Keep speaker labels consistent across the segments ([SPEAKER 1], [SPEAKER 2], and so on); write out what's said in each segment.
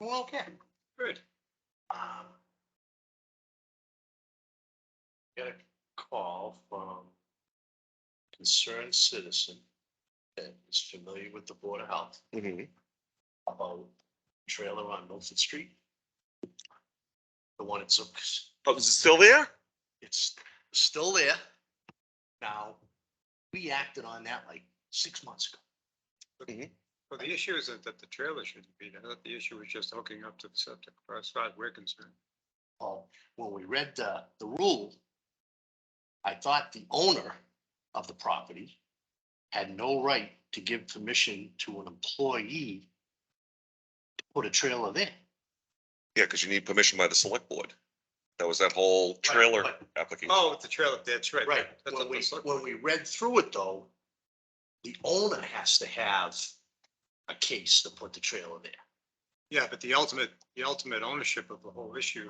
[SPEAKER 1] Well, okay.
[SPEAKER 2] Good.
[SPEAKER 1] Um, Got a call from concerned citizen that is familiar with the Board of Health
[SPEAKER 3] Mhm.
[SPEAKER 1] about trailer on Milford Street. The one at Zook's.
[SPEAKER 3] Oh, is it still there?
[SPEAKER 1] It's still there. Now, we acted on that like 6 months ago.
[SPEAKER 2] Well, the issue isn't that the trailer shouldn't be there. The issue is just hooking up to the septic, as far as we're concerned.
[SPEAKER 1] When we read the rule, I thought the owner of the property had no right to give permission to an employee to put a trailer there.
[SPEAKER 3] Yeah, because you need permission by the select board. That was that whole trailer
[SPEAKER 1] but-
[SPEAKER 3] application.
[SPEAKER 2] Oh, with the trailer, that's right.
[SPEAKER 1] Right,
[SPEAKER 2] That's
[SPEAKER 1] when
[SPEAKER 2] up to
[SPEAKER 1] we,
[SPEAKER 2] the select
[SPEAKER 1] when
[SPEAKER 2] board.
[SPEAKER 1] we read through it though, the owner has to have a case to put the trailer there.
[SPEAKER 2] Yeah, but the ultimate ownership of the whole issue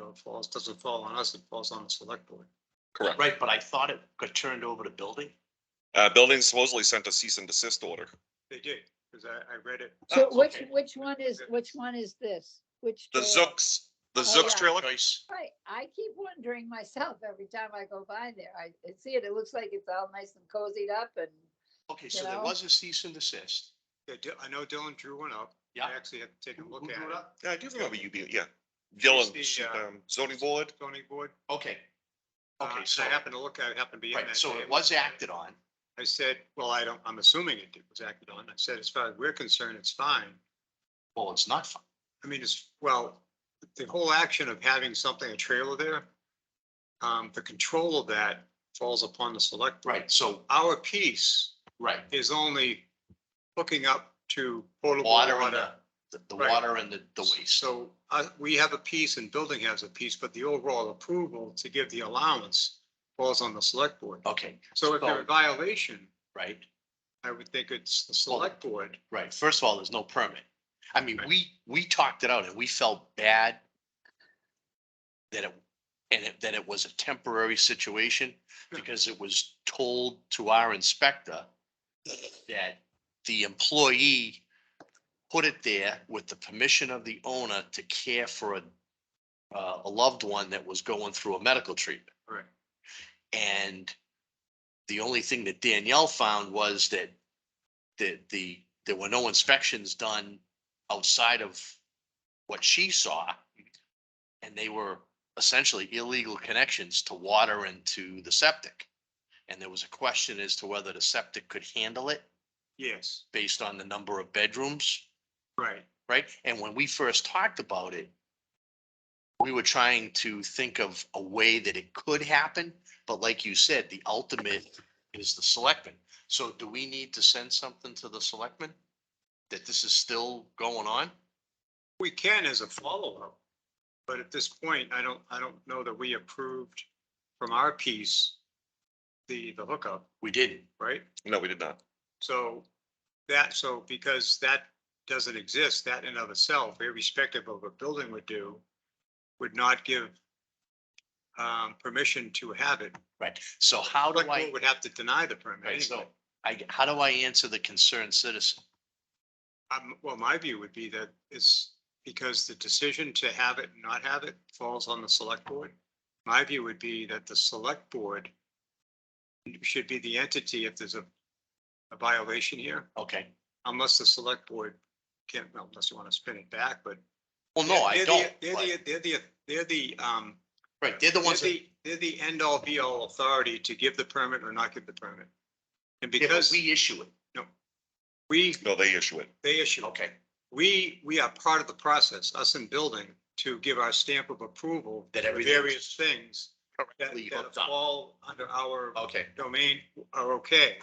[SPEAKER 2] doesn't fall on us, it falls on the select board.
[SPEAKER 3] Correct.
[SPEAKER 1] Right, but I thought it got turned over to building.
[SPEAKER 3] Building supposedly sent a cease and desist order.
[SPEAKER 2] They did, because I read it.
[SPEAKER 4] So
[SPEAKER 1] Oh,
[SPEAKER 4] which,
[SPEAKER 1] okay.
[SPEAKER 4] which one is this? Which?
[SPEAKER 3] The
[SPEAKER 4] trailer?
[SPEAKER 3] the
[SPEAKER 4] Oh,
[SPEAKER 3] Zooks
[SPEAKER 4] yeah.
[SPEAKER 3] trailer.
[SPEAKER 1] Choice.
[SPEAKER 4] Right, I keep wondering myself every time I go by there. I see it, it looks like it's all nice and cozied up and,
[SPEAKER 1] Okay, so
[SPEAKER 4] You
[SPEAKER 1] there
[SPEAKER 4] know?
[SPEAKER 1] was a cease and desist.
[SPEAKER 2] Yeah, I know Dylan drew one up.
[SPEAKER 1] Yeah.
[SPEAKER 2] I actually had to take a look
[SPEAKER 1] Who
[SPEAKER 2] at
[SPEAKER 1] drew
[SPEAKER 2] it.
[SPEAKER 1] it up?
[SPEAKER 3] Yeah, I do remember you being, yeah.
[SPEAKER 2] Here's
[SPEAKER 3] Dylan,
[SPEAKER 2] the,
[SPEAKER 3] zoning board.
[SPEAKER 2] Zoning board.
[SPEAKER 1] Okay. Okay,
[SPEAKER 2] And
[SPEAKER 1] so,
[SPEAKER 2] I happened to look at it, happened to be in
[SPEAKER 1] right,
[SPEAKER 2] that.
[SPEAKER 1] so
[SPEAKER 2] day.
[SPEAKER 1] it was acted on.
[SPEAKER 2] I said, well, I'm assuming it was acted on. I said, as far as we're concerned, it's fine.
[SPEAKER 1] Well, it's not fun.
[SPEAKER 2] I mean, the whole action of having something, a trailer there, the control of that falls upon the select. board.
[SPEAKER 1] Right, so,
[SPEAKER 2] Our piece
[SPEAKER 1] right,
[SPEAKER 2] is only hooking up to potable
[SPEAKER 1] water and
[SPEAKER 2] water.
[SPEAKER 1] the
[SPEAKER 2] Right.
[SPEAKER 1] water and the waste.
[SPEAKER 2] So we have a piece and building has a piece, but the overall approval to give the allowance falls on the select board.
[SPEAKER 1] Okay,
[SPEAKER 2] So if they're in violation,
[SPEAKER 1] right,
[SPEAKER 2] I would think it's the select board.
[SPEAKER 1] right. First of all, there's no permit. I mean,
[SPEAKER 2] Right.
[SPEAKER 1] we talked it out and we felt bad that it was a temporary situation
[SPEAKER 2] Yeah.
[SPEAKER 1] because it was told to our inspector that the employee put it there with the permission of the owner to care for a loved one that was going through a medical treatment.
[SPEAKER 2] Right.
[SPEAKER 1] And the only thing that Danielle found was that there were no inspections done outside of what she saw. And they were essentially illegal connections to water and to the septic. And there was a question as to whether the septic could handle it
[SPEAKER 2] Yes,
[SPEAKER 1] based on the number of bedrooms,
[SPEAKER 2] right.
[SPEAKER 1] right? And when we first talked about it, we were trying to think of a way that it could happen, but like you said, the ultimate is the selectmen. So do we need to send something to the selectmen that this is still going on?
[SPEAKER 2] We can as a follow-up, but at this point, I don't know that we approved from our piece the hookup,
[SPEAKER 1] We didn't.
[SPEAKER 2] right?
[SPEAKER 3] No, we did not.
[SPEAKER 2] So because that doesn't exist, that in of itself, irrespective of what building would do, would not give permission to have it.
[SPEAKER 1] Right. So how do
[SPEAKER 2] Select
[SPEAKER 1] I,
[SPEAKER 2] board would have to deny the permit.
[SPEAKER 1] right, so
[SPEAKER 2] anyway.
[SPEAKER 1] how do I answer the concerned citizen?
[SPEAKER 2] Well, my view would be that it's because the decision to have it and not have it falls on the select board. My view would be that the select board should be the entity if there's a violation here,
[SPEAKER 1] Okay.
[SPEAKER 2] unless the select board can't, well, unless you want to spin it back, but.
[SPEAKER 1] Well, no, I
[SPEAKER 2] they're
[SPEAKER 1] don't.
[SPEAKER 2] the-
[SPEAKER 1] but-
[SPEAKER 2] They're the,
[SPEAKER 1] Right, they're the ones that,
[SPEAKER 2] they're the end all be all authority to give the permit or not give the permit. And
[SPEAKER 1] yeah, but
[SPEAKER 2] because
[SPEAKER 1] we issue it.
[SPEAKER 3] No, they issue it.
[SPEAKER 2] they issue.
[SPEAKER 1] Okay,
[SPEAKER 2] We are part of the process, us in building, to give our stamp of approval.
[SPEAKER 1] That
[SPEAKER 2] for
[SPEAKER 1] everything
[SPEAKER 2] various things that
[SPEAKER 1] correctly
[SPEAKER 2] that
[SPEAKER 1] hooked up.
[SPEAKER 2] fall under our
[SPEAKER 1] Okay,
[SPEAKER 2] domain are okay.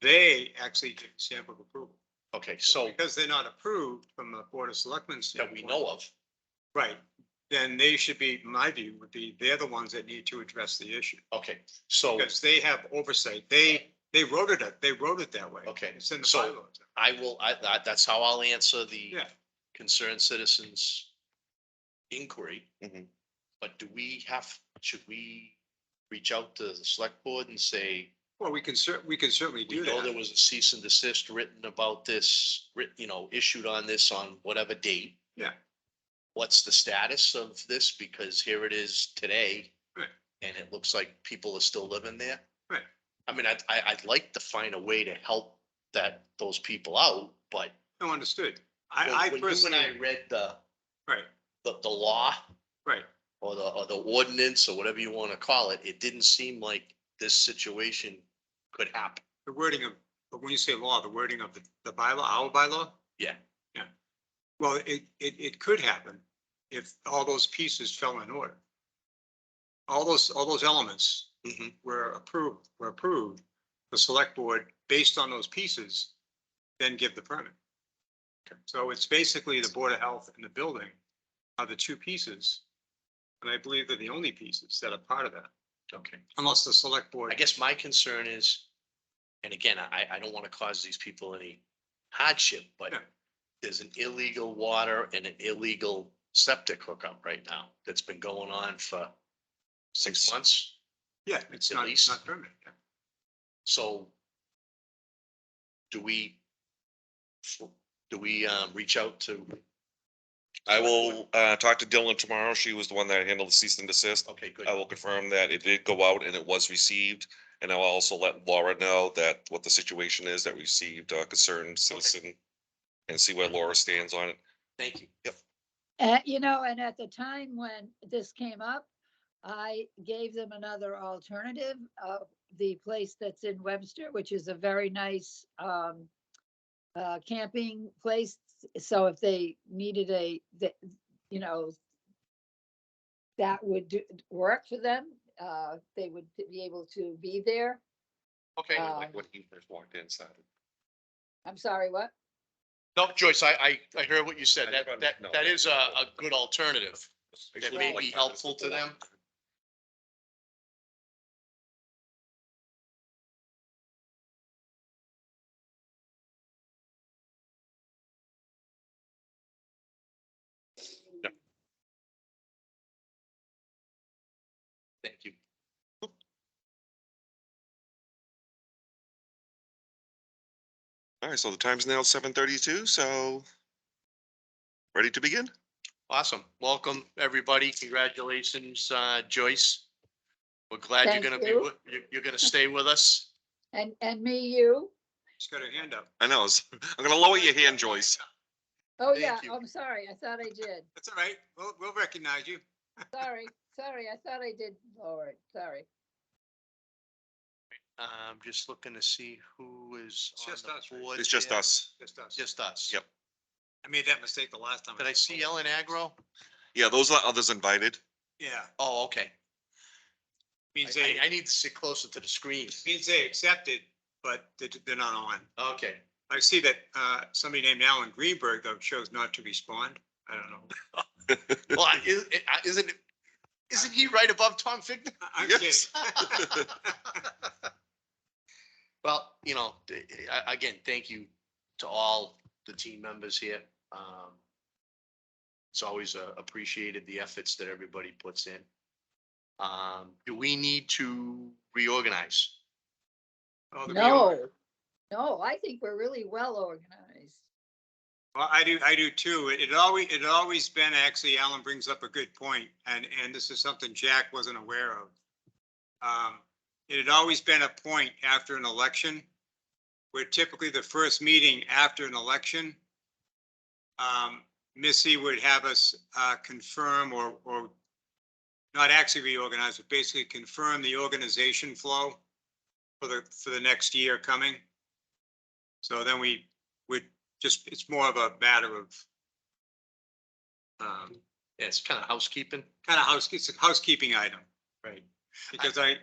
[SPEAKER 2] They actually give stamp of approval.
[SPEAKER 1] okay, so
[SPEAKER 2] Because they're not approved from the Board of Selectmen.
[SPEAKER 1] that we know of.
[SPEAKER 2] Right, then they should be, my view would be, they're the ones that need to address the issue.
[SPEAKER 1] Okay, so
[SPEAKER 2] Because they have oversight. They wrote it that way.
[SPEAKER 1] Okay,
[SPEAKER 2] It's in the
[SPEAKER 1] so-
[SPEAKER 2] bylaws.
[SPEAKER 1] that's how I'll answer the
[SPEAKER 2] Yeah,
[SPEAKER 1] concerned citizens inquiry.
[SPEAKER 3] Mhm.
[SPEAKER 1] But should we reach out to the select board and say,
[SPEAKER 2] Well, we can certainly
[SPEAKER 1] We
[SPEAKER 2] do
[SPEAKER 1] know
[SPEAKER 2] that.
[SPEAKER 1] there was a cease and desist written about this, issued on this on whatever date.
[SPEAKER 2] Yeah.
[SPEAKER 1] What's the status of this? Because here it is today.
[SPEAKER 2] Right.
[SPEAKER 1] And it looks like people are still living there.
[SPEAKER 2] Right.
[SPEAKER 1] I mean, I'd like to find a way to help those people out, but
[SPEAKER 2] No, understood.
[SPEAKER 1] when
[SPEAKER 2] I
[SPEAKER 1] you and I
[SPEAKER 2] personally,
[SPEAKER 1] read
[SPEAKER 2] right,
[SPEAKER 1] the law
[SPEAKER 2] right.
[SPEAKER 1] or the ordinance or whatever you want to call it, it didn't seem like this situation could happen.
[SPEAKER 2] The wording of, but when you say law, the wording of the bylaw, our bylaw?
[SPEAKER 1] Yeah.
[SPEAKER 2] Yeah. Well, it could happen if all those pieces fell in order. All those elements
[SPEAKER 1] Mhm.
[SPEAKER 2] were approved, the select board, based on those pieces, then give the permit. So it's basically the Board of Health and the building are the two pieces. And I believe they're the only pieces that are part of that,
[SPEAKER 1] Okay.
[SPEAKER 2] unless the select board.
[SPEAKER 1] I guess my concern is, and again, I don't want to cause these people any hardship, but
[SPEAKER 2] Yeah.
[SPEAKER 1] there's an illegal water and an illegal septic hookup right now that's been going on for 6 months.
[SPEAKER 2] Yeah, it's
[SPEAKER 1] At
[SPEAKER 2] not,
[SPEAKER 1] least.
[SPEAKER 2] not permanent. Yeah.
[SPEAKER 1] So do we reach out to,
[SPEAKER 3] I will, talk to Dylan tomorrow. She was the one that handled the cease and desist.
[SPEAKER 1] okay, good.
[SPEAKER 3] I will confirm that it did go out and it was received. And I'll also let Laura know that what the situation is, that we received a concerned citizen and see where Laura stands on it.
[SPEAKER 1] Thank you.
[SPEAKER 3] Yep.
[SPEAKER 4] And at the time when this came up, I gave them another alternative of the place that's in Webster, which is a very nice camping place. So if they needed you know, that would work for them. They would be able to be there.
[SPEAKER 1] Okay.
[SPEAKER 4] Like
[SPEAKER 3] when he first walked inside.
[SPEAKER 4] I'm sorry, what?
[SPEAKER 1] No, Joyce, I heard what you said.
[SPEAKER 3] I never- no.
[SPEAKER 1] That is a good alternative. That may
[SPEAKER 4] Right.
[SPEAKER 1] be helpful to them. Thank you.
[SPEAKER 3] All right, so the time's now 7:32, so ready to begin?
[SPEAKER 1] Awesome. Welcome, everybody. Congratulations, Joyce. We're glad
[SPEAKER 4] Thank
[SPEAKER 1] you're gonna be,
[SPEAKER 4] you.
[SPEAKER 1] you're gonna stay with us.
[SPEAKER 4] And you?
[SPEAKER 2] She's got her hand up.
[SPEAKER 3] I know. I'm gonna lower your hand, Joyce.
[SPEAKER 4] Oh,
[SPEAKER 1] Thank
[SPEAKER 4] yeah,
[SPEAKER 1] you.
[SPEAKER 4] I'm sorry. I thought I did.
[SPEAKER 2] That's all right. We'll recognize you.
[SPEAKER 4] Sorry. I thought I did lower it. Sorry.
[SPEAKER 1] I'm just looking to see who is
[SPEAKER 2] It's
[SPEAKER 1] on
[SPEAKER 2] just
[SPEAKER 1] the
[SPEAKER 2] us, right?
[SPEAKER 1] board.
[SPEAKER 3] It's just
[SPEAKER 1] here.
[SPEAKER 3] us.
[SPEAKER 2] Just us.
[SPEAKER 1] Just us.
[SPEAKER 3] Yep.
[SPEAKER 2] I made that mistake the last time.
[SPEAKER 1] Did I see Ellen Agro?
[SPEAKER 3] Yeah, those are others invited.
[SPEAKER 2] Yeah,
[SPEAKER 1] Oh, okay.
[SPEAKER 2] means
[SPEAKER 1] I need to sit closer to the screen.
[SPEAKER 2] means they accepted, but they're not on.
[SPEAKER 1] Okay.
[SPEAKER 2] I see that, somebody named Alan Greenberg though chose not to respond. I don't know.
[SPEAKER 1] Well, isn't he right above Tom Figner?
[SPEAKER 2] I'm
[SPEAKER 3] Yes.
[SPEAKER 2] kidding.
[SPEAKER 1] Well, again, thank you to all the team members here. It's always appreciated the efforts that everybody puts in. Do we need to reorganize?
[SPEAKER 2] Oh, the
[SPEAKER 4] No, no, I think we're really well organized.
[SPEAKER 2] Well, I do too. It had always been, actually, Alan brings up a good point, and this is something Jack wasn't aware of. It had always been a point after an election, where typically the first meeting after an election, Missy would have us confirm or not actually reorganize, but basically confirm the organization flow for the next year coming. So then we would just, it's more of a matter of
[SPEAKER 1] Yeah, it's kind of housekeeping.
[SPEAKER 2] it's a housekeeping item,
[SPEAKER 1] Right.
[SPEAKER 2] because I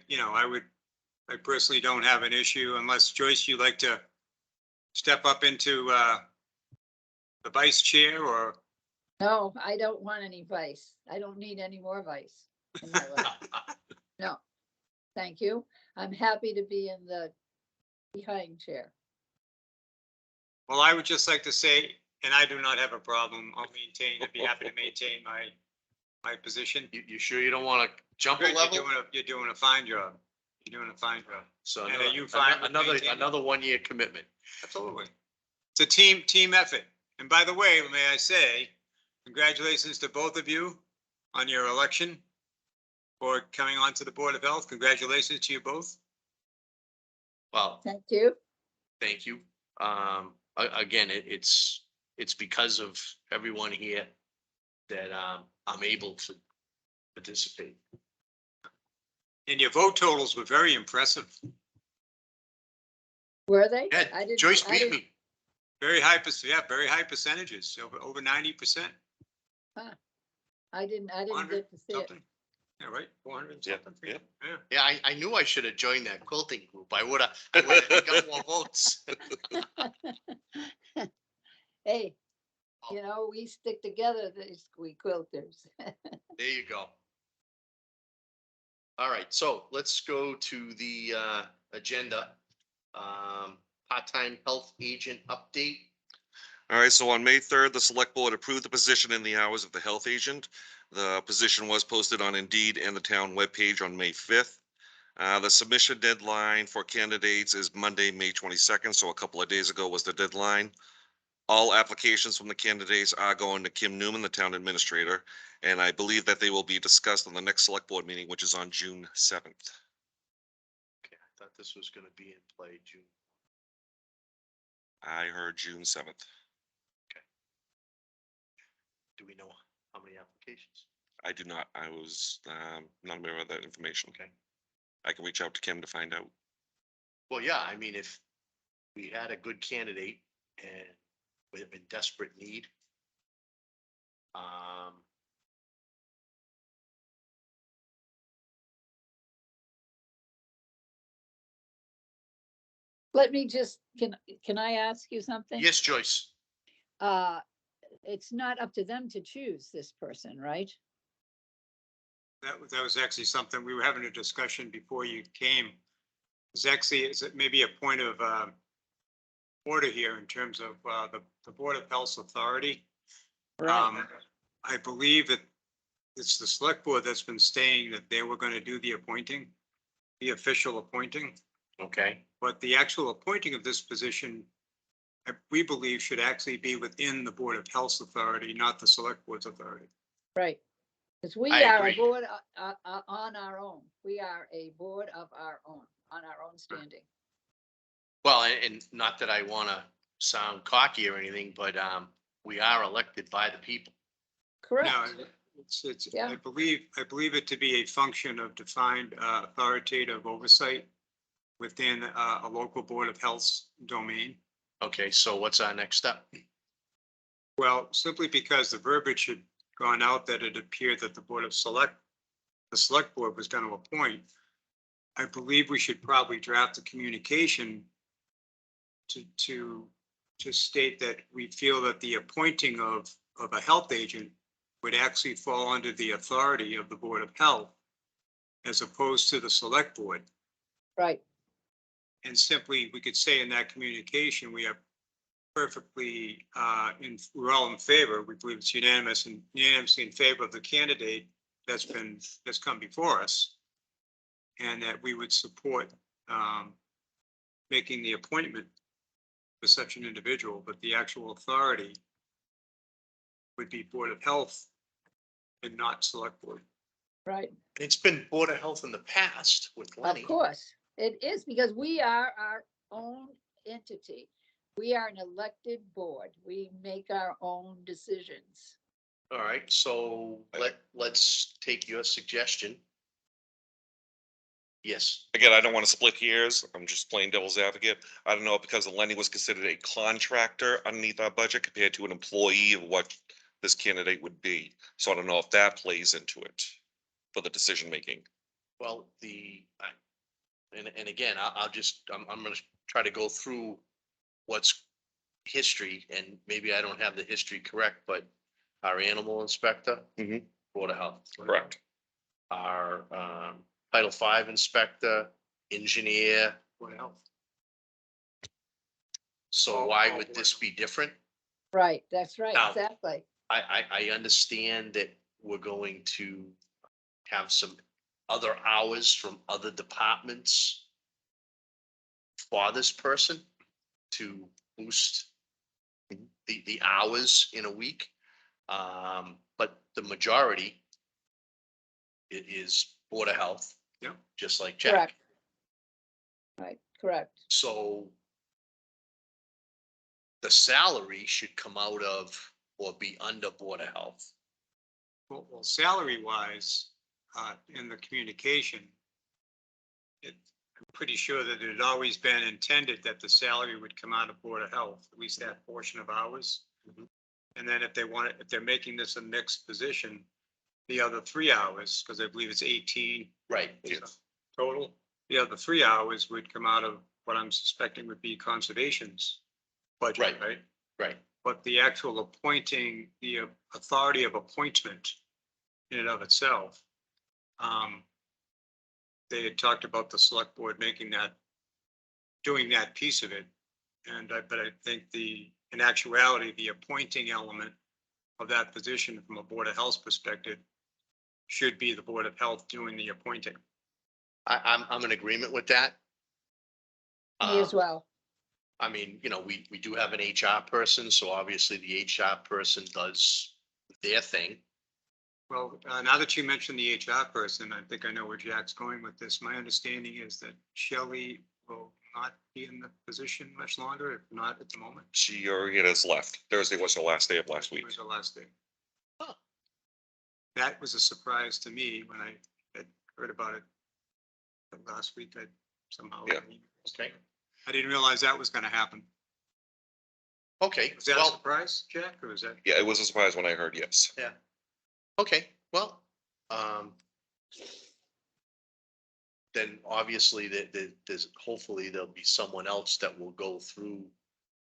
[SPEAKER 2] personally don't have an issue unless Joyce, you'd like to step up into the vice chair or.
[SPEAKER 4] No, I don't want any vice. I don't need any more vice in my life. No, thank you. I'm happy to be in the behind chair.
[SPEAKER 2] Well, I would just like to say, and I do not have a problem, I'd be happy to maintain my position.
[SPEAKER 1] You sure you don't want to jump a
[SPEAKER 2] You're
[SPEAKER 1] level?
[SPEAKER 2] doing you're doing a fine job. You're doing a fine job.
[SPEAKER 1] So
[SPEAKER 2] And are
[SPEAKER 1] another,
[SPEAKER 2] you fine with
[SPEAKER 1] another,
[SPEAKER 2] maintaining-
[SPEAKER 1] another 1 year commitment.
[SPEAKER 2] Absolutely. It's a team effort. And by the way, may I say, congratulations to both of you on your election for coming on to the Board of Health. Congratulations to you both.
[SPEAKER 1] Well,
[SPEAKER 4] Thank you.
[SPEAKER 1] thank you. Again, it's because of everyone here that, I'm able to participate.
[SPEAKER 2] And your vote totals were very impressive.
[SPEAKER 4] Were they?
[SPEAKER 1] Yeah,
[SPEAKER 4] I didn't-
[SPEAKER 1] Joyce
[SPEAKER 4] I
[SPEAKER 1] beat
[SPEAKER 4] didn't-
[SPEAKER 1] me.
[SPEAKER 2] Very high, very high percentages, over 90%.
[SPEAKER 4] I didn't get to see it.
[SPEAKER 2] Something. Yeah, right, 400
[SPEAKER 3] Yeah,
[SPEAKER 2] something.
[SPEAKER 3] yeah.
[SPEAKER 2] Yeah.
[SPEAKER 1] Yeah, I knew I should have joined that quilting group. I would have got more votes.
[SPEAKER 4] Hey, you know, we stick together, we quilters.
[SPEAKER 1] There you go. All right, so let's go to the agenda. Part-time health agent update.
[SPEAKER 3] All right, so on May 3rd, the select board approved the position and the hours of the health agent. The position was posted on Indeed and the town webpage on May 5th. The submission deadline for candidates is Monday, May 22nd, so a couple of days ago was the deadline. All applications from the candidates are going to Kim Newman, the town administrator, and I believe that they will be discussed on the next select board meeting, which is on June 7th.
[SPEAKER 1] Okay, I thought this was gonna be in play June.
[SPEAKER 3] I heard June 7th.
[SPEAKER 1] Do we know how many applications?
[SPEAKER 3] I do not. I was not aware of that information.
[SPEAKER 1] Okay.
[SPEAKER 3] I can reach out to Kim to find out.
[SPEAKER 1] Well, yeah, I mean, if we had a good candidate and we're in desperate need.
[SPEAKER 4] Let me just, can I ask you something?
[SPEAKER 1] Yes, Joyce.
[SPEAKER 4] It's not up to them to choose this person, right?
[SPEAKER 2] That was actually something, we were having a discussion before you came. It's actually, is it maybe a point of order here in terms of the Board of Health Authority? I believe that it's the select board that's been saying that they were going to do the appointing, the official appointing,
[SPEAKER 1] Okay,
[SPEAKER 2] but the actual appointing of this position, we believe should actually be within the Board of Health Authority, not the select board's authority.
[SPEAKER 4] Right. Because we
[SPEAKER 1] I
[SPEAKER 4] are a
[SPEAKER 1] agree.
[SPEAKER 4] board on our own. We are a board of our own, on our own standing.
[SPEAKER 1] well, and not that I wanna sound cocky or anything, but, we are elected by the people.
[SPEAKER 4] Correct.
[SPEAKER 2] No, it's,
[SPEAKER 4] Yeah.
[SPEAKER 2] I believe it to be a function of defined authoritative oversight within a local Board of Health's domain.
[SPEAKER 1] Okay, so what's our next step?
[SPEAKER 2] Well, simply because the verbiage had gone out that it appeared that the select board was going to appoint. I believe we should probably draft a communication to state that we feel that the appointing of a health agent would actually fall under the authority of the Board of Health as opposed to the select board.
[SPEAKER 4] Right.
[SPEAKER 2] And simply, we could say in that communication, we are perfectly, we're all in favor. We believe it's unanimously in favor of the candidate that's come before us. And that we would support, making the appointment for such an individual, but the actual authority would be Board of Health and not Select Board.
[SPEAKER 4] Right.
[SPEAKER 1] It's been Board of Health in the past with Lenny.
[SPEAKER 4] Of course. It is because we are our own entity. We are an elected board. We make our own decisions.
[SPEAKER 1] All right, so let's take your suggestion. Yes,
[SPEAKER 3] Again, I don't want to split hairs. I'm just playing devil's advocate. I don't know because Lenny was considered a contractor underneath our budget compared to an employee of what this candidate would be. So I don't know if that plays into it for the decision making.
[SPEAKER 1] well, and again, I'm gonna try to go through what's history, and maybe I don't have the history correct, but our animal inspector,
[SPEAKER 3] Mhm.
[SPEAKER 1] Board of Health.
[SPEAKER 3] Correct.
[SPEAKER 1] Our, Title V inspector, engineer.
[SPEAKER 2] Board of Health.
[SPEAKER 1] So why would this be different?
[SPEAKER 4] Right, that's right,
[SPEAKER 1] Now-
[SPEAKER 4] exactly.
[SPEAKER 1] I understand that we're going to have some other hours from other departments for this person to boost the hours in a week. But the majority it is Board of Health.
[SPEAKER 2] Yeah.
[SPEAKER 1] Just like Jack.
[SPEAKER 4] Correct. Right, correct.
[SPEAKER 1] So the salary should come out of or be under Board of Health.
[SPEAKER 2] Well, salary wise, in the communication, I'm pretty sure that it had always been intended that the salary would come out of Board of Health, at least that portion of hours.
[SPEAKER 1] Mhm.
[SPEAKER 2] And then if they want it, if they're making this a mixed position, the other 3 hours, because I believe it's 18
[SPEAKER 1] Right.
[SPEAKER 2] total, the other 3 hours would come out of what I'm suspecting would be conservation's budget,
[SPEAKER 1] Right.
[SPEAKER 2] right?
[SPEAKER 1] Right.
[SPEAKER 2] But the actual appointing, the authority of appointment in and of itself, they had talked about the select board making that, doing that piece of it. But I think in actuality, the appointing element of that position from a Board of Health perspective should be the Board of Health doing the appointing.
[SPEAKER 1] I'm in agreement with that.
[SPEAKER 4] Me as well.
[SPEAKER 1] I mean, we do have an HR person, so obviously the HR person does their thing.
[SPEAKER 2] Well, now that you mentioned the HR person, I think I know where Jack's going with this. My understanding is that Shelley will not be in the position much longer, if not at the moment.
[SPEAKER 3] She already has left. Thursday was the last day of last
[SPEAKER 2] It
[SPEAKER 3] week.
[SPEAKER 2] was the last day.
[SPEAKER 1] Huh.
[SPEAKER 2] That was a surprise to me when I had heard about it last week. I somehow.
[SPEAKER 3] Yeah.
[SPEAKER 1] Okay.
[SPEAKER 2] I didn't realize that was gonna happen.
[SPEAKER 1] Okay,
[SPEAKER 2] Was that a
[SPEAKER 1] well,
[SPEAKER 2] surprise, Jack, or was that?
[SPEAKER 3] Yeah, it was a surprise when I heard yes.
[SPEAKER 1] okay, well, then obviously there's, hopefully there'll be someone else that will go through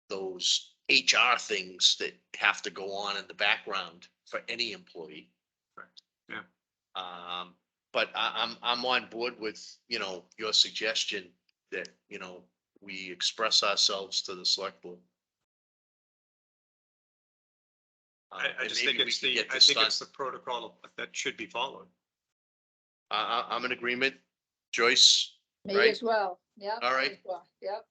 [SPEAKER 1] those HR things that have to go on in the background for any employee.
[SPEAKER 2] Correct. Yeah.
[SPEAKER 1] But I'm on board with, your suggestion that, we express ourselves to the select board.
[SPEAKER 2] I
[SPEAKER 1] And
[SPEAKER 2] just
[SPEAKER 1] maybe
[SPEAKER 2] think
[SPEAKER 1] we
[SPEAKER 2] it's
[SPEAKER 1] can
[SPEAKER 2] the,
[SPEAKER 1] get
[SPEAKER 2] I
[SPEAKER 1] this
[SPEAKER 2] think
[SPEAKER 1] done.
[SPEAKER 2] it's the protocol that should be followed.
[SPEAKER 1] I'm in agreement. Joyce,
[SPEAKER 4] Me
[SPEAKER 1] Right.
[SPEAKER 4] as well. Yeah.
[SPEAKER 1] All
[SPEAKER 4] me
[SPEAKER 1] right.
[SPEAKER 4] as well. Yep.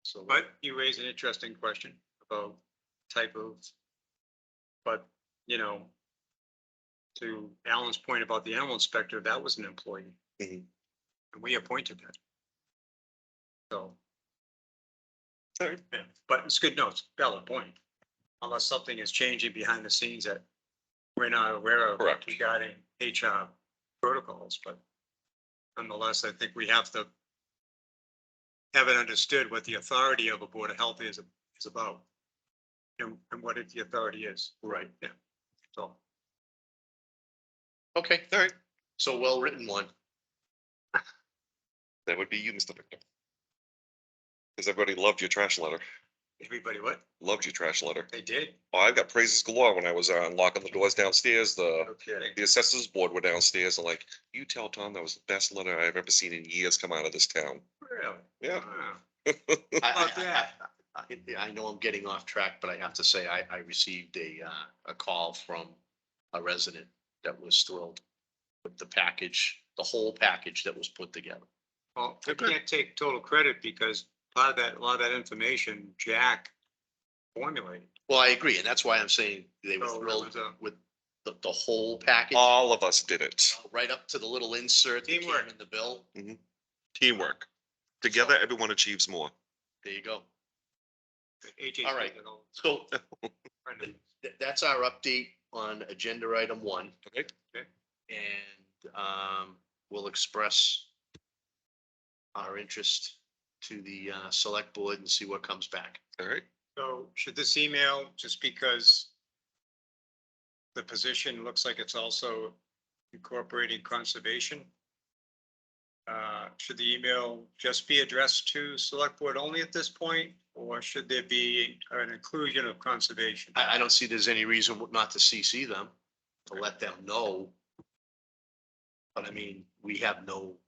[SPEAKER 1] so.
[SPEAKER 2] But you raise an interesting question about type of, but, to Alan's point about the animal inspector, that was an employee.
[SPEAKER 3] Mhm.
[SPEAKER 2] And we appointed that. So.
[SPEAKER 3] Sorry.
[SPEAKER 2] Yeah, but it's good, no, it's a valid point. Unless something is changing behind the scenes that we're not aware of.
[SPEAKER 3] Correct.
[SPEAKER 2] Regarding HR protocols, but nonetheless, I think we have to have it understood what the authority of a Board of Health is about. And what the authority is,
[SPEAKER 1] Right,
[SPEAKER 2] so.
[SPEAKER 1] okay, all right. So well-written one.
[SPEAKER 3] That would be you, Mr. Victor. Because everybody loved your trash letter.
[SPEAKER 2] Everybody, what?
[SPEAKER 3] Loved your trash letter.
[SPEAKER 2] They did?
[SPEAKER 3] Oh, I've got praises galore when I was unlocking the doors downstairs.
[SPEAKER 2] No kidding.
[SPEAKER 3] The assessors board were downstairs and like, you tell Tom that was the best letter I've ever seen in years come out of this town.
[SPEAKER 2] Really?
[SPEAKER 3] Yeah.
[SPEAKER 2] Wow.
[SPEAKER 1] I-
[SPEAKER 2] about that?
[SPEAKER 1] I know I'm getting off track, but I have to say, I received a call from a resident that was thrilled with the package, the whole package that was put together.
[SPEAKER 2] Well, I
[SPEAKER 3] Okay.
[SPEAKER 2] can't take total credit because a lot of that information Jack formulated.
[SPEAKER 1] Well, I agree, and that's why I'm saying they were
[SPEAKER 2] So it
[SPEAKER 1] thrilled
[SPEAKER 2] was a-
[SPEAKER 1] with the whole package,
[SPEAKER 3] All of us did it.
[SPEAKER 1] right up to the little insert that came
[SPEAKER 2] Teamwork.
[SPEAKER 1] in the bill.
[SPEAKER 3] Teamwork. Together, everyone achieves more.
[SPEAKER 1] There you go.
[SPEAKER 2] AJ.
[SPEAKER 1] All right.
[SPEAKER 2] did it all.
[SPEAKER 1] So
[SPEAKER 2] Friend of-
[SPEAKER 1] that's our update on agenda item 1.
[SPEAKER 3] Okay.
[SPEAKER 2] Okay.
[SPEAKER 1] And we'll express our interest to the select board and see what comes back.
[SPEAKER 3] All right.
[SPEAKER 2] So should this email, just because the position looks like it's also incorporating conservation, should the email just be addressed to select board only at this point, or should there be an inclusion of conservation?
[SPEAKER 1] I don't see there's any reason not to CC them, to let them know. But I mean, we have no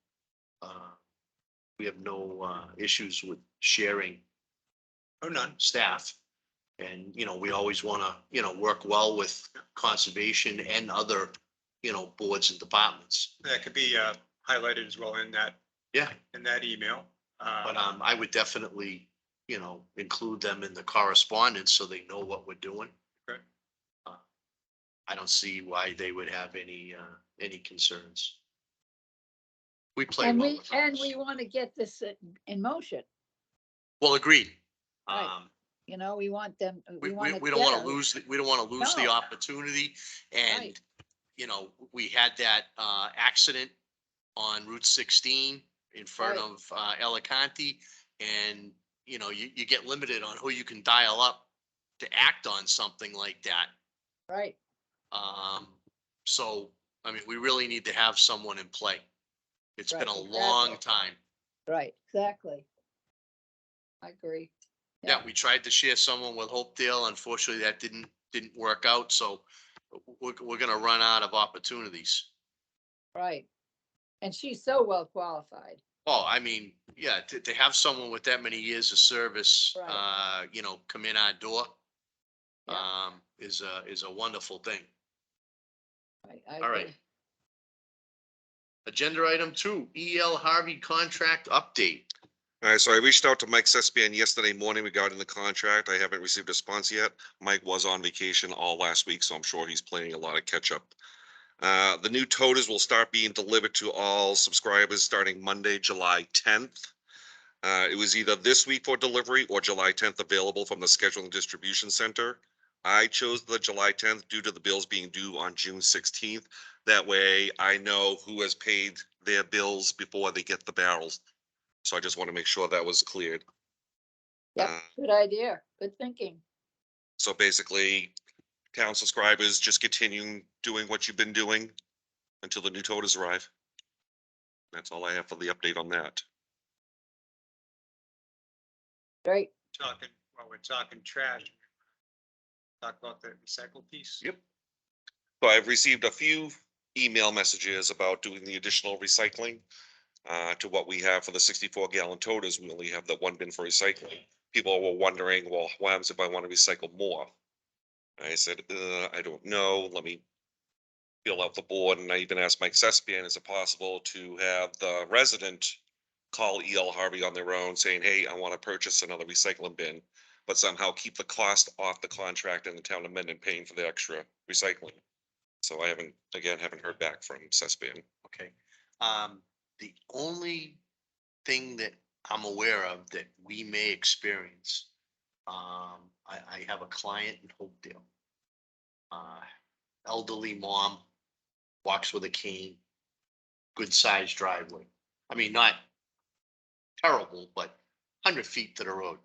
[SPEAKER 1] issues with sharing
[SPEAKER 2] Oh, none.
[SPEAKER 1] staff. And, we always want to, work well with conservation and other, boards and departments.
[SPEAKER 2] That could be highlighted as well in
[SPEAKER 1] Yeah,
[SPEAKER 2] that email.
[SPEAKER 1] but I would definitely, include them in the correspondence so they know what we're doing.
[SPEAKER 2] Okay.
[SPEAKER 1] I don't see why they would have any concerns. We play
[SPEAKER 4] And
[SPEAKER 1] well
[SPEAKER 4] we,
[SPEAKER 1] with
[SPEAKER 4] and
[SPEAKER 1] those.
[SPEAKER 4] we want to get this in motion,
[SPEAKER 1] Well, agreed.
[SPEAKER 4] Right. we want them,
[SPEAKER 1] We
[SPEAKER 4] we want to.
[SPEAKER 1] don't want to lose, we don't want to lose the
[SPEAKER 4] No.
[SPEAKER 1] opportunity. And,
[SPEAKER 4] Right.
[SPEAKER 1] we had that accident on Route 16 in front
[SPEAKER 4] Right.
[SPEAKER 1] of Alicante. And, you get limited on who you can dial up to act on something like that.
[SPEAKER 4] Right,
[SPEAKER 1] So, I mean, we really need to have someone in play. It's been
[SPEAKER 4] Right,
[SPEAKER 1] a long
[SPEAKER 4] exactly.
[SPEAKER 1] time.
[SPEAKER 4] right, exactly. I agree.
[SPEAKER 1] Yeah, we tried to share someone with Hopedale. Unfortunately, that didn't work out. So we're gonna run out of opportunities.
[SPEAKER 4] Right. And she's so well qualified.
[SPEAKER 1] Oh, I mean, yeah, to have someone with that many years of service,
[SPEAKER 4] Right.
[SPEAKER 1] come in our door,
[SPEAKER 4] Yeah.
[SPEAKER 1] is a wonderful thing.
[SPEAKER 4] Right, I
[SPEAKER 1] All right.
[SPEAKER 4] agree.
[SPEAKER 1] Agenda item 2, E.L. Harvey contract update.
[SPEAKER 3] All right, so I reached out to Mike Sespian yesterday morning regarding the contract. I haven't received a response yet. Mike was on vacation all last week, so I'm sure he's playing a lot of catch up. The new toters will start being delivered to all subscribers starting Monday, July 10th. It was either this week for delivery or July 10th available from the scheduling distribution center. I chose the July 10th due to the bills being due on June 16th. That way I know who has paid their bills before they get the barrels. So I just want to make sure that was cleared.
[SPEAKER 4] Yep, good idea, good thinking.
[SPEAKER 3] So basically, town subscribers just continuing doing what you've been doing until the new toters arrive. That's all I have for the update on that.
[SPEAKER 4] Great,
[SPEAKER 2] While we're talking trash, talk about the recycle piece.
[SPEAKER 3] Yep. So I've received a few email messages about doing the additional recycling to what we have for the 64-gallon toters. We only have the one bin for recycling. People were wondering, well, what happens if I want to recycle more? I said, I don't know. Let me fill out the board. And I even asked Mike Sespian, is it possible to have the resident call E.L. Harvey on their own saying, hey, I want to purchase another recycling bin, but somehow keep the cost off the contract and the town of Mendon paying for the extra recycling. So I haven't heard back from Sespian.
[SPEAKER 1] Okay. The only thing that I'm aware of that we may experience, I have a client in Hopedale. Elderly mom, walks with a cane, good sized driveway. I mean, not terrible, but 100 feet to the road.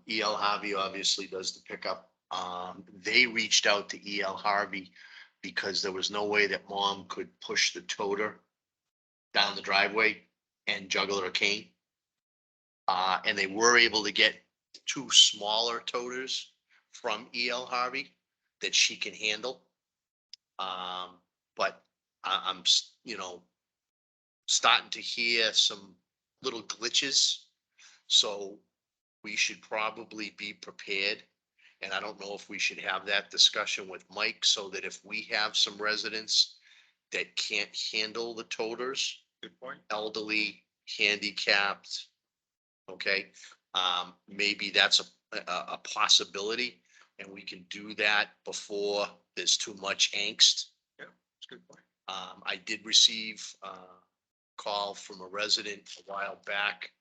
[SPEAKER 1] E.L. Harvey obviously does the pickup. They reached out to E.L. Harvey because there was no way that mom could push the toter down the driveway and juggle her cane. And they were able to get 2 smaller toters from E.L. Harvey that she can handle. But I'm starting to hear some little glitches. So we should probably be prepared. And I don't know if we should have that discussion with Mike so that if we have some residents that can't handle the toters,
[SPEAKER 2] Good point.
[SPEAKER 1] elderly, handicapped, okay, maybe that's a possibility. And we can do that before there's too much angst.
[SPEAKER 2] That's a good point.
[SPEAKER 1] I did receive a call from a resident a while back.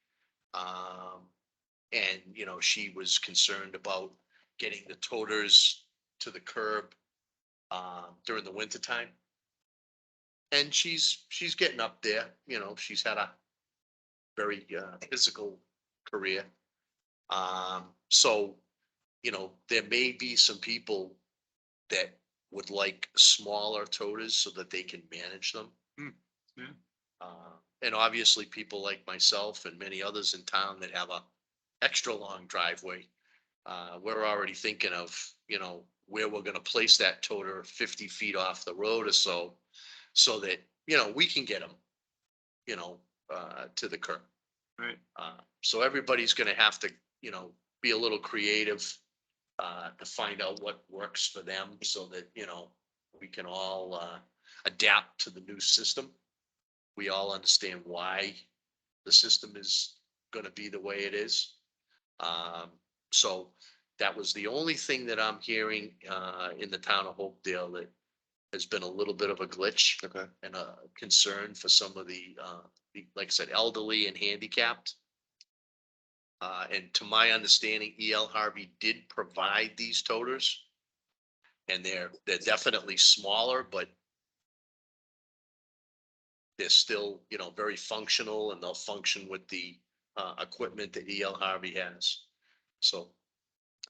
[SPEAKER 1] And, she was concerned about getting the toters to the curb during the winter time. And she's getting up there, she's had a very physical career. So, there may be some people that would like smaller toters so that they can manage them.
[SPEAKER 2] Yeah.
[SPEAKER 1] And obviously people like myself and many others in town that have a extra long driveway. We're already thinking of, where we're gonna place that toter 50 feet off the road or so that, we can get them, to the curb.
[SPEAKER 2] Right.
[SPEAKER 1] So everybody's gonna have to, be a little creative to find out what works for them so that, we can all, adapt to the new system. We all understand why the system is gonna be the way it is. So that was the only thing that I'm hearing, in the town of Hopedale that has been a little bit of a glitch
[SPEAKER 3] Okay.
[SPEAKER 1] and a concern for some of like I said, elderly and handicapped. And to my understanding, E.L. Harvey did provide these toters. And they're definitely smaller, but they're still, very functional, and they'll function with the equipment that E.L. Harvey has. So,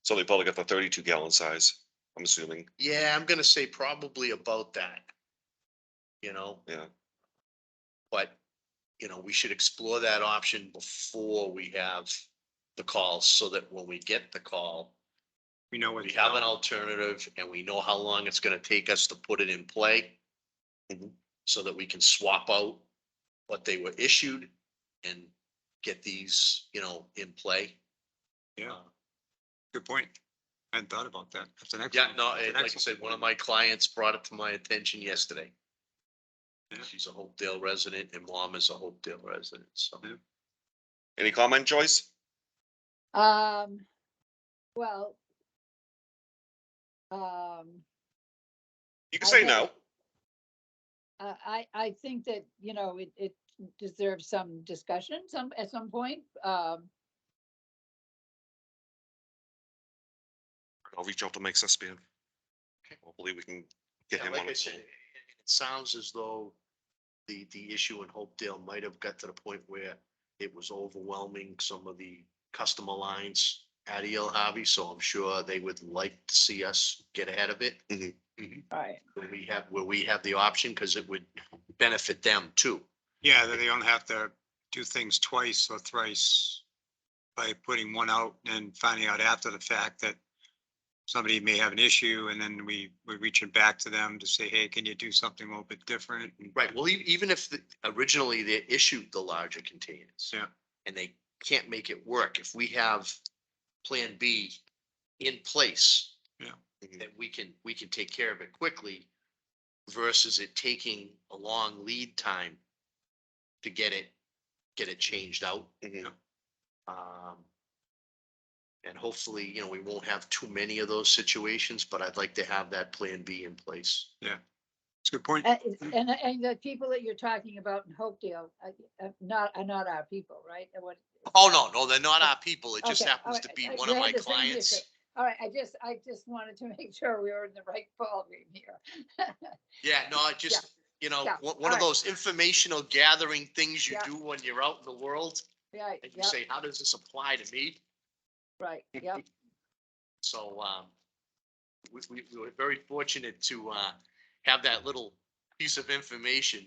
[SPEAKER 3] So they probably got the 32-gallon size, I'm assuming.
[SPEAKER 1] yeah, I'm gonna say probably about that.
[SPEAKER 3] Yeah.
[SPEAKER 1] But, we should explore that option before we have the calls, so that when we get the call,
[SPEAKER 2] We know what.
[SPEAKER 1] we have an alternative and we know how long it's gonna take us to put it in play.
[SPEAKER 3] Mhm.
[SPEAKER 1] So that we can swap out what they were issued and get these, in play.
[SPEAKER 2] Yeah, good point. I hadn't thought about that. That's an
[SPEAKER 1] Yeah,
[SPEAKER 2] excellent.
[SPEAKER 1] no,
[SPEAKER 2] that's an
[SPEAKER 1] like I
[SPEAKER 2] excellent
[SPEAKER 1] said, one of
[SPEAKER 2] point.
[SPEAKER 1] my clients brought it to my attention yesterday.
[SPEAKER 2] Yeah.
[SPEAKER 1] She's a Hopedale resident and mom is a Hopedale resident, so.
[SPEAKER 2] Yeah.
[SPEAKER 3] Any comment, Joyce?
[SPEAKER 4] Well,
[SPEAKER 3] You can
[SPEAKER 4] I
[SPEAKER 3] say
[SPEAKER 4] had-
[SPEAKER 3] no.
[SPEAKER 4] I think that, it deserves some discussion at some point.
[SPEAKER 3] I'll reach out to Mike Suspian.
[SPEAKER 1] Okay.
[SPEAKER 3] Hopefully we can get
[SPEAKER 1] Yeah,
[SPEAKER 3] him
[SPEAKER 1] like
[SPEAKER 3] on
[SPEAKER 1] I
[SPEAKER 3] it.
[SPEAKER 1] said, it sounds as though the issue in Hopedale might have got to the point where it was overwhelming some of the customer lines at E.L. Harvey, so I'm sure they would like to see us get ahead of it.
[SPEAKER 4] Right.
[SPEAKER 1] Where we have the option, because it would benefit them too.
[SPEAKER 2] Yeah, that they don't have to do things twice or thrice by putting one out and finding out after the fact that somebody may have an issue, and then we're reaching back to them to say, hey, can you do something a little bit different? And-
[SPEAKER 1] Right, well, even if originally they issued the larger containers.
[SPEAKER 2] Yeah.
[SPEAKER 1] And they can't make it work, if we have Plan B in place.
[SPEAKER 2] Yeah.
[SPEAKER 1] Then we can take care of it quickly versus it taking a long lead time to get it changed out.
[SPEAKER 3] Mhm.
[SPEAKER 1] And hopefully, we won't have too many of those situations, but I'd like to have that Plan B in place.
[SPEAKER 2] It's a good point.
[SPEAKER 4] And the people that you're talking about in Hopedale, are not our people, right?
[SPEAKER 1] Oh, no, they're not our people. It just
[SPEAKER 4] Okay,
[SPEAKER 1] happens
[SPEAKER 4] all
[SPEAKER 1] to
[SPEAKER 4] right.
[SPEAKER 1] be
[SPEAKER 4] I-
[SPEAKER 1] one
[SPEAKER 4] they
[SPEAKER 1] of my
[SPEAKER 4] had the same
[SPEAKER 1] clients.
[SPEAKER 4] history. All right, I just wanted to make sure we were in the right ballgame here.
[SPEAKER 1] Yeah, no, I just,
[SPEAKER 4] yeah,
[SPEAKER 1] one of
[SPEAKER 4] alright.
[SPEAKER 1] those informational gathering things you
[SPEAKER 4] Yeah.
[SPEAKER 1] do when you're out in the world.
[SPEAKER 4] Right,
[SPEAKER 1] And you
[SPEAKER 4] yeah,
[SPEAKER 1] say, how does this apply to me?
[SPEAKER 4] right, yeah.
[SPEAKER 1] So, we were very fortunate to, have that little piece of information.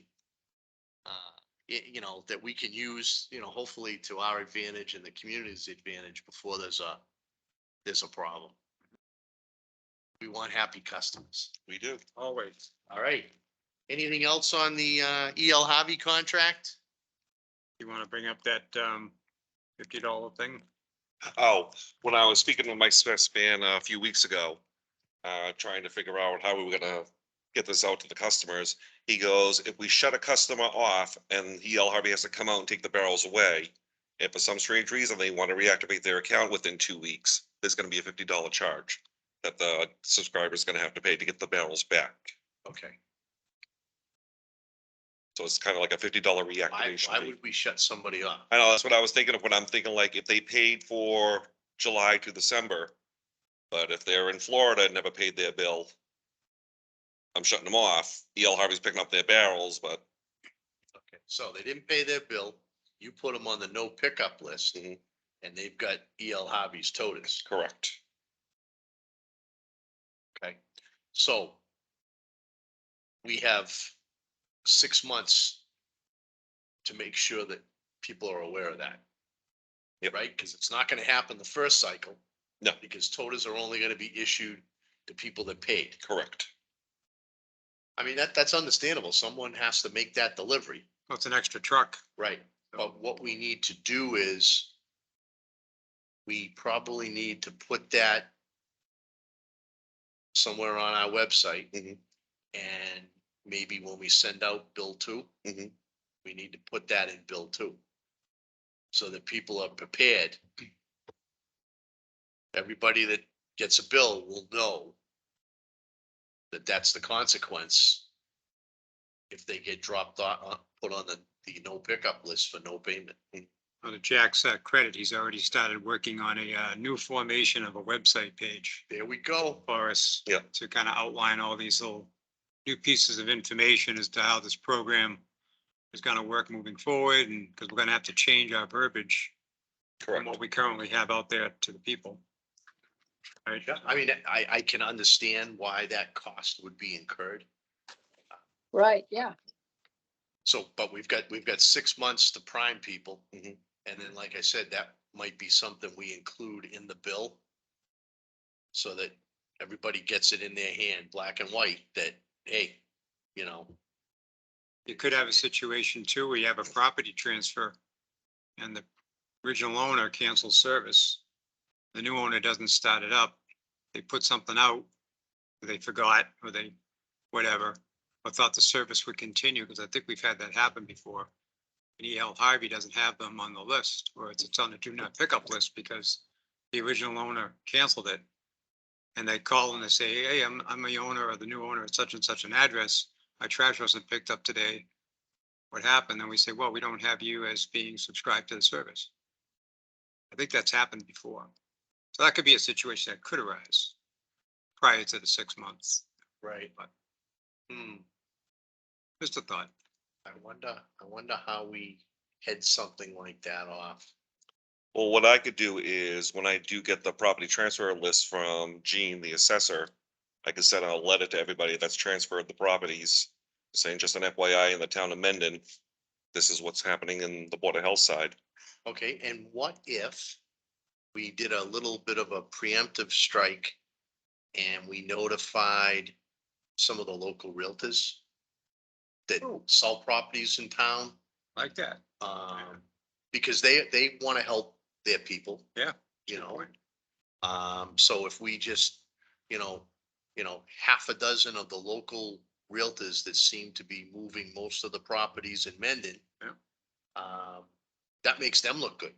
[SPEAKER 1] That we can use, hopefully to our advantage and the community's advantage before there's a problem. We want happy customers.
[SPEAKER 3] We do.
[SPEAKER 2] Always.
[SPEAKER 1] All right. Anything else on the, E.L. Harvey contract?
[SPEAKER 2] You want to bring up that $50 thing?
[SPEAKER 3] Oh, when I was speaking with Mike Suspian a few weeks ago, trying to figure out how we were gonna get this out to the customers, he goes, if we shut a customer off and E.L. Harvey has to come out and take the barrels away, if for some strange reason they want to reactivate their account within 2 weeks, there's gonna be a $50 charge that the subscriber's gonna have to pay to get the barrels back.
[SPEAKER 1] Okay.
[SPEAKER 3] So it's kind of like a $50 reactivation
[SPEAKER 1] Why
[SPEAKER 3] fee.
[SPEAKER 1] would we shut somebody off?
[SPEAKER 3] I know, that's what I was thinking of when I'm thinking, like, if they paid for July to December, but if they're in Florida and never paid their bill, I'm shutting them off. E.L. Harvey's picking up their barrels, but
[SPEAKER 1] Okay, so they didn't pay their bill. You put them on the no pickup list
[SPEAKER 3] Mhm.
[SPEAKER 1] and they've got E.L. Harvey's toters.
[SPEAKER 3] correct.
[SPEAKER 1] Okay, so we have 6 months to make sure that people are aware of that.
[SPEAKER 3] Yep.
[SPEAKER 1] Right? Because it's not gonna happen the first cycle.
[SPEAKER 3] No.
[SPEAKER 1] Because toters are only gonna be issued to people that paid.
[SPEAKER 3] Correct.
[SPEAKER 1] I mean, that's understandable. Someone has to make that delivery.
[SPEAKER 2] Well, it's an extra truck.
[SPEAKER 1] Right, but what we need to do is we probably need to put that somewhere on our website
[SPEAKER 3] Mhm.
[SPEAKER 1] And maybe when we send out bill 2,
[SPEAKER 3] Mhm.
[SPEAKER 1] we need to put that in bill 2. So that people are prepared. Everybody that gets a bill will know that that's the consequence if they get dropped on, put on the no pickup list for no payment.
[SPEAKER 2] On the Jack's credit, he's already started working on a new formation of a website page
[SPEAKER 1] There we go.
[SPEAKER 2] for us.
[SPEAKER 3] Yeah.
[SPEAKER 2] To kind of outline all these little new pieces of information as to how this program is going to work moving forward, and because we're going to have to change our verbiage from
[SPEAKER 3] Correct.
[SPEAKER 2] what we currently have out there to the people. Right?
[SPEAKER 1] I mean, I can understand why that cost would be incurred.
[SPEAKER 4] Right, yeah,
[SPEAKER 1] So, but we've got 6 months to prime people.
[SPEAKER 3] Mhm.
[SPEAKER 1] And then, like I said, that might be something we include in the bill. So that everybody gets it in their hand, black and white, that, hey, you know,
[SPEAKER 2] You could have a situation too, where you have a property transfer and the original owner cancels service. The new owner doesn't start it up. They put something out, or they forgot, or they, whatever, or thought the service would continue, because I think we've had that happen before. And E.L. Harvey doesn't have them on the list, or it's on the do not pick up list because the original owner canceled it. And they call and they say, hey, I'm the owner or the new owner at such and such an address. My trash wasn't picked up today. What happened? And we say, well, we don't have you as being subscribed to the service. I think that's happened before. So that could be a situation that could arise prior to the 6 months.
[SPEAKER 1] right.
[SPEAKER 2] But
[SPEAKER 1] Just
[SPEAKER 2] a thought.
[SPEAKER 1] I wonder how we head something like that off.
[SPEAKER 3] Well, what I could do is when I do get the property transfer list from Gene, the assessor, I could send out a letter to everybody that's transferred the properties, saying just an FYI in the town of Mendon, this is what's happening in the Board of Health side.
[SPEAKER 1] Okay, and what if we did a little bit of a preemptive strike and we notified some of the local realtors that
[SPEAKER 2] Oh.
[SPEAKER 1] sell properties in town?
[SPEAKER 2] Like that.
[SPEAKER 1] Because they want to help their people,
[SPEAKER 2] Yeah.
[SPEAKER 1] you know?
[SPEAKER 2] point.
[SPEAKER 1] So if we just, half a dozen of the local realtors that seem to be moving most of the properties in Mendon.
[SPEAKER 2] Yeah.
[SPEAKER 1] That makes them look good,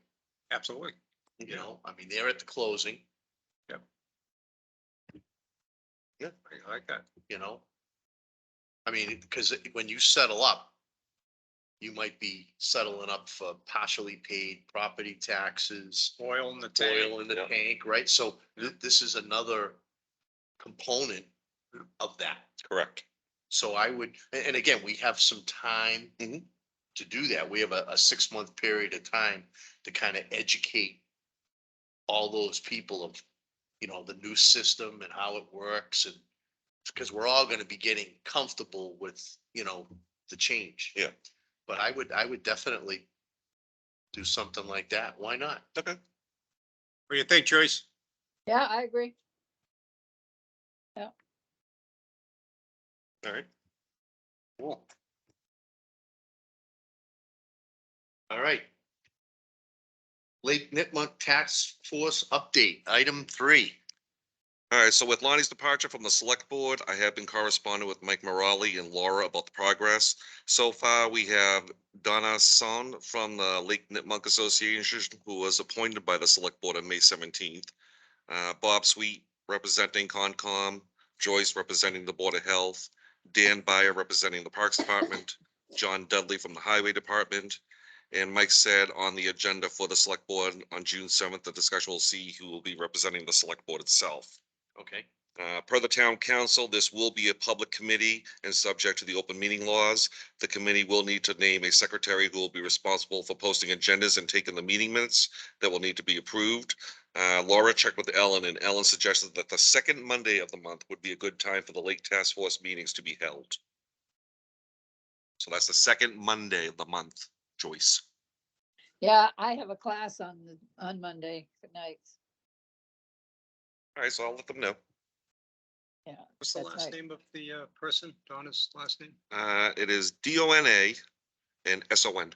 [SPEAKER 2] Absolutely.
[SPEAKER 1] I mean, they're at the closing,
[SPEAKER 2] I like that.
[SPEAKER 1] I mean, because when you settle up, you might be settling up for partially paid property taxes,
[SPEAKER 2] Oil in the tank.
[SPEAKER 1] oil in the
[SPEAKER 3] Yeah.
[SPEAKER 1] tank, right? So
[SPEAKER 2] Yeah.
[SPEAKER 1] this is another component
[SPEAKER 2] Yeah.
[SPEAKER 1] of that.
[SPEAKER 3] Correct.
[SPEAKER 1] So I would, and again, we have some time
[SPEAKER 3] Mhm.
[SPEAKER 1] to do that. We have a 6 month period of time to kind of educate all those people of, the new system and how it works, and because we're all going to be getting comfortable with, the change.
[SPEAKER 3] Yeah.
[SPEAKER 1] But I would definitely do something like that. Why not?
[SPEAKER 3] Okay.
[SPEAKER 2] What do you think, Joyce?
[SPEAKER 4] yeah, I agree.
[SPEAKER 3] All right.
[SPEAKER 1] Cool. All right. Lake Nipmuc Task Force update, item 3.
[SPEAKER 3] All right, so with Lonnie's departure from the select board, I have been corresponding with Mike Morale and Laura about the progress. So far, we have Donna Son from the Lake Nipmuc Association, who was appointed by the select board on May 17th. Bob Sweet representing Concom, Joyce representing the Board of Health, Dan Byer representing the Parks Department, John Dudley from the Highway Department. And Mike said on the agenda for the select board on June 7th, the discussion will see who will be representing the select board itself.
[SPEAKER 1] Okay.
[SPEAKER 3] Per the town council, this will be a public committee and subject to the open meeting laws. The committee will need to name a secretary who will be responsible for posting agendas and taking the meeting minutes that will need to be approved. Laura checked with Ellen, and Ellen suggested that the second Monday of the month would be a good time for the Lake Task Force meetings to be held. So that's the second Monday of the month, Joyce.
[SPEAKER 4] Yeah, I have a class on Monday nights.
[SPEAKER 3] All right, so I'll let them know.
[SPEAKER 4] Yeah,
[SPEAKER 2] What's the
[SPEAKER 4] That's
[SPEAKER 2] last
[SPEAKER 4] right.
[SPEAKER 2] name of the person? Donna's last name?
[SPEAKER 3] It is DONA and SON.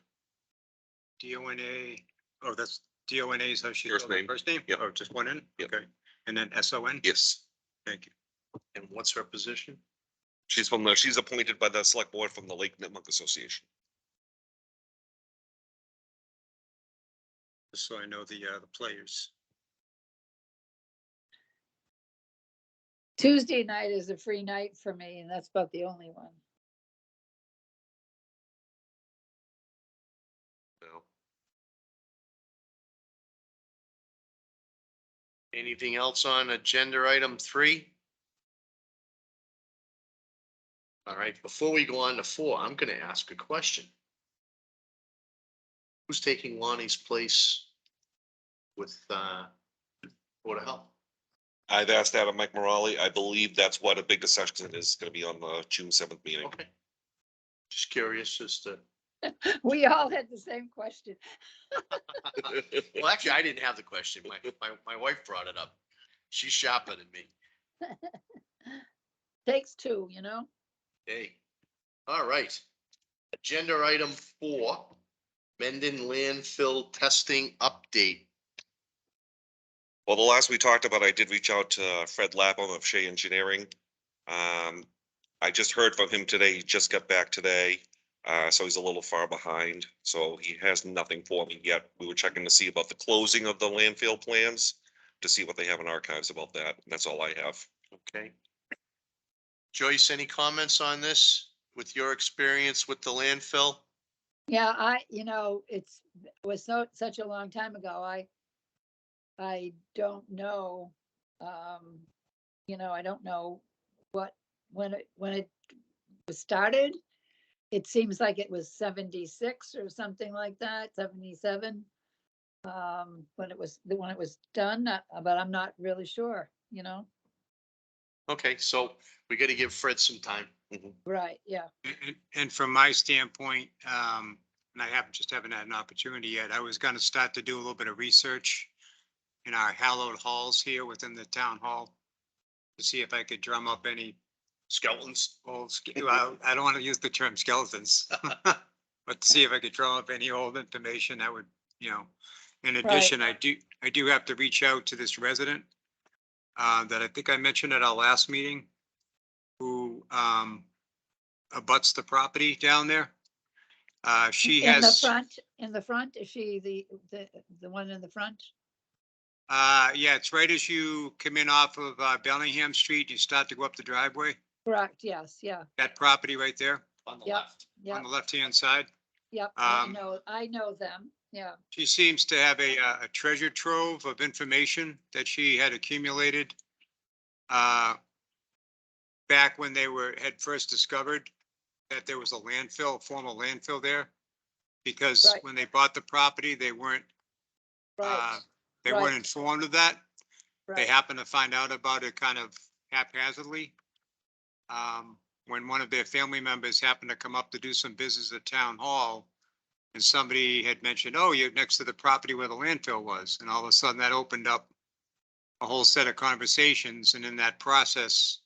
[SPEAKER 2] DONA. Oh, that's DONA is how she
[SPEAKER 3] First
[SPEAKER 2] spelled her
[SPEAKER 3] name.
[SPEAKER 2] first name?
[SPEAKER 3] Yep.
[SPEAKER 2] Oh, just one N?
[SPEAKER 3] Yep.
[SPEAKER 2] Okay. And then SON?
[SPEAKER 3] Yes.
[SPEAKER 2] Thank you.
[SPEAKER 1] And what's her position?
[SPEAKER 3] She's appointed by the select board from the Lake Nipmuc Association.
[SPEAKER 2] Just so I know the players.
[SPEAKER 4] Tuesday night is a free night for me, and that's about the only one.
[SPEAKER 3] So,
[SPEAKER 1] Anything else on agenda item 3? All right, before we go on to 4, I'm gonna ask a question. Who's taking Lonnie's place with, Board of Health?
[SPEAKER 3] I've asked Adam Mike Morale. I believe that's what a big discussion is gonna be on the June 7th meeting.
[SPEAKER 1] Okay. Just curious as to,
[SPEAKER 4] We all had the same question.
[SPEAKER 1] well, actually, I didn't have the question. My wife brought it up. She's sharper than me.
[SPEAKER 4] Takes two, you know?
[SPEAKER 1] Hey, all right. Agenda item 4, Mendon landfill testing update.
[SPEAKER 3] Well, the last we talked about, I did reach out to Fred Lapham of Shea Engineering. I just heard from him today. He just got back today. So he's a little far behind. So he has nothing for me yet. We were checking to see about the closing of the landfill plans to see what they have in archives about that. And that's all I have.
[SPEAKER 1] Okay. Joyce, any comments on this with your experience with the landfill?
[SPEAKER 4] Yeah, it was such a long time ago. I don't know, I don't know when it was started. It seems like it was 76 or something like that, 77. When it was done, but I'm not really sure,
[SPEAKER 1] Okay, so we gotta give Fred some time.
[SPEAKER 4] Right, yeah,
[SPEAKER 2] And from my standpoint, and I haven't had an opportunity yet, I was gonna start to do a little bit of research in our hallowed halls here within the town hall to see if I could drum up any
[SPEAKER 1] Skeletons.
[SPEAKER 2] well, I don't want to use the term skeletons, but to see if I could drum up any old information that would, in addition, I do have to reach out to this resident that I think I mentioned at our last meeting, who abuts the property down there. She
[SPEAKER 4] in the
[SPEAKER 2] has,
[SPEAKER 4] front, is she the one in the front?
[SPEAKER 2] yeah, it's right as you come in off of Bellingham Street, you start to go up the driveway,
[SPEAKER 4] Correct, yes, yeah,
[SPEAKER 2] that property right there
[SPEAKER 1] On the
[SPEAKER 4] Yep.
[SPEAKER 1] left.
[SPEAKER 4] yeah,
[SPEAKER 2] on the left-hand side.
[SPEAKER 4] yep,
[SPEAKER 2] Um,
[SPEAKER 4] I know them, yeah,
[SPEAKER 2] She seems to have a treasure trove of information that she had accumulated back when had first discovered that there was a formal landfill there. Because
[SPEAKER 4] Right.
[SPEAKER 2] when they bought the property, they weren't
[SPEAKER 4] right,
[SPEAKER 2] weren't
[SPEAKER 4] right.
[SPEAKER 2] informed of that. They
[SPEAKER 4] right,
[SPEAKER 2] happened to find out about it kind of haphazardly. When one of their family members happened to come up to do some business at town hall, and somebody had mentioned, oh, you're next to the property where the landfill was. And all of a sudden that opened up a whole set of conversations. And in that process,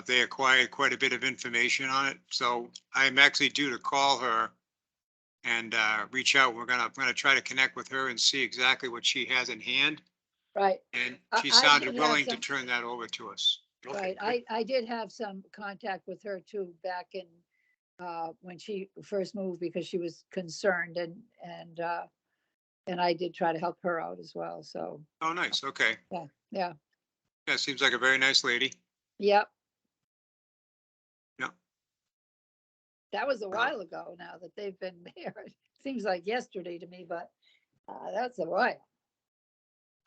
[SPEAKER 2] they acquired quite a bit of information on it. So I'm actually due to call her and reach out. I'm gonna try to connect with her and see exactly what she has in hand.
[SPEAKER 4] right,
[SPEAKER 2] And
[SPEAKER 4] I-
[SPEAKER 2] she
[SPEAKER 4] I
[SPEAKER 2] sounded
[SPEAKER 4] did have
[SPEAKER 2] willing to
[SPEAKER 4] some-
[SPEAKER 2] turn that over to us.
[SPEAKER 1] Okay,
[SPEAKER 4] right. I did have some contact with her too back in, when she first moved because she was concerned and I did try to help her out as well. So,
[SPEAKER 2] Oh, nice. Okay.
[SPEAKER 4] yeah,
[SPEAKER 2] Yeah, seems like a very nice lady.
[SPEAKER 4] yep.
[SPEAKER 2] Yeah.
[SPEAKER 4] That was a while ago now that they've been there. It seems like yesterday to me, but that's a while.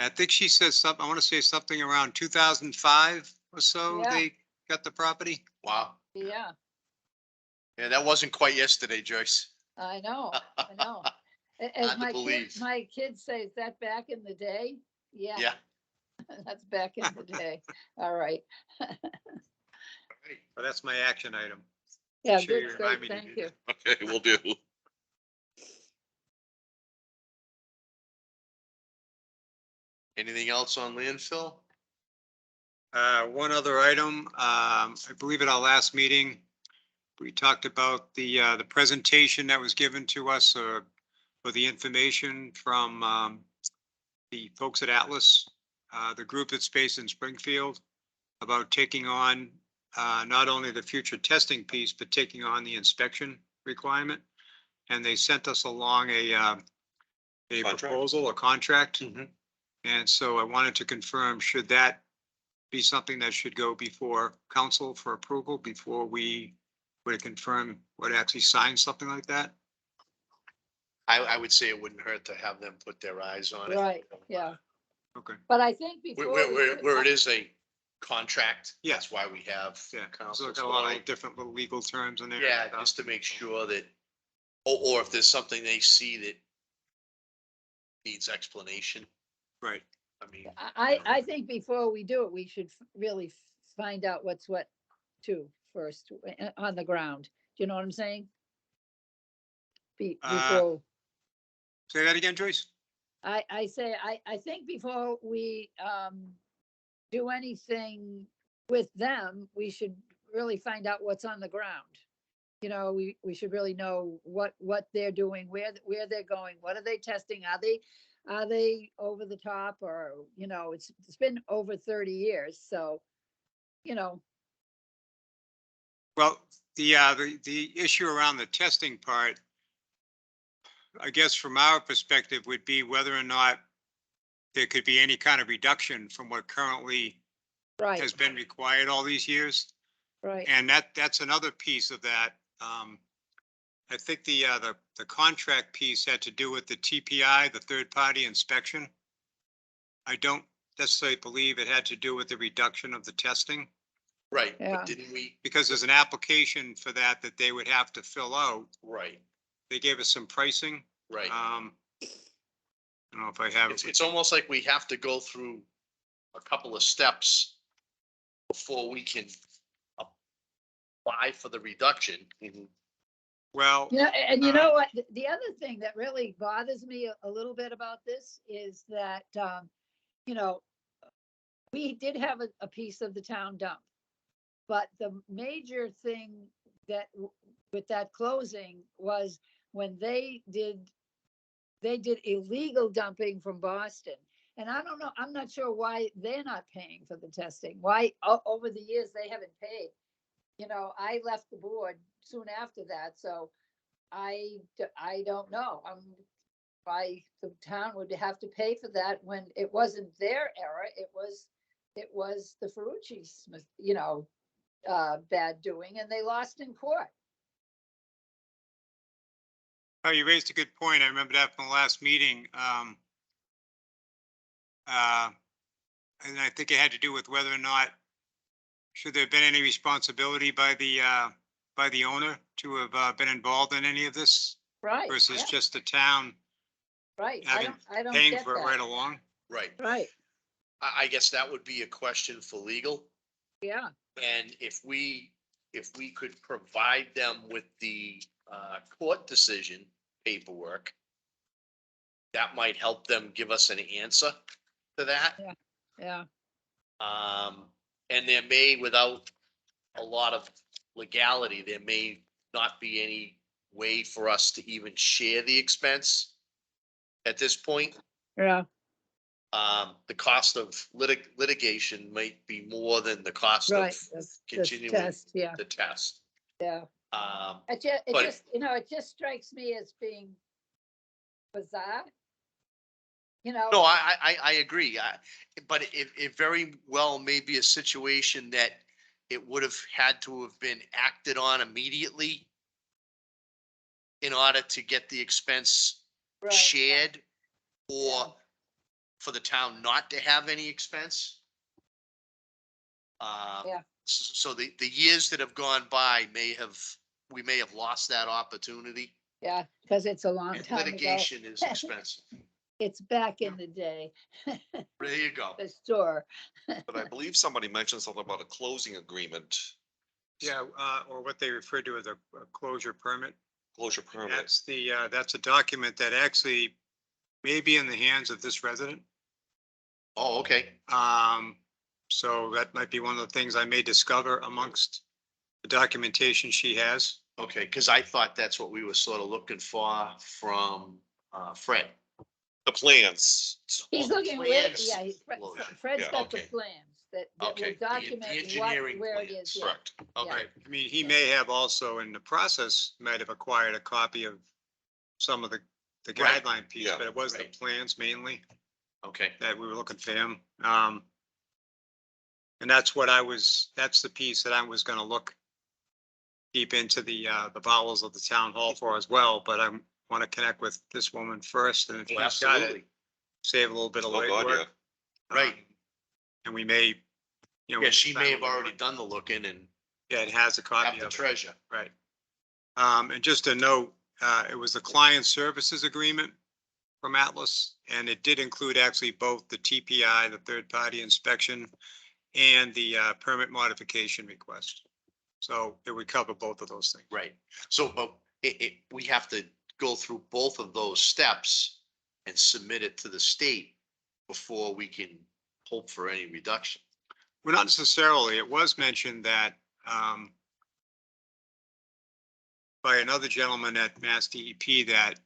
[SPEAKER 2] I think she says something, I want to say something around 2005 or so,
[SPEAKER 4] Yeah.
[SPEAKER 2] they got the property.
[SPEAKER 1] wow.
[SPEAKER 4] Yeah,
[SPEAKER 1] Yeah, that wasn't quite yesterday, Joyce.
[SPEAKER 4] I know, I know. As
[SPEAKER 1] Hard to believe.
[SPEAKER 4] my kids say, is that back in the day? Yeah,
[SPEAKER 1] Yeah.
[SPEAKER 4] that's back in the day. All right.
[SPEAKER 2] But that's my action item.
[SPEAKER 4] Yeah,
[SPEAKER 2] Sure you
[SPEAKER 4] good,
[SPEAKER 2] remind
[SPEAKER 4] great,
[SPEAKER 2] me to
[SPEAKER 4] thank
[SPEAKER 2] do
[SPEAKER 4] you.
[SPEAKER 3] Okay, we'll do.
[SPEAKER 1] Anything else on landfill?
[SPEAKER 2] One other item, I believe at our last meeting, we talked about the presentation that was given to us, for the information from, the folks at Atlas, the group that's based in Springfield, about taking on not only the future testing piece, but taking on the inspection requirement. And they sent us along a
[SPEAKER 3] Contract?
[SPEAKER 2] proposal, a contract.
[SPEAKER 1] Mhm.
[SPEAKER 2] And so I wanted to confirm, should that be something that should go before council for approval before we would confirm, would actually sign something like that?
[SPEAKER 1] I would say it wouldn't hurt to have them put their eyes on it.
[SPEAKER 4] Right, yeah.
[SPEAKER 2] Okay,
[SPEAKER 4] But I think before. we do-
[SPEAKER 1] Where it is a contract,
[SPEAKER 2] Yeah.
[SPEAKER 1] that's why we have.
[SPEAKER 2] yeah, so
[SPEAKER 1] counsel.
[SPEAKER 2] it's got a lot of different little legal terms in there.
[SPEAKER 1] Yeah, just to make sure that, or if there's something they see that needs explanation,
[SPEAKER 2] Right,
[SPEAKER 1] I mean.
[SPEAKER 4] I think before we do it, we should really find out what's what too first on the ground. Do you know what I'm saying? Before,
[SPEAKER 2] say that again, Joyce?
[SPEAKER 4] I say, I think before we, do anything with them, we should really find out what's on the ground. You know, we should really know what they're doing, where they're going, what are they testing? Are they over the top or, you know, it's been over 30 years, so, you know,
[SPEAKER 2] Well, the issue around the testing part, I guess from our perspective would be whether or not there could be any kind of reduction from what currently
[SPEAKER 4] right,
[SPEAKER 2] has been required all these years.
[SPEAKER 4] right,
[SPEAKER 2] And that's another piece of that. I think the contract piece had to do with the TPI, the third party inspection. I don't necessarily believe it had to do with the reduction of the testing,
[SPEAKER 1] Right,
[SPEAKER 4] Yeah.
[SPEAKER 1] but didn't we,
[SPEAKER 2] because there's an application for that they would have to fill out.
[SPEAKER 1] right,
[SPEAKER 2] They gave us some pricing.
[SPEAKER 1] right.
[SPEAKER 2] I don't know if I have it.
[SPEAKER 1] It's almost like we have to go through a couple of steps before we can apply for the reduction.
[SPEAKER 2] Well,
[SPEAKER 4] you know, and you know what, the other thing that really bothers me a little bit about this is that, you know, we did have a piece of the town dump. But the major thing that with that closing was when they did illegal dumping from Boston. And I don't know, I'm not sure why they're not paying for the testing. Why over the years they haven't paid. You know, I left the board soon after that, so I don't know. Why the town would have to pay for that when it wasn't their error, it was the Ferrucci's, you know, bad doing, and they lost in court.
[SPEAKER 2] oh, you raised a good point. I remember that from the last meeting. And I think it had to do with whether or not should there have been any responsibility by the owner to have been involved in any of this
[SPEAKER 4] Right.
[SPEAKER 2] versus
[SPEAKER 4] yeah,
[SPEAKER 2] just the town
[SPEAKER 4] right.
[SPEAKER 2] having-
[SPEAKER 4] I don't
[SPEAKER 2] paying
[SPEAKER 4] get
[SPEAKER 2] for it right
[SPEAKER 4] that.
[SPEAKER 2] along.
[SPEAKER 1] Right,
[SPEAKER 4] Right,
[SPEAKER 1] I guess that would be a question for legal.
[SPEAKER 4] yeah,
[SPEAKER 1] And if we could provide them with the court decision paperwork, that might help them give us an answer to that.
[SPEAKER 4] yeah,
[SPEAKER 1] And there may, without a lot of legality, there may not be any way for us to even share the expense at this point.
[SPEAKER 4] yeah,
[SPEAKER 1] The cost of litigation might be more than the cost
[SPEAKER 4] right.
[SPEAKER 1] of
[SPEAKER 4] This
[SPEAKER 1] continuing
[SPEAKER 4] test, yeah,
[SPEAKER 1] the test.
[SPEAKER 4] yeah. It
[SPEAKER 1] But-
[SPEAKER 4] just, you know, it just strikes me as being bizarre. You know.
[SPEAKER 1] No, I agree. But it very well may be a situation that it would have had to have been acted on immediately in order to get the expense
[SPEAKER 4] Right,
[SPEAKER 1] shared, or
[SPEAKER 4] Yeah.
[SPEAKER 1] for the town not to have any expense.
[SPEAKER 4] Yeah.
[SPEAKER 1] So the years that have gone by we may have lost that opportunity.
[SPEAKER 4] Yeah, because it's a long time ago.
[SPEAKER 1] Litigation is expensive.
[SPEAKER 4] It's back in the day,
[SPEAKER 1] There you go.
[SPEAKER 4] the store.
[SPEAKER 3] But I believe somebody mentioned something about a closing agreement,
[SPEAKER 2] Yeah, or what they refer to as a closure permit.
[SPEAKER 3] closure permit.
[SPEAKER 2] That's a document that actually may be in the hands of this resident.
[SPEAKER 1] Oh, okay.
[SPEAKER 2] So that might be one of the things I may discover amongst the documentation she has.
[SPEAKER 1] Okay, because I thought that's what we were sort of looking for from Fred.
[SPEAKER 3] The plans.
[SPEAKER 4] He's looking with,
[SPEAKER 1] Plans
[SPEAKER 4] yeah,
[SPEAKER 1] closure.
[SPEAKER 4] Fred's
[SPEAKER 1] Yeah,
[SPEAKER 4] got the
[SPEAKER 1] okay.
[SPEAKER 4] plans. that will
[SPEAKER 1] Okay, the
[SPEAKER 4] document what,
[SPEAKER 1] engineering
[SPEAKER 4] where it
[SPEAKER 1] plans.
[SPEAKER 4] is, yeah.
[SPEAKER 3] Correct.
[SPEAKER 1] Okay,
[SPEAKER 2] I mean, he may have also in the process, might have acquired a copy of some of the
[SPEAKER 1] Right.
[SPEAKER 2] guideline piece,
[SPEAKER 3] Yeah.
[SPEAKER 2] but it was the
[SPEAKER 1] Right.
[SPEAKER 2] plans mainly
[SPEAKER 1] okay,
[SPEAKER 2] that we were looking for him. And that's the piece that I was gonna look deep into the bowels of the town hall for as well, but I want to connect with this woman first, and if
[SPEAKER 1] oh,
[SPEAKER 2] she's got it,
[SPEAKER 1] absolutely,
[SPEAKER 2] save a little bit of
[SPEAKER 3] Oh, God, yeah.
[SPEAKER 2] legwork.
[SPEAKER 1] right.
[SPEAKER 2] And we may, you know.
[SPEAKER 1] Yeah, she may have already done the looking and
[SPEAKER 2] Yeah, it has a
[SPEAKER 1] have
[SPEAKER 2] copy
[SPEAKER 1] the
[SPEAKER 2] of it,
[SPEAKER 1] treasure.
[SPEAKER 2] right. And just a note, it was the client services agreement from Atlas, and it did include actually both the TPI, the third party inspection, and the permit modification request. So it would cover both of those things.
[SPEAKER 1] Right, so, but we have to go through both of those steps and submit it to the state before we can hope for any reduction.
[SPEAKER 2] Well, not necessarily. It was mentioned that by another gentleman at Mass DEP that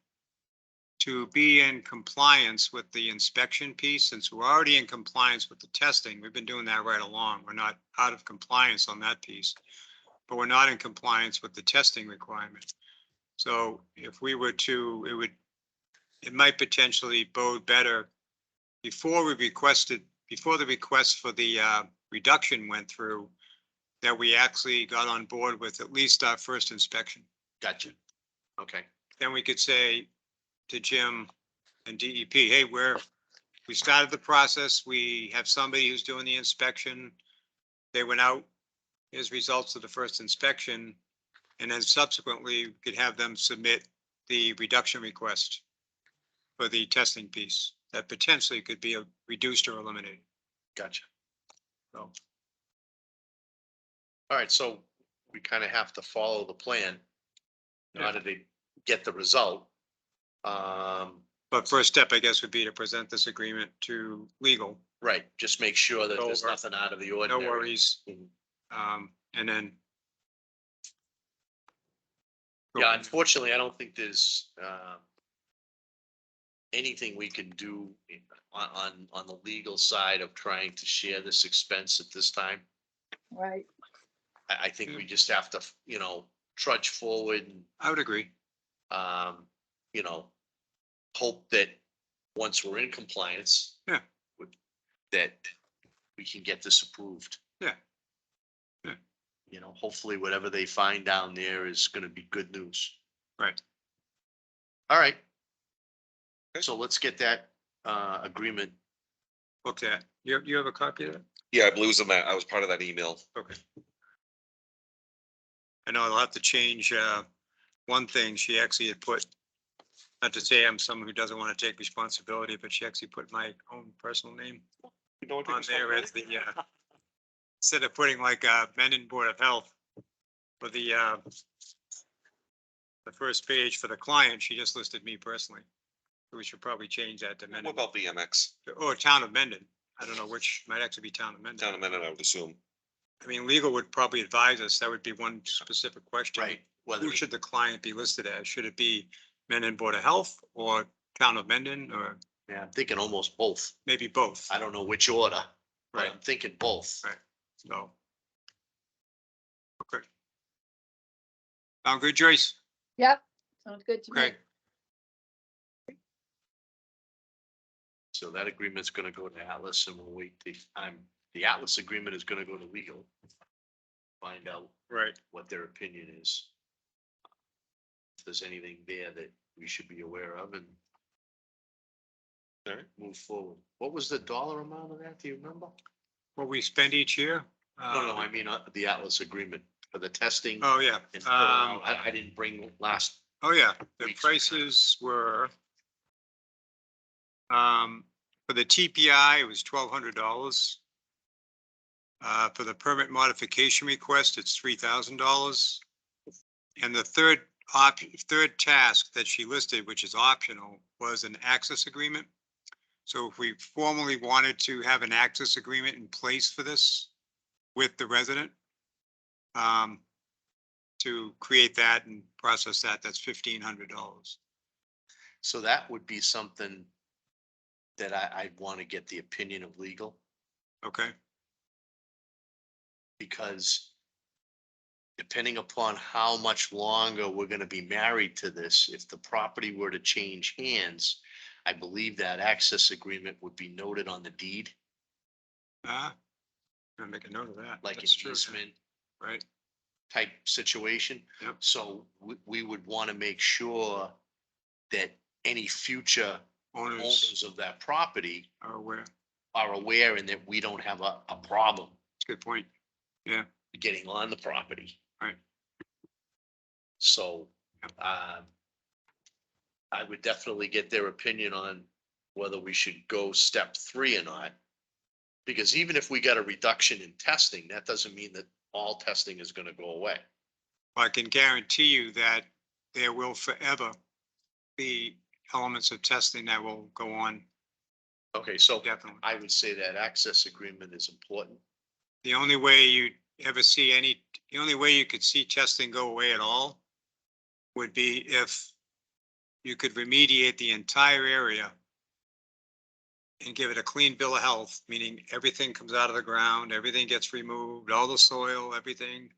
[SPEAKER 2] to be in compliance with the inspection piece, since we're already in compliance with the testing, we've been doing that right along. We're not out of compliance on that piece, but we're not in compliance with the testing requirement. So if we were to, it might potentially bode better before the request for the reduction went through, that we actually got on board with at least our first inspection.
[SPEAKER 1] Gotcha. Okay,
[SPEAKER 2] Then we could say to Jim and DEP, hey, we started the process. We have somebody who's doing the inspection. They went out, here's results of the first inspection. And then subsequently we could have them submit the reduction request for the testing piece that potentially could be reduced or eliminated.
[SPEAKER 1] gotcha.
[SPEAKER 2] So,
[SPEAKER 1] All right, so we kind of have to follow the plan in
[SPEAKER 2] Yeah.
[SPEAKER 1] order to get the result.
[SPEAKER 2] but first step, I guess, would be to present this agreement to legal.
[SPEAKER 1] Right, just make sure that
[SPEAKER 2] No
[SPEAKER 1] there's
[SPEAKER 2] wor-
[SPEAKER 1] nothing out of the
[SPEAKER 2] No
[SPEAKER 1] ordinary.
[SPEAKER 2] worries.
[SPEAKER 1] Mhm.
[SPEAKER 2] And then.
[SPEAKER 1] Yeah, unfortunately, I don't think there's anything we can do on the legal side of trying to share this expense at this time.
[SPEAKER 4] Right,
[SPEAKER 1] I think we just have to, you know, trudge forward and,
[SPEAKER 2] I would agree.
[SPEAKER 1] you know, hope that once we're in compliance.
[SPEAKER 2] Yeah.
[SPEAKER 1] That we can get this approved.
[SPEAKER 2] Yeah. Yeah.
[SPEAKER 1] You know, hopefully whatever they find down there is gonna be good news.
[SPEAKER 2] Right.
[SPEAKER 1] All right.
[SPEAKER 3] Okay.
[SPEAKER 1] So let's get that agreement.
[SPEAKER 2] Looked at. You have a copy of that?
[SPEAKER 3] Yeah, I believe it was I was part of that email.
[SPEAKER 2] Okay. I know I'll have to change one thing. She actually had put, not to say I'm someone who doesn't want to take responsibility, but she actually put my own personal name
[SPEAKER 3] You know what
[SPEAKER 2] on there as the, instead of putting like Mendon Board of Health for the first page for the client, she just listed me personally. We should probably change that to
[SPEAKER 3] What
[SPEAKER 2] Mendon,
[SPEAKER 3] about the MX?
[SPEAKER 2] or Town of Mendon. I don't know which, might actually be Town of Mendon.
[SPEAKER 3] Down a minute, I would assume.
[SPEAKER 2] I mean, legal would probably advise us. That would be one specific question.
[SPEAKER 1] Right, whether,
[SPEAKER 2] Who should the client be listed as? Should it be Mendon Board of Health or Town of Mendon, or
[SPEAKER 1] yeah, I'm thinking almost both.
[SPEAKER 2] maybe both?
[SPEAKER 1] I don't know which order, but
[SPEAKER 2] Right.
[SPEAKER 1] I'm thinking both.
[SPEAKER 2] Right. So. Okay. Sound good, Joyce?
[SPEAKER 4] yep, sounds good to me.
[SPEAKER 2] Okay.
[SPEAKER 1] So that agreement's gonna go to Atlas and we'll wait the Atlas agreement is gonna go to legal. Find out
[SPEAKER 2] Right.
[SPEAKER 1] what their opinion is. If there's anything there that we should be aware of and
[SPEAKER 3] Alright.
[SPEAKER 1] move forward. What was the dollar amount of that? Do you remember?
[SPEAKER 2] What we spend each year?
[SPEAKER 1] No, I mean, the Atlas agreement for the testing.
[SPEAKER 2] Oh, yeah.
[SPEAKER 1] And filling out. I didn't bring last,
[SPEAKER 2] Oh, yeah. The
[SPEAKER 1] Weeks.
[SPEAKER 2] prices were for the TPI, it was $1,200. For the permit modification request, it's $3,000. And the third task that she listed, which is optional, was an access agreement. So if we formally wanted to have an access agreement in place for this with the resident, to create that and process that, that's $1,500.
[SPEAKER 1] so that would be something that I'd want to get the opinion of legal.
[SPEAKER 2] Okay,
[SPEAKER 1] because depending upon how much longer we're gonna be married to this, if the property were to change hands, I believe that access agreement would be noted on the deed,
[SPEAKER 2] I'll make a note of that.
[SPEAKER 1] like an
[SPEAKER 2] That's true, yeah.
[SPEAKER 1] easement
[SPEAKER 2] Right,
[SPEAKER 1] type situation.
[SPEAKER 2] Yep.
[SPEAKER 1] So we would want to make sure that any future
[SPEAKER 2] owners
[SPEAKER 1] owners of that property
[SPEAKER 2] are aware.
[SPEAKER 1] are aware and that we don't have a problem
[SPEAKER 2] That's a good point.
[SPEAKER 1] getting on the property.
[SPEAKER 2] Right.
[SPEAKER 1] So, I would definitely get their opinion on whether we should go step 3 or not. Because even if we got a reduction in testing, that doesn't mean that all testing is gonna go away.
[SPEAKER 2] I can guarantee you that there will forever be elements of testing that will go on,
[SPEAKER 1] Okay, so
[SPEAKER 2] definitely.
[SPEAKER 1] I would say that access agreement is important.
[SPEAKER 2] The only way you ever see any, the only way you could see testing go away at all would be if you could remediate the entire area and give it a clean bill of health, meaning everything comes out of the ground, everything gets removed, all the soil, everything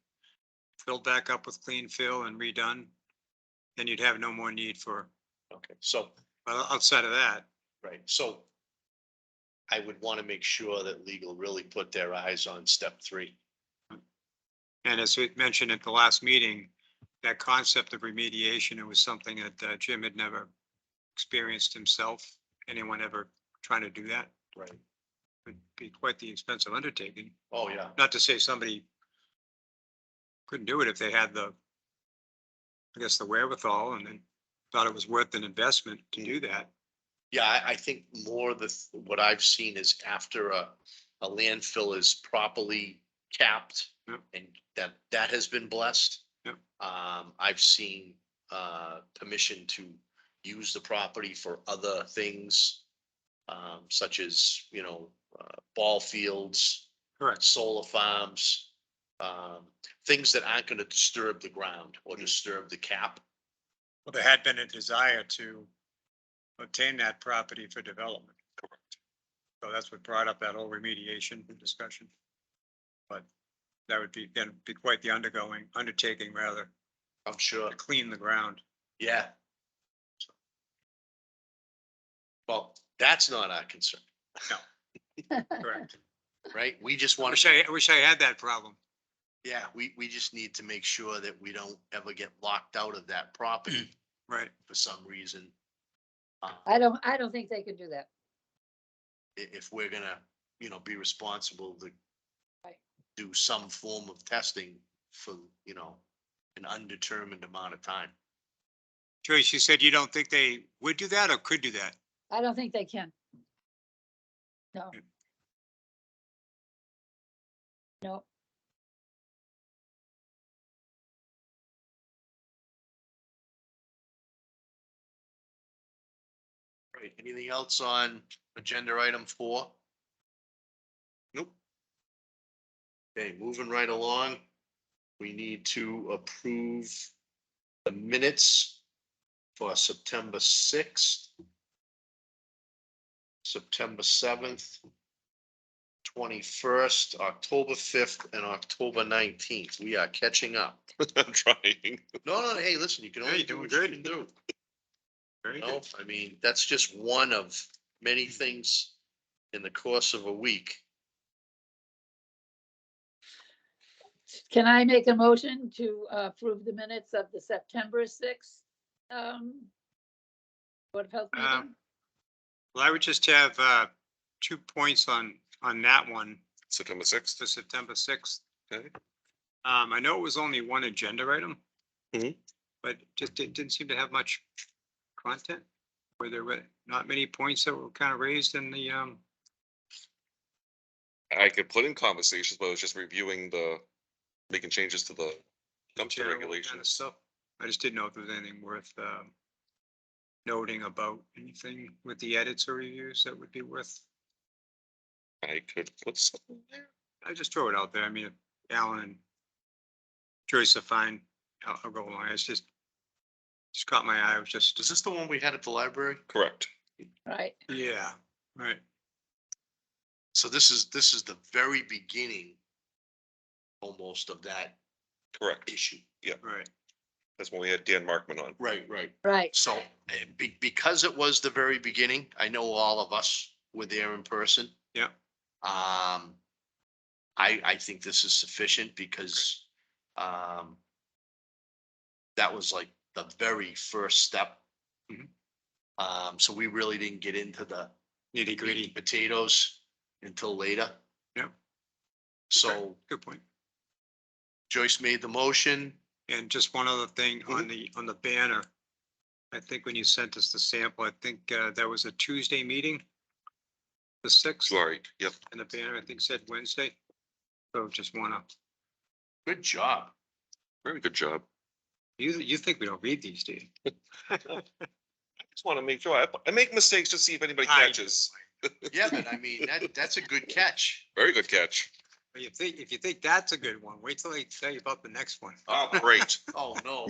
[SPEAKER 2] filled back up with clean fill and redone. Then you'd have no more need for,
[SPEAKER 1] Okay, so,
[SPEAKER 2] but outside of that,
[SPEAKER 1] right, so I would want to make sure that legal really put their eyes on step 3.
[SPEAKER 2] and as we mentioned at the last meeting, that concept of remediation, it was something that Jim had never experienced himself. Anyone ever trying to do that
[SPEAKER 1] Right.
[SPEAKER 2] would be quite the expensive undertaking.
[SPEAKER 1] Oh, yeah.
[SPEAKER 2] Not to say somebody couldn't do it if they had the, I guess, the wherewithal and then thought it was worth an investment to do that.
[SPEAKER 1] Yeah, I think more what I've seen is after a landfill is properly capped
[SPEAKER 2] Yep.
[SPEAKER 1] and that has been blessed.
[SPEAKER 2] Yep.
[SPEAKER 1] I've seen, permission to use the property for other things, such as, ball fields,
[SPEAKER 2] Correct.
[SPEAKER 1] solar farms, things that aren't gonna disturb the ground or disturb the cap.
[SPEAKER 2] Well, there had been a desire to obtain that property for development. Correct. So that's what brought up that whole remediation discussion. But that would be, then be quite the undertaking rather,
[SPEAKER 1] I'm sure.
[SPEAKER 2] to clean the ground.
[SPEAKER 1] Yeah. Well, that's not our concern,
[SPEAKER 2] Correct.
[SPEAKER 1] right? We just
[SPEAKER 2] I
[SPEAKER 1] want
[SPEAKER 2] wish
[SPEAKER 1] to,
[SPEAKER 2] I wish I had that problem.
[SPEAKER 1] yeah, we just need to make sure that we don't ever get locked out of that property
[SPEAKER 2] Right.
[SPEAKER 1] for some reason.
[SPEAKER 4] I don't think they can do that.
[SPEAKER 1] If we're gonna, be responsible to
[SPEAKER 4] Right.
[SPEAKER 1] do some form of testing for, an undetermined amount of time.
[SPEAKER 2] Joyce, you said you don't think they would do that or could do that?
[SPEAKER 4] I don't think they can. No. No,
[SPEAKER 1] Right, anything else on agenda item 4?
[SPEAKER 3] Nope.
[SPEAKER 1] Okay, moving right along. We need to approve the minutes for September 6th, September 7th, 21st, October 5th, and October 19th. We are catching up.
[SPEAKER 3] I'm trying.
[SPEAKER 1] No, hey, listen, you can
[SPEAKER 2] Yeah,
[SPEAKER 1] only
[SPEAKER 2] you're
[SPEAKER 1] do
[SPEAKER 2] doing
[SPEAKER 1] what you
[SPEAKER 2] good.
[SPEAKER 1] can do.
[SPEAKER 2] Very
[SPEAKER 1] No,
[SPEAKER 2] good.
[SPEAKER 1] I mean, that's just one of many things in the course of a week.
[SPEAKER 4] can I make a motion to approve the minutes of the September 6th? Board of Health meeting?
[SPEAKER 2] Well, I would just have 2 points on that one
[SPEAKER 3] September 6th.
[SPEAKER 2] for September 6th.
[SPEAKER 3] Okay.
[SPEAKER 2] I know it was only one agenda item.
[SPEAKER 3] Mhm.
[SPEAKER 2] But just it didn't seem to have much content. Were there not many points that were kind of raised in the
[SPEAKER 3] I could put in conversations, but I was just reviewing making changes to the dumpster
[SPEAKER 2] general kind of
[SPEAKER 3] regulations.
[SPEAKER 2] stuff? I just didn't know if there was anything worth noting about anything with the edits or reviews that would be worth.
[SPEAKER 3] I could put something there.
[SPEAKER 2] I just throw it out there. I mean, if Alan and Joyce are fine, I'll go along. It's just caught my eye. It was just,
[SPEAKER 1] Is this the one we had at the library?
[SPEAKER 3] Correct.
[SPEAKER 4] Right,
[SPEAKER 2] yeah, right.
[SPEAKER 1] So this is the very beginning almost of that
[SPEAKER 3] Correct.
[SPEAKER 1] issue.
[SPEAKER 2] Right.
[SPEAKER 3] That's when we had Dan Markman on.
[SPEAKER 1] Right.
[SPEAKER 4] right,
[SPEAKER 1] So because it was the very beginning, I know all of us were there in person.
[SPEAKER 2] Yeah.
[SPEAKER 1] I think this is sufficient because, that was like the very first step.
[SPEAKER 2] Mhm.
[SPEAKER 1] So we really didn't get into the
[SPEAKER 2] Nitty gritty.
[SPEAKER 1] potatoes until later.
[SPEAKER 2] Yeah.
[SPEAKER 1] So
[SPEAKER 2] Good point.
[SPEAKER 1] Joyce made the motion.
[SPEAKER 2] And just one other thing on the banner. I think when you sent us the sample, I think that was a Tuesday meeting. The 6th,
[SPEAKER 3] Right, yep.
[SPEAKER 2] and the banner, I think said Wednesday. So just wanna,
[SPEAKER 1] Good job.
[SPEAKER 3] Very good job.
[SPEAKER 2] you think we don't read these, do you?
[SPEAKER 3] I just want to make sure, I make mistakes to see if anybody
[SPEAKER 2] I
[SPEAKER 3] catches.
[SPEAKER 1] Yeah, but I mean, that's a good catch.
[SPEAKER 3] Very good catch.
[SPEAKER 2] But if you think that's a good one, wait till I tell you about the next one.
[SPEAKER 3] Oh, great.
[SPEAKER 1] Oh, no.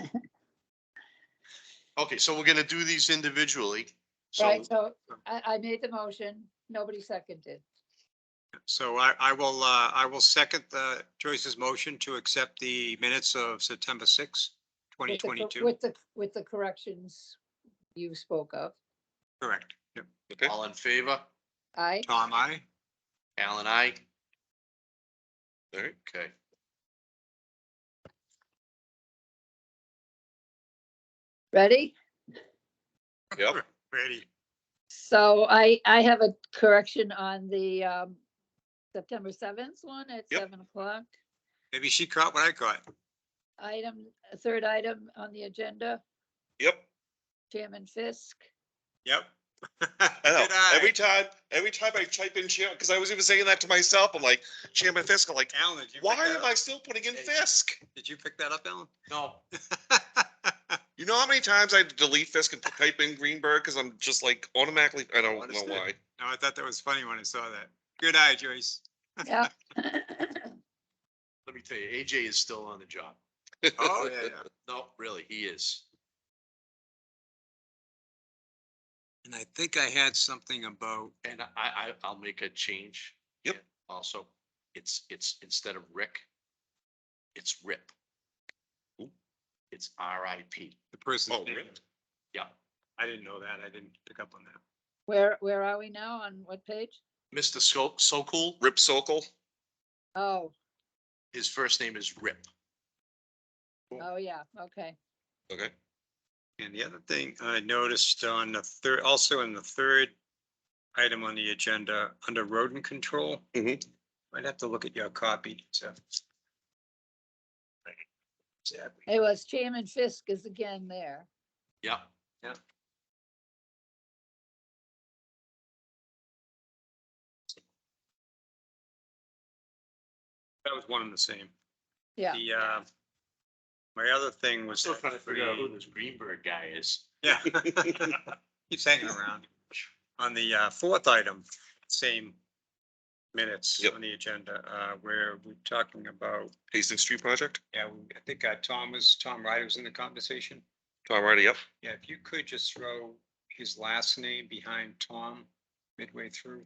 [SPEAKER 1] Okay, so we're gonna do these individually. So,
[SPEAKER 4] right, so I made the motion, nobody seconded.
[SPEAKER 2] So I will second Joyce's motion to accept the minutes of September 6th,
[SPEAKER 4] With the cor-
[SPEAKER 2] 2022.
[SPEAKER 4] With the corrections you spoke of.
[SPEAKER 2] Correct. Yep.
[SPEAKER 3] Okay,
[SPEAKER 1] all in favor?
[SPEAKER 4] Aye,
[SPEAKER 2] Tom, I.
[SPEAKER 1] Alan, I.
[SPEAKER 3] all right.
[SPEAKER 1] Okay.
[SPEAKER 4] ready?
[SPEAKER 3] Yep.
[SPEAKER 2] Ready.
[SPEAKER 4] So I have a correction on the September 7th one at
[SPEAKER 3] Yep.
[SPEAKER 4] 7 o'clock.
[SPEAKER 2] Maybe she caught what I caught.
[SPEAKER 4] Third item on the agenda,
[SPEAKER 3] Yep.
[SPEAKER 4] Chairman Fisk.
[SPEAKER 2] Yep.
[SPEAKER 3] I know.
[SPEAKER 2] Good eye.
[SPEAKER 3] Every time I type in chair, because I was even saying that to myself, I'm like, Chairman Fisk, I'm like,
[SPEAKER 2] Alan, did you
[SPEAKER 3] why
[SPEAKER 2] pick that
[SPEAKER 3] am
[SPEAKER 2] up?
[SPEAKER 3] I still putting in Fisk?
[SPEAKER 2] Did you pick that up, Alan?
[SPEAKER 1] No,
[SPEAKER 3] You know how many times I delete Fisk and type in Greenberg because I'm just like automatically, I don't know
[SPEAKER 2] Understood.
[SPEAKER 3] why.
[SPEAKER 2] No, I thought that was funny when I saw that. Good eye, Joyce.
[SPEAKER 4] Yeah.
[SPEAKER 1] let me tell you, AJ is still on the job.
[SPEAKER 2] Oh, yeah.
[SPEAKER 1] No, really, he is.
[SPEAKER 2] And I think I had something about,
[SPEAKER 1] And I'll make a change.
[SPEAKER 3] Yep.
[SPEAKER 1] Also, it's instead of Rick, it's Rip.
[SPEAKER 3] Ooh.
[SPEAKER 1] It's RIP.
[SPEAKER 2] the person's
[SPEAKER 3] Oh,
[SPEAKER 2] name.
[SPEAKER 3] really?
[SPEAKER 1] Yeah.
[SPEAKER 2] I didn't know that. I didn't pick up on that.
[SPEAKER 4] Where are we now? On what page?
[SPEAKER 1] Mr. Sokol,
[SPEAKER 3] Rip Sokol?
[SPEAKER 4] Oh,
[SPEAKER 1] his first name is Rip.
[SPEAKER 4] oh, yeah, okay.
[SPEAKER 3] Okay.
[SPEAKER 2] And the other thing I noticed on the third, also in the third item on the agenda, under rodent control.
[SPEAKER 3] Mhm.
[SPEAKER 2] I'd have to look at your copy, so. Exactly.
[SPEAKER 4] It was Chairman Fisk is again there.
[SPEAKER 1] Yeah.
[SPEAKER 2] That was one and the same.
[SPEAKER 4] Yeah,
[SPEAKER 2] The, my other thing
[SPEAKER 1] I'm
[SPEAKER 2] was.
[SPEAKER 1] still
[SPEAKER 2] that
[SPEAKER 1] trying to figure out who
[SPEAKER 2] we-
[SPEAKER 1] this Greenberg guy is.
[SPEAKER 2] Yeah. Keeps hanging around. On the fourth item, same minutes
[SPEAKER 3] Yep.
[SPEAKER 2] on the agenda, where we're talking about,
[SPEAKER 3] Hastings Street Project?
[SPEAKER 2] yeah, I think Tom Ryder was in the conversation.
[SPEAKER 3] Tom Ryder, yep.
[SPEAKER 2] Yeah, if you could just throw his last name behind Tom midway through,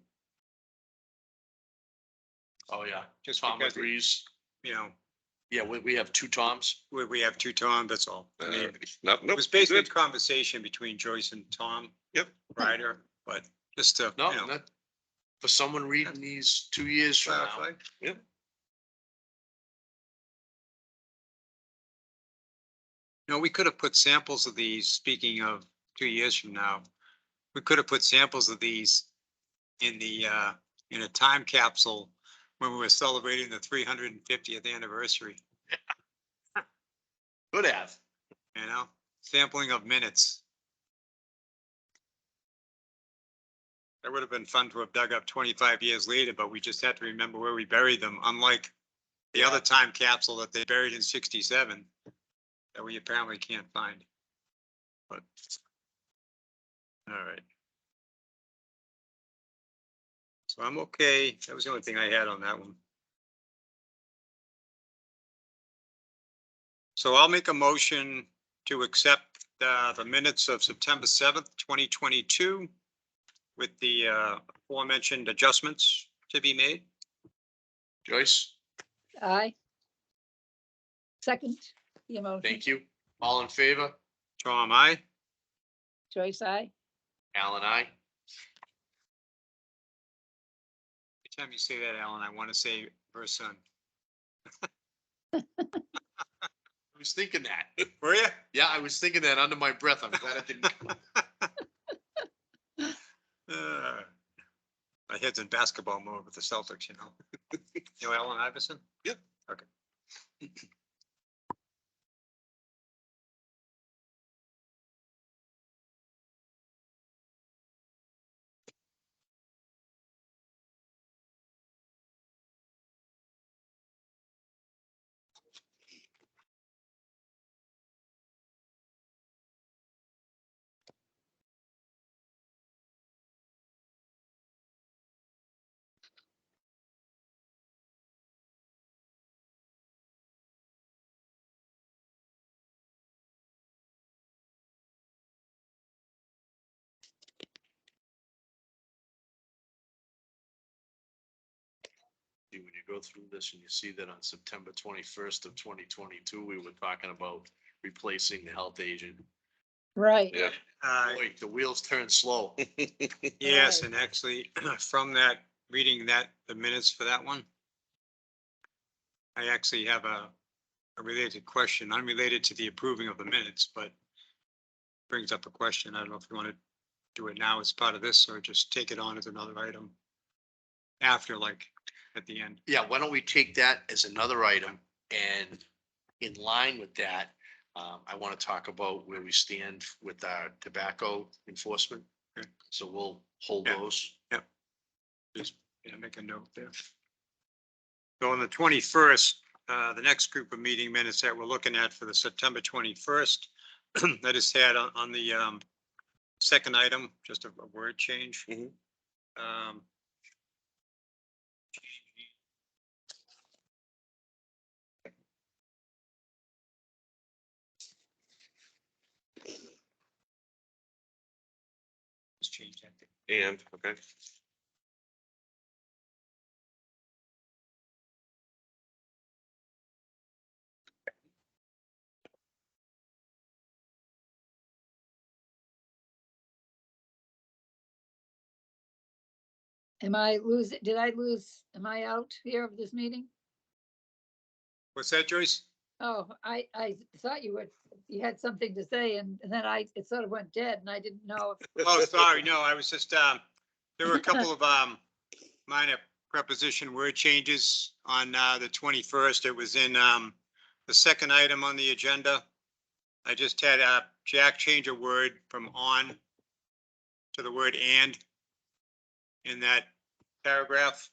[SPEAKER 1] Oh, yeah.
[SPEAKER 2] just
[SPEAKER 1] Tom
[SPEAKER 2] because,
[SPEAKER 1] agrees.
[SPEAKER 2] you know,
[SPEAKER 1] Yeah, we have two Toms.
[SPEAKER 2] we have two Tom, that's all. I mean,
[SPEAKER 3] Nope,
[SPEAKER 2] it
[SPEAKER 3] nope.
[SPEAKER 2] was basically a
[SPEAKER 3] good.
[SPEAKER 2] conversation between Joyce and Tom.
[SPEAKER 3] Yep.
[SPEAKER 2] Ryder, but just to,
[SPEAKER 1] No,
[SPEAKER 2] you know.
[SPEAKER 1] not, for someone reading these 2 years from now.
[SPEAKER 2] clarify.
[SPEAKER 3] Yep.
[SPEAKER 2] No, we could have put samples of these, speaking of 2 years from now, we could have put samples of these in the, in a time capsule when we were celebrating the 350th anniversary,
[SPEAKER 1] Could have.
[SPEAKER 2] you know, sampling of minutes. That would have been fun to have dug up 25 years later, but we just had to remember where we buried them, unlike the other time capsule that they buried in 67 that we apparently can't find. But, all right. So I'm okay. That was the only thing I had on that one. So I'll make a motion to accept the minutes of September 7th, 2022 with the aforementioned adjustments to be made.
[SPEAKER 1] Joyce,
[SPEAKER 4] aye, Second, the emotion.
[SPEAKER 1] Thank you. All in favor?
[SPEAKER 2] Tom, I.
[SPEAKER 4] Joyce, I.
[SPEAKER 1] Alan, I.
[SPEAKER 2] Every time you say that, Alan, I want to say her son.
[SPEAKER 1] I was thinking that.
[SPEAKER 2] Were you?
[SPEAKER 1] Yeah, I was thinking that under my breath. I'm glad it didn't.
[SPEAKER 2] My head's in basketball mode with the Celtics, you know. You know Allen Iverson?
[SPEAKER 3] Yep.
[SPEAKER 2] Okay.
[SPEAKER 1] When you go through this and you see that on September 21st of 2022, we were talking about replacing the health agent.
[SPEAKER 4] Right.
[SPEAKER 3] Yeah.
[SPEAKER 1] Boy, the wheels turn slow.
[SPEAKER 2] Yes,
[SPEAKER 4] Right.
[SPEAKER 2] and actually, from that, reading that, the minutes for that one, I actually have a related question, unrelated to the approving of the minutes, but brings up a question. I don't know if you want to do it now as part of this or just take it on as another item after, like, at the end.
[SPEAKER 1] Yeah, why don't we take that as another item, and in line with that, I want to talk about where we stand with our tobacco enforcement.
[SPEAKER 2] Okay.
[SPEAKER 1] So we'll hold
[SPEAKER 2] Yeah.
[SPEAKER 1] those.
[SPEAKER 2] Just, yeah, make a note there. So on the 21st, the next group of meeting minutes that we're looking at for the September 21st, that is had on the second item, just a word change.
[SPEAKER 3] Mhm.
[SPEAKER 2] Um, Let's change that.
[SPEAKER 3] And, okay.
[SPEAKER 4] Am I losing, did I lose, am I out here of this meeting?
[SPEAKER 2] What's that, Joyce?
[SPEAKER 4] Oh, I thought you had something to say and then it sort of went dead and I didn't know.
[SPEAKER 2] Oh, sorry, no, I was just, there were a couple of minor preposition word changes on the 21st. It was in the second item on the agenda. I just had Jack change a word from on to the word and in that paragraph.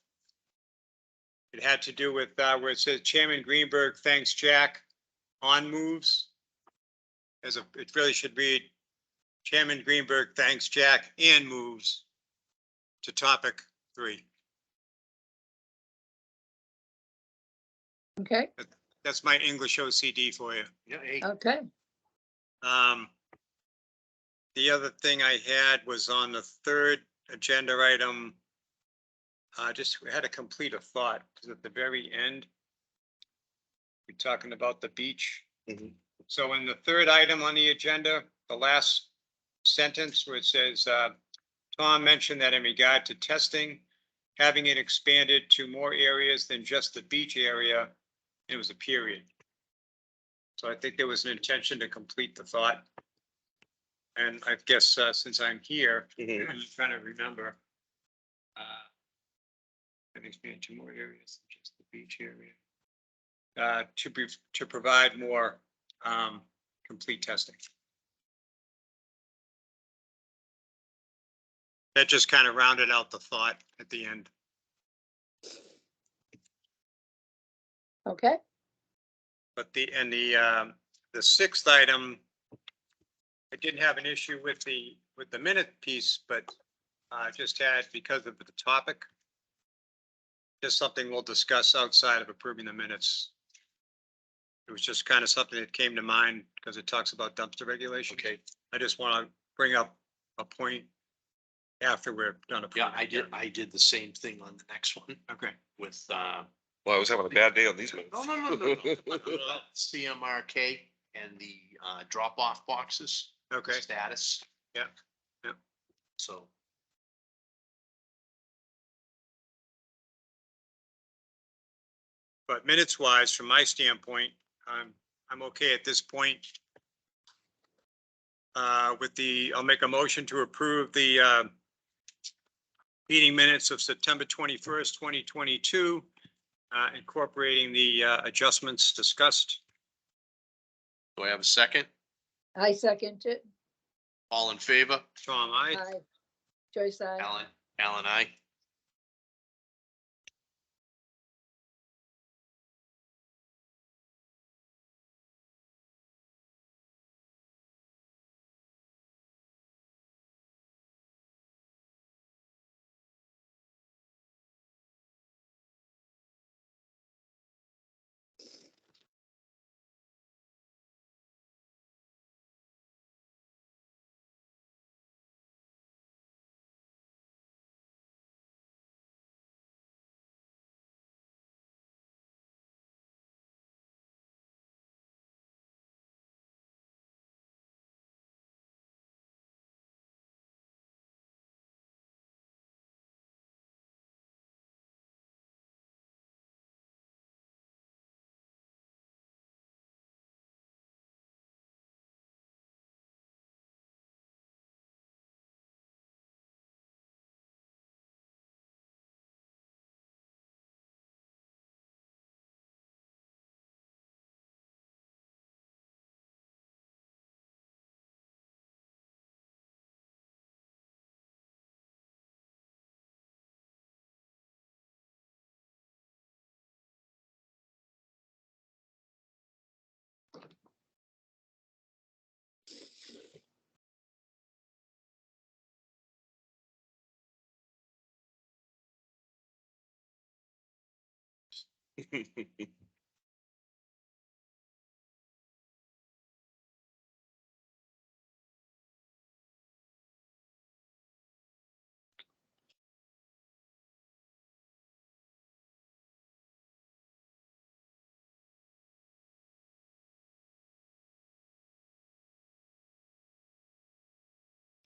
[SPEAKER 2] It had to do with where it says Chairman Greenberg thanks Jack on moves. It really should read Chairman Greenberg thanks Jack and moves to topic 3.
[SPEAKER 4] Okay,
[SPEAKER 2] That's my English OCD for you.
[SPEAKER 1] Yeah, hey,
[SPEAKER 4] okay.
[SPEAKER 2] The other thing I had was on the third agenda item. Just we had to complete a thought because at the very end, we're talking about the beach.
[SPEAKER 3] Mhm.
[SPEAKER 2] So in the third item on the agenda, the last sentence where it says, Tom mentioned that in regard to testing, having it expanded to more areas than just the beach area, it was a period. So I think there was an intention to complete the thought. And I guess since I'm here,
[SPEAKER 3] Mhm.
[SPEAKER 2] I'm trying to remember. And expand to more areas than just the beach area. To provide more complete testing. That just kind of rounded out the thought at the end.
[SPEAKER 4] Okay,
[SPEAKER 2] But the sixth item, I didn't have an issue with the minute piece, but just had because of the topic. Just something we'll discuss outside of approving the minutes. It was just kind of something that came to mind because it talks about dumpster regulation.
[SPEAKER 1] okay.
[SPEAKER 2] I just want to bring up a point after we're done.
[SPEAKER 1] Yeah,
[SPEAKER 2] approving it.
[SPEAKER 1] I did the same thing on the next one
[SPEAKER 2] Okay,
[SPEAKER 1] with
[SPEAKER 3] Well, I was having a bad day on these minutes.
[SPEAKER 1] CMRK and the drop-off boxes.
[SPEAKER 2] Okay,
[SPEAKER 1] Status.
[SPEAKER 2] Yep, yep.
[SPEAKER 1] So,
[SPEAKER 2] but minutes wise, from my standpoint, I'm okay at this point. I'll make a motion to approve the meeting minutes of September 21st, 2022, incorporating the adjustments discussed.
[SPEAKER 1] do I have a second?
[SPEAKER 4] I second it.
[SPEAKER 1] All in favor?
[SPEAKER 2] Tom, I.
[SPEAKER 4] Aye. Joyce, aye.
[SPEAKER 1] Alan, I.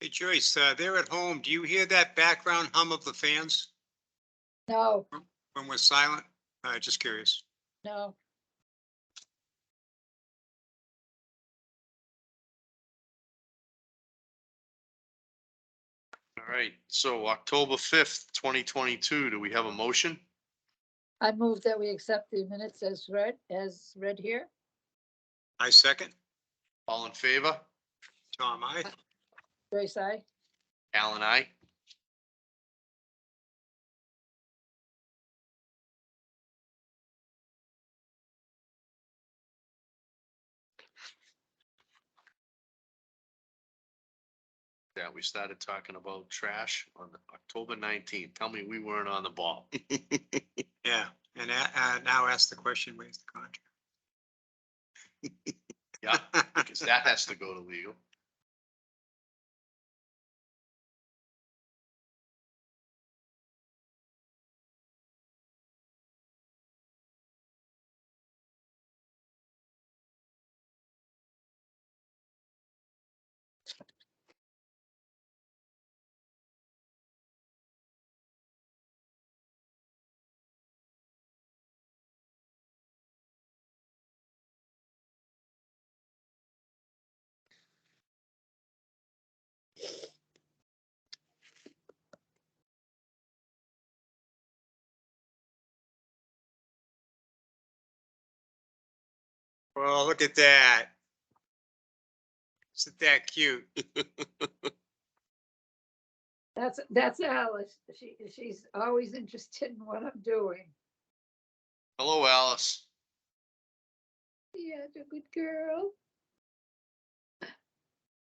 [SPEAKER 2] Hey Joyce, they're at home. Do you hear that background hum of the fans
[SPEAKER 4] No,
[SPEAKER 2] when we're silent? Just curious.
[SPEAKER 4] no.
[SPEAKER 1] All right, so October 5th, 2022, do we have a motion?
[SPEAKER 4] I move that we accept the minutes as read here.
[SPEAKER 2] I second.
[SPEAKER 1] All in favor?
[SPEAKER 2] Tom, I.
[SPEAKER 4] Joyce, aye.
[SPEAKER 1] Alan, I. Yeah, we started talking about trash on October 19th. Tell me we weren't on the ball.
[SPEAKER 2] Yeah, and now ask the question, where's the contract?
[SPEAKER 1] Yeah, because that has to go to legal.
[SPEAKER 2] Well, look at that. Isn't that cute?
[SPEAKER 4] That's Alice. She's always interested in what I'm doing.
[SPEAKER 1] Hello, Alice.
[SPEAKER 4] Yeah, you're a good girl.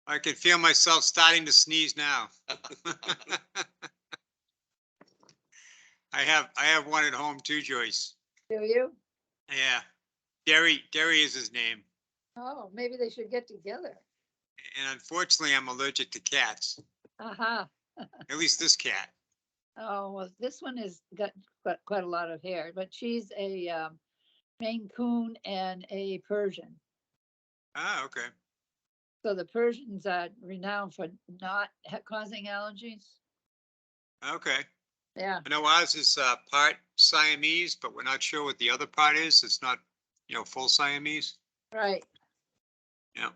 [SPEAKER 2] I can feel myself starting to sneeze now. I have one at home too, Joyce.
[SPEAKER 4] Do you?
[SPEAKER 2] Yeah. Derry is his name.
[SPEAKER 4] Oh, maybe they should get together.
[SPEAKER 2] And unfortunately, I'm allergic to cats,
[SPEAKER 4] Uh-huh.
[SPEAKER 2] at least this cat.
[SPEAKER 4] Oh, well, this one is got quite a lot of hair, but she's a Maine Coon and a Persian.
[SPEAKER 2] Ah, okay.
[SPEAKER 4] So the Persians are renowned for not causing allergies.
[SPEAKER 2] Okay.
[SPEAKER 4] Yeah,
[SPEAKER 2] I know ours is part Siamese, but we're not sure what the other part is. It's not, full Siamese.
[SPEAKER 4] right.
[SPEAKER 2] Yeah.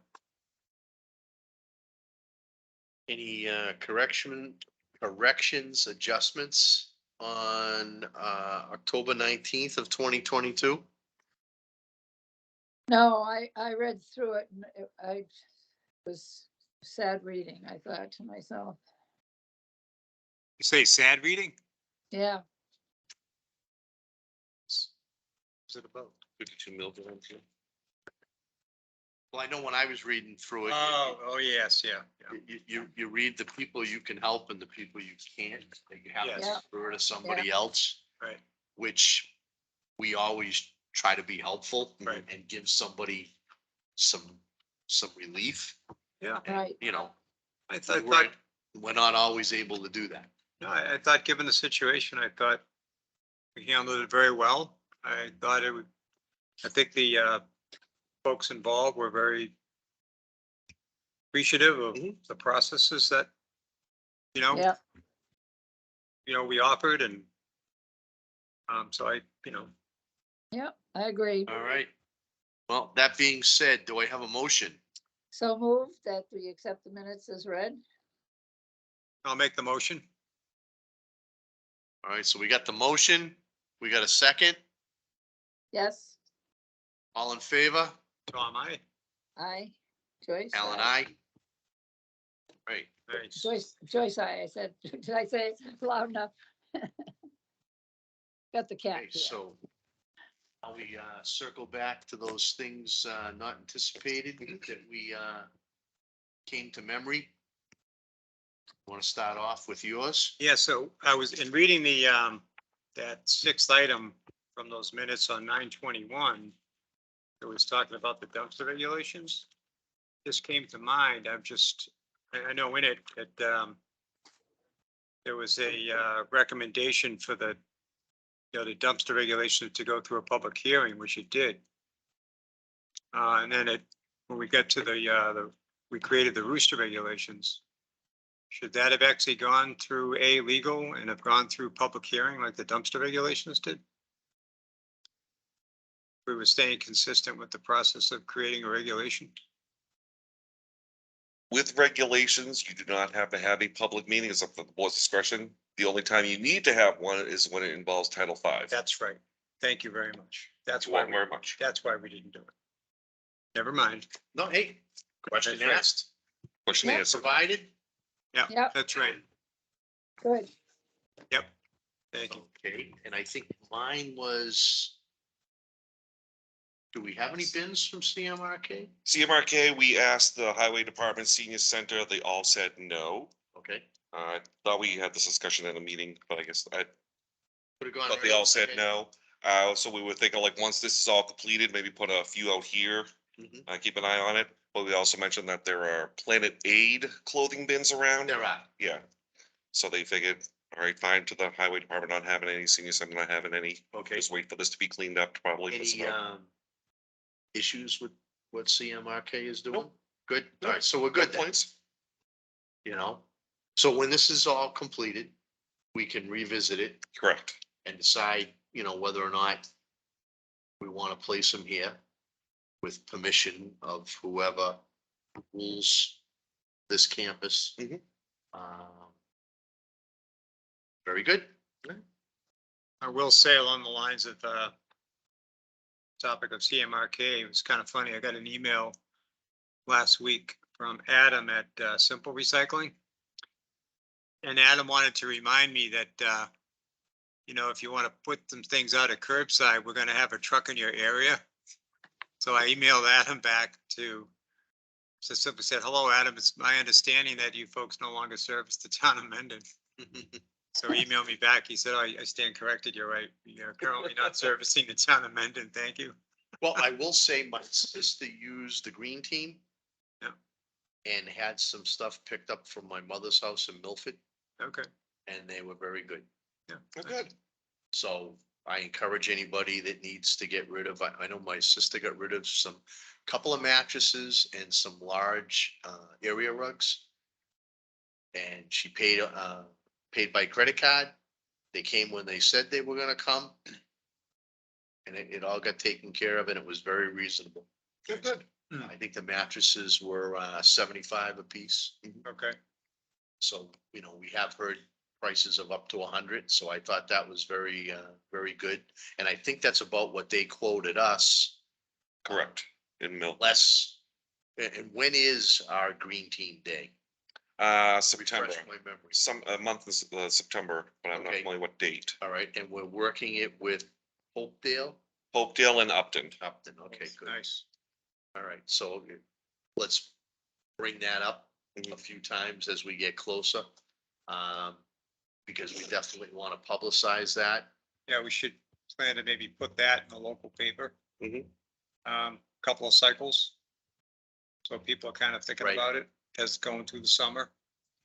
[SPEAKER 1] Any corrections, adjustments on October 19th of 2022?
[SPEAKER 4] No, I read through it and I was sad reading, I thought to myself.
[SPEAKER 2] You say sad reading?
[SPEAKER 4] Yeah,
[SPEAKER 2] What's it about?
[SPEAKER 3] 52 million.
[SPEAKER 1] Well, I know when I was reading through it.
[SPEAKER 2] Oh, yes, yeah.
[SPEAKER 1] You read the people you can help and the people you can't, that you have to
[SPEAKER 2] Yes.
[SPEAKER 1] refer to somebody else,
[SPEAKER 2] Right.
[SPEAKER 1] which we always try to be helpful.
[SPEAKER 2] Right.
[SPEAKER 1] And give somebody some relief,
[SPEAKER 2] Yeah.
[SPEAKER 4] right.
[SPEAKER 1] you know,
[SPEAKER 2] I
[SPEAKER 1] we
[SPEAKER 2] thought,
[SPEAKER 1] weren't- we're not always able to do that.
[SPEAKER 2] no, I thought, given the situation, I thought we handled it very well. I thought I think the folks involved were very appreciative of the processes that,
[SPEAKER 4] Yeah,
[SPEAKER 2] we offered, and so
[SPEAKER 4] yeah, I agree.
[SPEAKER 1] All right. Well, that being said, do I have a motion?
[SPEAKER 4] So moved that we accept the minutes as read.
[SPEAKER 2] I'll make the motion.
[SPEAKER 1] All right, so we got the motion. We got a second.
[SPEAKER 4] Yes,
[SPEAKER 1] All in favor?
[SPEAKER 2] Tom,
[SPEAKER 4] I, Joyce.
[SPEAKER 1] Alan,
[SPEAKER 4] aye.
[SPEAKER 1] I. Right.
[SPEAKER 2] Nice.
[SPEAKER 4] Joyce, I said, did I say it loud enough? Got the cat
[SPEAKER 1] Okay,
[SPEAKER 4] here.
[SPEAKER 1] so now we circle back to those things not anticipated that we came to memory. Want to start off with yours?
[SPEAKER 2] Yeah, so I was in reading the that sixth item from those minutes on 9/21. It was talking about the dumpster regulations. This came to mind. I know in it that there was a recommendation for the the dumpster regulations to go through a public hearing, which it did. And then when we got to we created the rooster regulations. Should that have actually gone through legal and have gone through public hearing like the dumpster regulations did? We were staying consistent with the process of creating a regulation.
[SPEAKER 3] With regulations, you do not have to have a public meeting. It's up to the board's discretion. The only time you need to have one is when it involves Title V.
[SPEAKER 2] That's right. Thank you very much. That's
[SPEAKER 3] You're
[SPEAKER 2] why,
[SPEAKER 3] welcome very much.
[SPEAKER 2] that's why we didn't do it. Never mind.
[SPEAKER 1] No, hey, question
[SPEAKER 2] That's right.
[SPEAKER 1] asked,
[SPEAKER 3] Question
[SPEAKER 4] Yeah.
[SPEAKER 3] answered.
[SPEAKER 1] provided.
[SPEAKER 2] Yeah,
[SPEAKER 4] Yep.
[SPEAKER 2] that's right.
[SPEAKER 4] Good.
[SPEAKER 2] Yep. Thank you.
[SPEAKER 1] Okay, and I think mine was. Do we have any bins from CMRK?
[SPEAKER 3] CMRK, we asked the Highway Department Senior Center. They all said no.
[SPEAKER 1] Okay.
[SPEAKER 3] I thought we had this discussion in a meeting, but I guess I
[SPEAKER 1] Could have gone.
[SPEAKER 3] thought they
[SPEAKER 1] right
[SPEAKER 3] all
[SPEAKER 1] over
[SPEAKER 3] said
[SPEAKER 1] my head.
[SPEAKER 3] no. So we were thinking like, once this is all completed, maybe put a few out here,
[SPEAKER 1] Mhm.
[SPEAKER 3] keep an eye on it. But we also mentioned that there are Planet Aid clothing bins around.
[SPEAKER 1] There are.
[SPEAKER 3] Yeah. So they figured, all right, fine, to the highway department not having any, senior center not having any.
[SPEAKER 1] Okay.
[SPEAKER 3] Just wait for this to be cleaned up probably. for
[SPEAKER 1] Any
[SPEAKER 3] some-
[SPEAKER 1] issues with what CMRK is doing?
[SPEAKER 3] Nope.
[SPEAKER 1] Good.
[SPEAKER 3] Nope.
[SPEAKER 1] All right, so we're good then,
[SPEAKER 3] Points?
[SPEAKER 1] you know? So when this is all completed, we can revisit it
[SPEAKER 3] Correct.
[SPEAKER 1] and decide, whether or not we want to place them here with permission of whoever rules this campus.
[SPEAKER 3] Mhm.
[SPEAKER 1] Very good.
[SPEAKER 2] I will say along the lines of topic of CMRK, it was kind of funny. I got an email last week from Adam at Simple Recycling. And Adam wanted to remind me that, if you want to put some things out at curbside, we're going to have a truck in your area. So I emailed Adam back so simply said, hello, Adam, it's my understanding that you folks no longer service the town of Mendon. So he emailed me back. He said, oh, I stand corrected. You're right. You're currently not servicing the town of Mendon. Thank you.
[SPEAKER 1] Well, I will say my sister used the green team.
[SPEAKER 2] Yeah.
[SPEAKER 1] And had some stuff picked up from my mother's house in Milford.
[SPEAKER 2] Okay.
[SPEAKER 1] and they were very good.
[SPEAKER 3] Oh, good.
[SPEAKER 1] So I encourage anybody that needs to get rid of, I know my sister got rid of some, couple of mattresses and some large area rugs. And she paid by credit card. They came when they said they were gonna come. And it all got taken care of and it was very reasonable.
[SPEAKER 3] Good, good.
[SPEAKER 1] I think the mattresses were 75 apiece.
[SPEAKER 2] Okay,
[SPEAKER 1] So, we have heard prices of up to 100, so I thought that was very good. And I think that's about what they quoted us,
[SPEAKER 3] Correct. In Milton.
[SPEAKER 1] less. And when is our Green Team Day?
[SPEAKER 3] September,
[SPEAKER 1] Refresh my memory.
[SPEAKER 3] a month is September, but I'm not
[SPEAKER 1] Okay.
[SPEAKER 3] familiar what date.
[SPEAKER 1] All right, and we're working it with Hopedale,
[SPEAKER 3] Hopedale and Upton.
[SPEAKER 1] Upton, okay, good.
[SPEAKER 2] nice.
[SPEAKER 1] All right, so let's bring that up a
[SPEAKER 3] Mhm.
[SPEAKER 1] few times as we get closer. Because we definitely want to publicize that.
[SPEAKER 2] Yeah, we should plan to maybe put that in the local paper.
[SPEAKER 3] Mhm.
[SPEAKER 2] Couple of cycles. So people are kind of thinking
[SPEAKER 1] Right.
[SPEAKER 2] about it as going through the summer,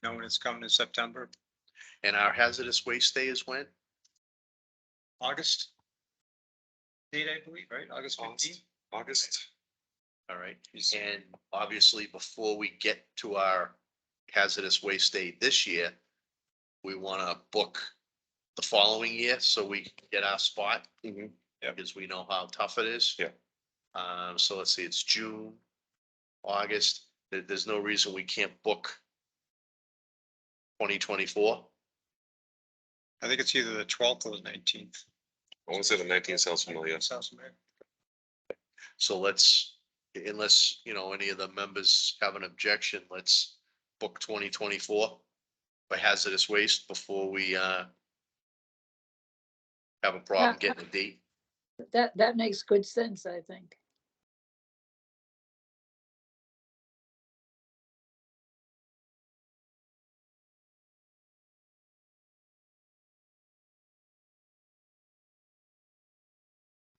[SPEAKER 2] knowing it's coming in September,
[SPEAKER 1] And our hazardous waste day is when?
[SPEAKER 2] August. Date, I believe, right? August 15th.
[SPEAKER 3] August.
[SPEAKER 1] All right,
[SPEAKER 2] Is-
[SPEAKER 1] and obviously before we get to our hazardous waste day this year, we want to book the following year so we can get our spot.
[SPEAKER 3] Mhm.
[SPEAKER 1] Because we know how tough it is.
[SPEAKER 3] Yeah.
[SPEAKER 1] So let's see, it's June, August, there's no reason we can't book 2024.
[SPEAKER 2] I think it's either the 12th or the 19th.
[SPEAKER 3] I want to say the 19th sounds familiar.
[SPEAKER 2] Sounds familiar.
[SPEAKER 1] So let's, unless, any of the members have an objection, let's book 2024 for hazardous waste before we have a problem
[SPEAKER 4] Yeah.
[SPEAKER 1] getting a date.
[SPEAKER 4] That makes good sense, I think.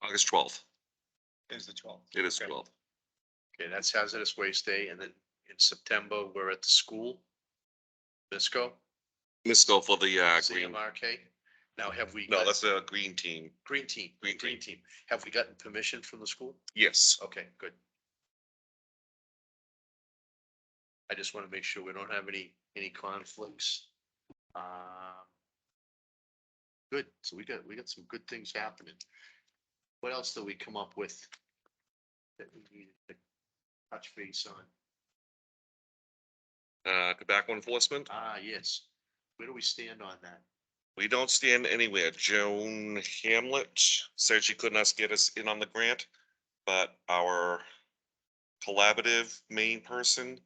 [SPEAKER 3] August 12th.
[SPEAKER 2] Is the 12th.
[SPEAKER 3] It is
[SPEAKER 2] Okay.
[SPEAKER 3] 12th.
[SPEAKER 1] Okay, that's hazardous waste day. And then in September, we're at the school. Visco,
[SPEAKER 3] Let's go for the green.
[SPEAKER 1] CMRK. Now, have we?
[SPEAKER 3] No,
[SPEAKER 1] got-
[SPEAKER 3] that's a green team.
[SPEAKER 1] Green team,
[SPEAKER 3] Green
[SPEAKER 1] green
[SPEAKER 3] team.
[SPEAKER 1] team. Have we gotten permission from the school?
[SPEAKER 3] Yes.
[SPEAKER 1] Okay, good. I just want to make sure we don't have any conflicts. Good, so we got some good things happening. What else did we come up with? That we needed to touch base on?
[SPEAKER 3] Tobacco enforcement.
[SPEAKER 1] Yes. Where do we stand on that?
[SPEAKER 3] We don't stand anywhere. Joan Hamlet said she could not get us in on the grant, but our collaborative main person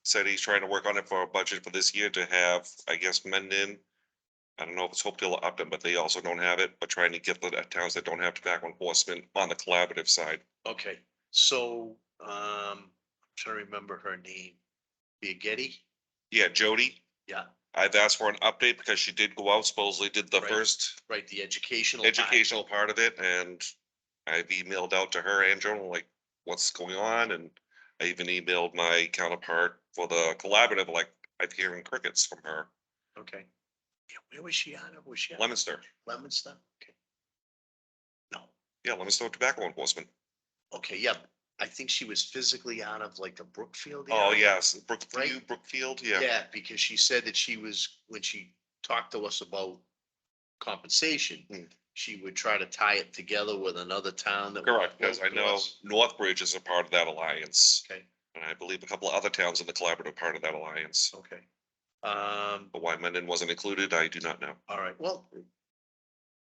[SPEAKER 3] said he's trying to work on it for a budget for this year to have, I guess, Mendon. I don't know if it's Hopedale or Upton, but they also don't have it, but trying to get the towns that don't have tobacco enforcement on the collaborative side.
[SPEAKER 1] Okay, so, I'm trying to remember her name. Biagetti?
[SPEAKER 3] Yeah, Jody,
[SPEAKER 1] Yeah,
[SPEAKER 3] I've asked for an update because she did go out, supposedly did the
[SPEAKER 1] Right.
[SPEAKER 3] first
[SPEAKER 1] right, the educational. part.
[SPEAKER 3] educational part of it, and I've emailed out to her and Joan, like, what's going on, and I even emailed my counterpart for the collaborative, like, I'm hearing crickets from her.
[SPEAKER 1] Okay. Yeah, where was she out of? Was she? out of
[SPEAKER 3] Leominster,
[SPEAKER 1] Leominster? Okay. No,
[SPEAKER 3] yeah, Leominster Tobacco Enforcement.
[SPEAKER 1] okay, yeah, I think she was physically out of like the Brookfield.
[SPEAKER 3] Oh,
[SPEAKER 1] area.
[SPEAKER 3] yes, Brookview,
[SPEAKER 1] Right.
[SPEAKER 3] Brookfield, yeah,
[SPEAKER 1] Yeah, because she said that she was, when she talked to us about compensation,
[SPEAKER 3] Hmm.
[SPEAKER 1] she would try to tie it together with another town that.
[SPEAKER 3] correct, because I
[SPEAKER 1] to
[SPEAKER 3] know
[SPEAKER 1] us.
[SPEAKER 3] Northbridge is a part of that alliance,
[SPEAKER 1] Okay,
[SPEAKER 3] and I believe a couple of other towns in the collaborative part of that alliance.
[SPEAKER 1] okay.
[SPEAKER 3] But why Mendon wasn't included, I do not know.
[SPEAKER 1] All right, well,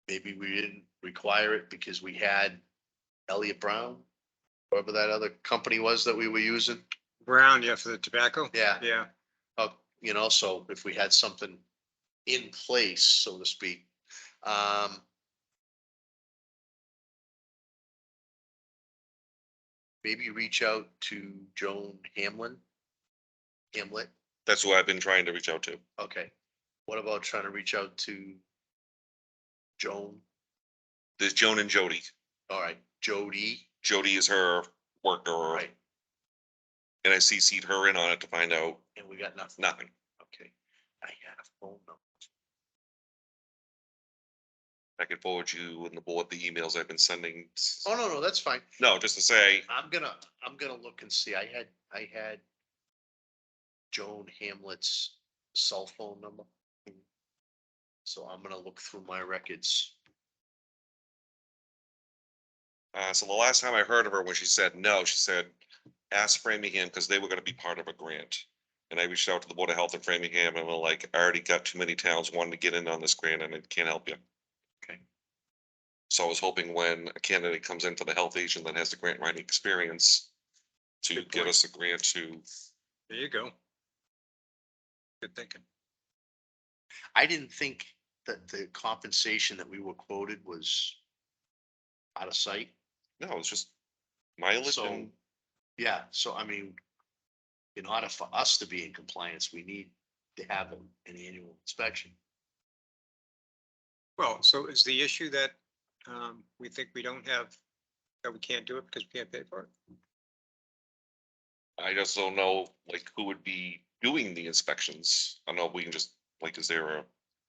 [SPEAKER 1] maybe we didn't require it because we had Elliott Brown, whoever that other company was that we were using.
[SPEAKER 2] Brown, yeah, for the tobacco?
[SPEAKER 1] Yeah.
[SPEAKER 2] Yeah,
[SPEAKER 1] So if we had something in place, so to speak. Maybe reach out to Joan Hamlet.
[SPEAKER 3] That's who I've been trying to reach out to.
[SPEAKER 1] Okay. What about trying to reach out to Joan?
[SPEAKER 3] There's Joan and Jody.
[SPEAKER 1] All right, Jody,
[SPEAKER 3] Jody is her worker,
[SPEAKER 1] right,
[SPEAKER 3] and I CC'd her in on it to find out
[SPEAKER 1] and we got nothing.
[SPEAKER 3] nothing.
[SPEAKER 1] Okay, I have phone number.
[SPEAKER 3] I could forward you and the board the emails I've been sending.
[SPEAKER 1] Oh, no, that's fine.
[SPEAKER 3] No, just to say,
[SPEAKER 1] I'm gonna look and see. I had Joan Hamlet's cell phone number. So I'm gonna look through my records.
[SPEAKER 3] so the last time I heard of her, when she said no, she said, ask Framingham, because they were gonna be part of a grant. And I reached out to the Board of Health in Framingham and were like, I already got too many towns wanting to get in on this grant and I can't help you.
[SPEAKER 1] Okay.
[SPEAKER 3] So I was hoping when a candidate comes in for the health agent that has the grant writing experience to
[SPEAKER 2] Good
[SPEAKER 3] give
[SPEAKER 2] point.
[SPEAKER 3] us a grant to,
[SPEAKER 2] There you go. Good thinking.
[SPEAKER 1] I didn't think that the compensation that we were quoted was out of sight.
[SPEAKER 3] no, it's just mileage
[SPEAKER 1] So,
[SPEAKER 3] and,
[SPEAKER 1] yeah, so I mean, in order for us to be in compliance, we need to have an annual inspection.
[SPEAKER 2] Well, so is the issue that we think we don't have, that we can't do it because we can't pay for it?
[SPEAKER 3] I just don't know, like, who would be doing the inspections. I don't know if we can just, like, is there a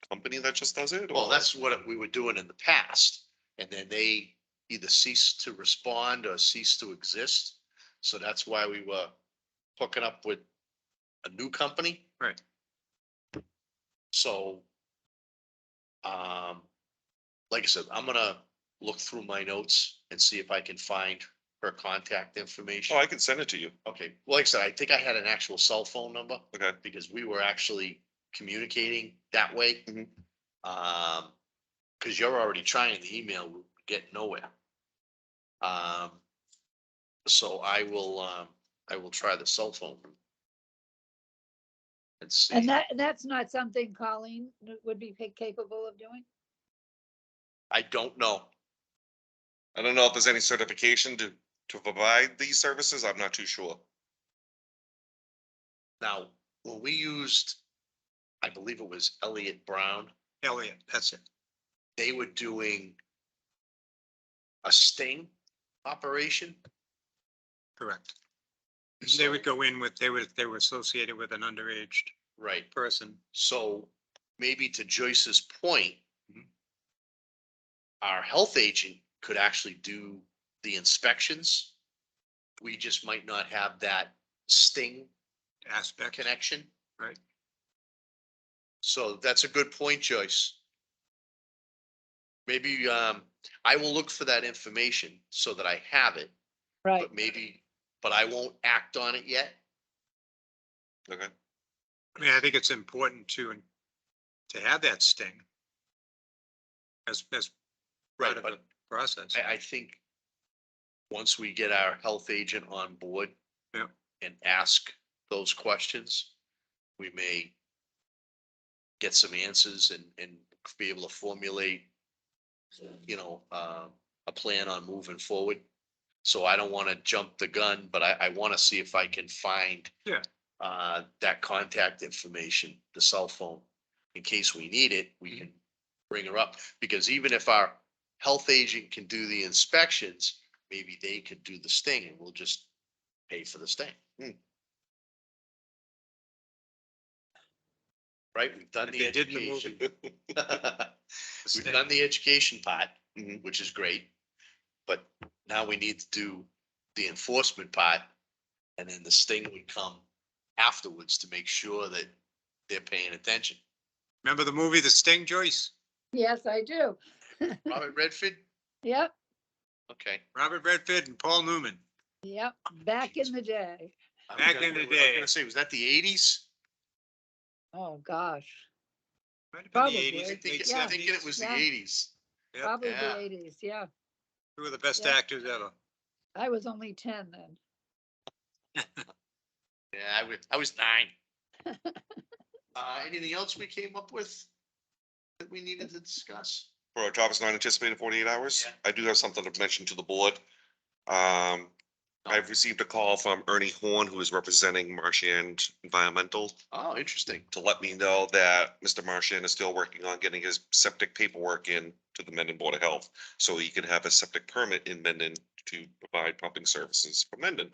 [SPEAKER 3] company that just does it?
[SPEAKER 1] Well,
[SPEAKER 3] or-
[SPEAKER 1] that's what we were doing in the past, and then they either ceased to respond or ceased to exist. So that's why we were hooking up with a new company.
[SPEAKER 2] Right.
[SPEAKER 1] So, like I said, I'm gonna look through my notes and see if I can find her contact information.
[SPEAKER 3] Oh, I can send it to you.
[SPEAKER 1] Okay, well, like I said, I think I had an actual cell phone number
[SPEAKER 3] Okay.
[SPEAKER 1] because we were actually communicating that way.
[SPEAKER 3] Mhm.
[SPEAKER 1] Cause you're already trying the email, we get nowhere. So I will try the cell phone. And see.
[SPEAKER 4] And that's not something Colleen would be capable of doing?
[SPEAKER 1] I don't know.
[SPEAKER 3] I don't know if there's any certification to provide these services. I'm not too sure.
[SPEAKER 1] Now, when we used, I believe it was Elliott Brown,
[SPEAKER 2] Elliot, that's it.
[SPEAKER 1] they were doing a sting operation.
[SPEAKER 2] Correct. They would go in with, they were associated with an underage
[SPEAKER 1] Right,
[SPEAKER 2] person.
[SPEAKER 1] so maybe to Joyce's point,
[SPEAKER 2] Mhm.
[SPEAKER 1] our health agent could actually do the inspections. We just might not have that sting
[SPEAKER 2] Aspect.
[SPEAKER 1] connection.
[SPEAKER 2] Right.
[SPEAKER 1] So that's a good point, Joyce. Maybe, I will look for that information so that I have it,
[SPEAKER 4] Right,
[SPEAKER 1] but maybe, but I won't act on it yet.
[SPEAKER 3] Okay.
[SPEAKER 2] I mean, I think it's important to have that sting as part
[SPEAKER 1] Right,
[SPEAKER 2] of the
[SPEAKER 1] but
[SPEAKER 2] process.
[SPEAKER 1] I think once we get our health agent on board.
[SPEAKER 2] Yeah.
[SPEAKER 1] And ask those questions, we may get some answers and be able to formulate, a plan on moving forward. So I don't want to jump the gun, but I want to see if I can find
[SPEAKER 2] Yeah.
[SPEAKER 1] that contact information, the cell phone, in case we need it, we can bring her up. Because even if our health agent can do the inspections, maybe they could do the sting and we'll just pay for the sting. Right? We've done
[SPEAKER 2] Like
[SPEAKER 1] the
[SPEAKER 2] they did in the
[SPEAKER 1] education.
[SPEAKER 2] movie.
[SPEAKER 1] We've done the education part,
[SPEAKER 3] Mhm.
[SPEAKER 1] which is great. But now we need to do the enforcement part. And then the sting would come afterwards to make sure that they're paying attention.
[SPEAKER 2] Remember the movie The Sting, Joyce?
[SPEAKER 4] yes, I do.
[SPEAKER 1] Robert Redford?
[SPEAKER 4] Yep,
[SPEAKER 1] Okay.
[SPEAKER 2] Robert Redford and Paul Newman.
[SPEAKER 4] yep, back in the day.
[SPEAKER 2] Back in the day.
[SPEAKER 1] I was gonna say, was that the eighties?
[SPEAKER 4] Oh, gosh,
[SPEAKER 2] Might have been the
[SPEAKER 4] Probably.
[SPEAKER 2] eighties,
[SPEAKER 1] I
[SPEAKER 2] late
[SPEAKER 1] think, I'm
[SPEAKER 4] Yeah.
[SPEAKER 1] thinking it was the
[SPEAKER 4] Yeah.
[SPEAKER 1] eighties.
[SPEAKER 2] Yep.
[SPEAKER 4] probably
[SPEAKER 1] Yeah.
[SPEAKER 4] the eighties, yeah.
[SPEAKER 2] Two of the best
[SPEAKER 4] Yeah.
[SPEAKER 2] actors ever.
[SPEAKER 4] I was only 10 then.
[SPEAKER 1] Yeah, I was 9. Anything else we came up with that we needed to discuss?
[SPEAKER 3] For a job is not anticipated 48 hours.
[SPEAKER 1] Yeah.
[SPEAKER 3] I do have something to mention to the board. I've received a call from Ernie Horn, who is representing Marchand Environmental,
[SPEAKER 1] Oh, interesting.
[SPEAKER 3] to let me know that Mr. Marchand is still working on getting his septic paperwork in to the Mendon Board of Health, so he can have a septic permit in Mendon to provide pumping services for Mendon.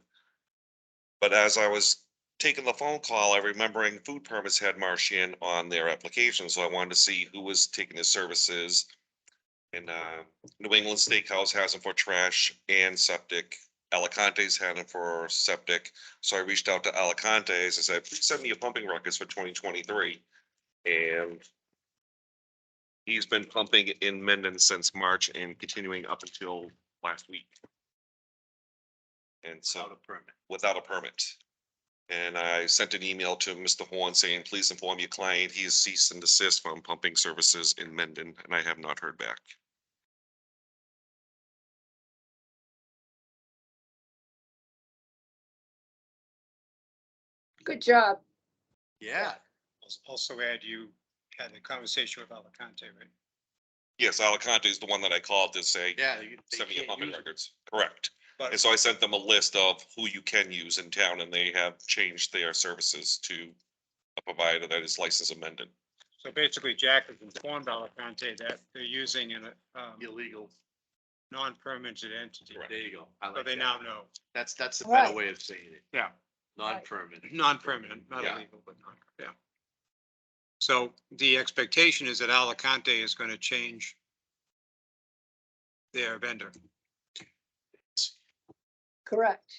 [SPEAKER 3] But as I was taking the phone call, I remembering food permits had Marchand on their application, so I wanted to see who was taking his services. And New England Steakhouse has them for trash and septic. Alicante's had them for septic. So I reached out to Alicante's. I said, please send me your pumping records for 2023. And he's been pumping in Mendon since March and continuing up until last week. And so,
[SPEAKER 1] Without a permit.
[SPEAKER 3] without a permit. And I sent an email to Mr. Horn saying, please inform your client he is cease and desist from pumping services in Mendon, and I have not heard back.
[SPEAKER 4] Good job.
[SPEAKER 1] Yeah,
[SPEAKER 2] Also add, you had a conversation with Alicante, right?
[SPEAKER 3] Yes, Alicante is the one that I called to say,
[SPEAKER 1] yeah.
[SPEAKER 3] send me your pumping records. Correct.
[SPEAKER 2] But
[SPEAKER 3] And so I sent them a list of who you can use in town, and they have changed their services to a provider that is licensed in Mendon.
[SPEAKER 2] so basically Jack has informed Alicante that they're using an
[SPEAKER 1] Illegal.
[SPEAKER 2] non-permitted entity.
[SPEAKER 1] There you go. I
[SPEAKER 2] So
[SPEAKER 1] like
[SPEAKER 2] they
[SPEAKER 1] that.
[SPEAKER 2] now know.
[SPEAKER 1] That's the
[SPEAKER 4] Right.
[SPEAKER 1] better way of saying it.
[SPEAKER 2] Yeah.
[SPEAKER 1] Non-permanent.
[SPEAKER 2] Non-permanent, not
[SPEAKER 3] Yeah.
[SPEAKER 2] illegal, but non, yeah. So the expectation is that Alicante is going to change their vendor.
[SPEAKER 4] Correct.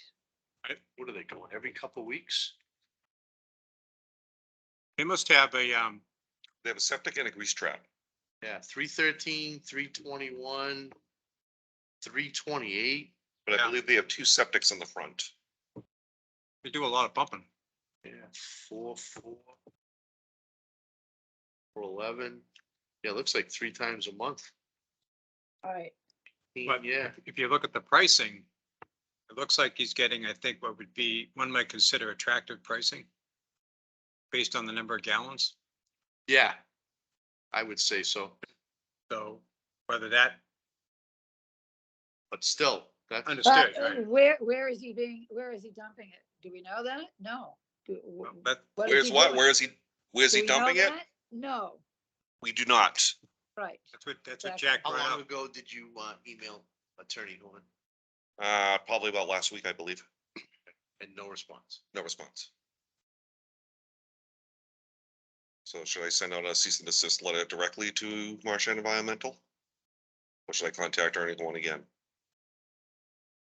[SPEAKER 1] What are they going, every couple of weeks?
[SPEAKER 2] They must have a,
[SPEAKER 3] They have a septic and a grease trap.
[SPEAKER 1] Yeah, 313, 321, 328.
[SPEAKER 3] But I
[SPEAKER 2] Yeah.
[SPEAKER 3] believe they have two septics in the front.
[SPEAKER 2] they do a lot of pumping.
[SPEAKER 1] Yeah, 4, 411. Yeah, it looks like 3 times a month.
[SPEAKER 4] All right.
[SPEAKER 2] But
[SPEAKER 1] Yeah,
[SPEAKER 2] if you look at the pricing, it looks like he's getting, I think, what would be, one might consider attractive pricing based on the number of gallons.
[SPEAKER 1] yeah. I would say so,
[SPEAKER 2] So whether that,
[SPEAKER 1] but still, that's,
[SPEAKER 4] But
[SPEAKER 2] understood, right?
[SPEAKER 4] where is he dumping it? Do we know that? No.
[SPEAKER 2] But
[SPEAKER 4] What is
[SPEAKER 3] Where's
[SPEAKER 4] he
[SPEAKER 3] what?
[SPEAKER 4] doing?
[SPEAKER 3] Where's
[SPEAKER 4] Do
[SPEAKER 3] he
[SPEAKER 4] we know
[SPEAKER 3] dumping it?
[SPEAKER 4] that? No,
[SPEAKER 3] We do not.
[SPEAKER 4] right.
[SPEAKER 2] that's what
[SPEAKER 4] Exactly.
[SPEAKER 2] Jack
[SPEAKER 1] how
[SPEAKER 2] brought
[SPEAKER 1] long
[SPEAKER 2] up.
[SPEAKER 1] ago did you email Attorney Horn
[SPEAKER 3] Probably about last week, I believe.
[SPEAKER 1] and no response?
[SPEAKER 3] No response. So should I send out a cease and desist letter directly to Marchand Environmental? Or should I contact Ernie Horn again?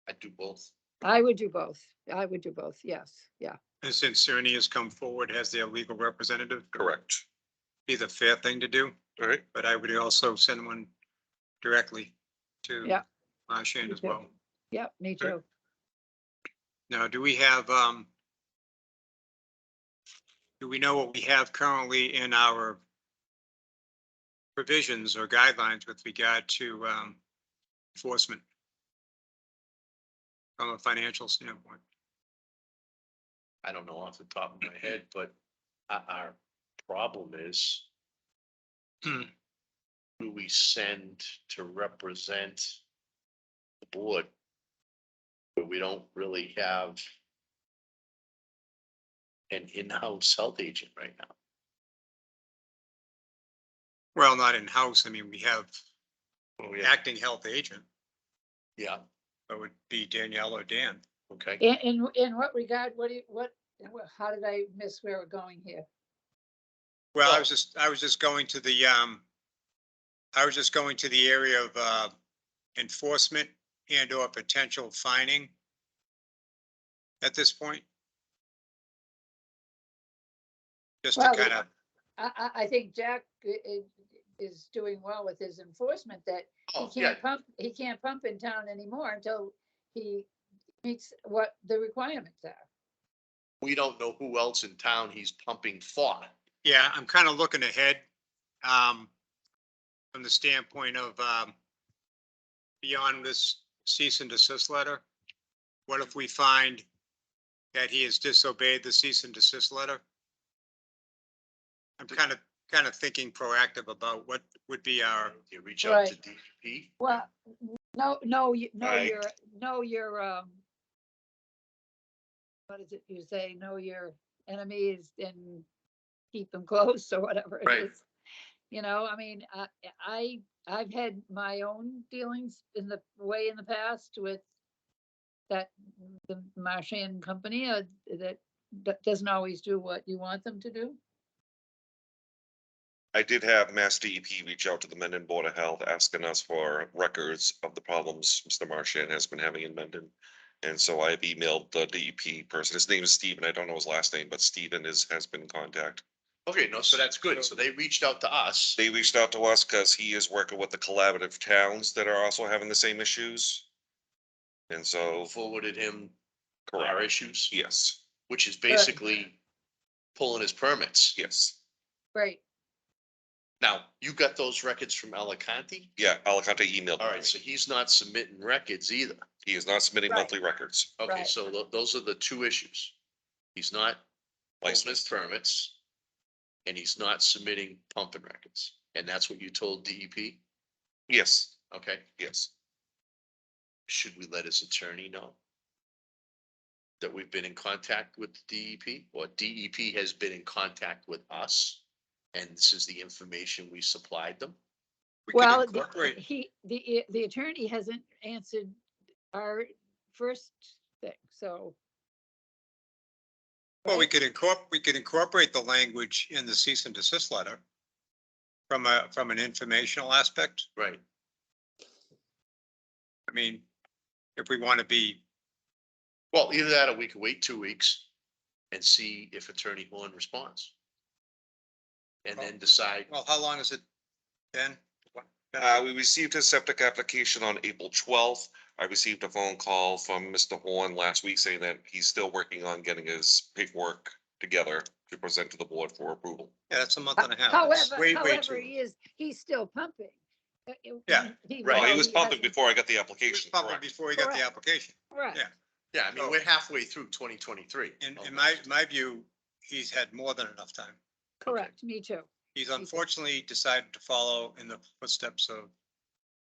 [SPEAKER 1] I'd do both.
[SPEAKER 4] I would do both. I would do both. Yes, yeah.
[SPEAKER 2] And since Cerny has come forward as their legal representative,
[SPEAKER 3] Correct.
[SPEAKER 2] be the fair thing to do,
[SPEAKER 3] All right.
[SPEAKER 2] but I would also send one directly to
[SPEAKER 4] Yeah.
[SPEAKER 2] Marchand as
[SPEAKER 4] Me too.
[SPEAKER 2] well.
[SPEAKER 4] Yep, me
[SPEAKER 2] Okay.
[SPEAKER 4] too.
[SPEAKER 2] Now, do we have, do we know what we have currently in our provisions or guidelines with regard to enforcement from a financial standpoint?
[SPEAKER 1] I don't know off the top of my head, but our problem is who we send to represent the board. But we don't really have an in-house health agent right now.
[SPEAKER 2] Well, not in-house. I mean, we have
[SPEAKER 1] Oh,
[SPEAKER 2] acting health agent.
[SPEAKER 1] Yeah,
[SPEAKER 2] That would be Danielle or Dan.
[SPEAKER 1] okay.
[SPEAKER 4] In what regard, how did I miss where we're going here?
[SPEAKER 2] Well,
[SPEAKER 1] Well-
[SPEAKER 2] I was just going to the, I was just going to the area of enforcement and or potential fining at this point. Just to
[SPEAKER 4] Well,
[SPEAKER 2] kind of,
[SPEAKER 4] I think Jack is doing well with his enforcement that
[SPEAKER 1] Oh,
[SPEAKER 4] he
[SPEAKER 1] yeah,
[SPEAKER 4] can't pump in town anymore until he meets what the requirements are.
[SPEAKER 1] we don't know who else in town he's pumping for.
[SPEAKER 2] yeah, I'm kind of looking ahead from the standpoint of beyond this cease and desist letter. What if we find that he has disobeyed the cease and desist letter? I'm kind of thinking proactive about what would be our,
[SPEAKER 1] You reach out to
[SPEAKER 4] Right.
[SPEAKER 1] DEP.
[SPEAKER 4] Well,
[SPEAKER 3] Right.
[SPEAKER 4] what is it you say? Know your enemies and keep them close or whatever it
[SPEAKER 1] Right.
[SPEAKER 4] is. You know, I mean, I've had my own dealings in the past with the Marchand company that doesn't always do what you want them to do.
[SPEAKER 3] I did have Mass DEP reach out to the Mendon Board of Health, asking us for records of the problems Mr. Marchand has been having in Mendon. And so I've emailed the DEP person. His name is Stephen. I don't know his last name, but Stephen has been in contact.
[SPEAKER 1] Okay, no, so that's good. So they reached out to us.
[SPEAKER 3] They reached out to us because he is working with the collaborative towns that are also having the same issues. And so,
[SPEAKER 1] Forwarded him our
[SPEAKER 3] correct,
[SPEAKER 1] issues,
[SPEAKER 3] yes,
[SPEAKER 1] which is basically pulling his permits.
[SPEAKER 3] yes.
[SPEAKER 4] Great.
[SPEAKER 1] Now, you got those records from Alicante?
[SPEAKER 3] Yeah, Alicante emailed.
[SPEAKER 1] All
[SPEAKER 3] me.
[SPEAKER 1] right, so he's not submitting records either.
[SPEAKER 3] He is not submitting
[SPEAKER 4] Right.
[SPEAKER 3] monthly records.
[SPEAKER 1] Okay,
[SPEAKER 4] Right.
[SPEAKER 1] so those are the two issues. He's not pulling his
[SPEAKER 3] Licensed.
[SPEAKER 1] permits. And he's not submitting pumping records. And that's what you told DEP?
[SPEAKER 3] Yes,
[SPEAKER 1] Okay,
[SPEAKER 3] yes.
[SPEAKER 1] should we let his attorney know? That we've been in contact with the DEP, or DEP has been in contact with us? And this is the information we supplied them?
[SPEAKER 2] We could
[SPEAKER 4] Well,
[SPEAKER 2] incorporate,
[SPEAKER 4] the attorney hasn't answered our first thing, so.
[SPEAKER 2] well, we
[SPEAKER 4] right?
[SPEAKER 2] could incorporate the language in the cease and desist letter from an informational aspect.
[SPEAKER 1] Right.
[SPEAKER 2] I mean, if we want to be,
[SPEAKER 1] Well, either that or we could wait 2 weeks and see if Attorney Horn responds. And then decide,
[SPEAKER 2] well, how long has it been?
[SPEAKER 3] We received his septic application on April 12th. I received a phone call from Mr. Horn last week saying that he's still working on getting his paperwork together to present to the board for approval.
[SPEAKER 2] Yeah, that's a month and a half. That's
[SPEAKER 4] However,
[SPEAKER 2] way
[SPEAKER 4] however,
[SPEAKER 2] too.
[SPEAKER 4] he's still pumping.
[SPEAKER 2] Yeah,
[SPEAKER 1] right.
[SPEAKER 3] Well, he was pumping
[SPEAKER 4] hasn't-
[SPEAKER 3] before I got the
[SPEAKER 2] He was
[SPEAKER 3] application,
[SPEAKER 2] pumping
[SPEAKER 3] correct?
[SPEAKER 2] before he got the
[SPEAKER 4] Correct.
[SPEAKER 2] application.
[SPEAKER 4] Right,
[SPEAKER 2] Yeah.
[SPEAKER 1] yeah, I mean, we're halfway through 2023.
[SPEAKER 2] In my view, he's had more than enough time.
[SPEAKER 4] correct, me too.
[SPEAKER 2] He's unfortunately decided to follow in the footsteps of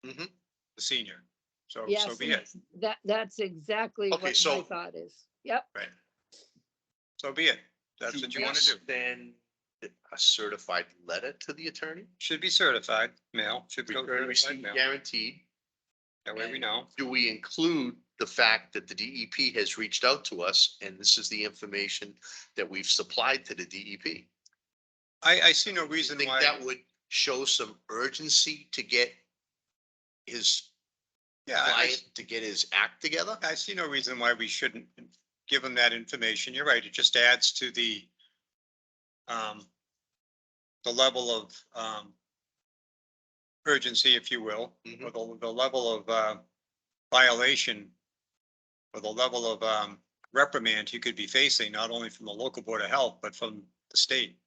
[SPEAKER 1] Mhm.
[SPEAKER 2] the senior. So
[SPEAKER 4] Yes,
[SPEAKER 2] be it.
[SPEAKER 4] that's exactly
[SPEAKER 1] Okay,
[SPEAKER 4] what my
[SPEAKER 1] so-
[SPEAKER 4] thought is. Yep,
[SPEAKER 2] So be it. That's what you want to do.
[SPEAKER 1] Then a certified letter to the attorney?
[SPEAKER 2] Should be certified mail, should go certified
[SPEAKER 1] Receipt
[SPEAKER 2] mail.
[SPEAKER 1] guaranteed.
[SPEAKER 2] That way we know.
[SPEAKER 1] Do we include the fact that the DEP has reached out to us and this is the information that we've supplied to the DEP?
[SPEAKER 2] I see no
[SPEAKER 1] I
[SPEAKER 2] reason
[SPEAKER 1] think
[SPEAKER 2] why.
[SPEAKER 1] that would show some urgency to get his
[SPEAKER 2] Yeah,
[SPEAKER 1] client to get his act together.
[SPEAKER 2] I see no reason why we shouldn't give them that information. You're right. It just adds to the level of, urgency, if you will, or the level of, violation or the level of, reprimand he could be facing, not only from the local board of health, but from the state.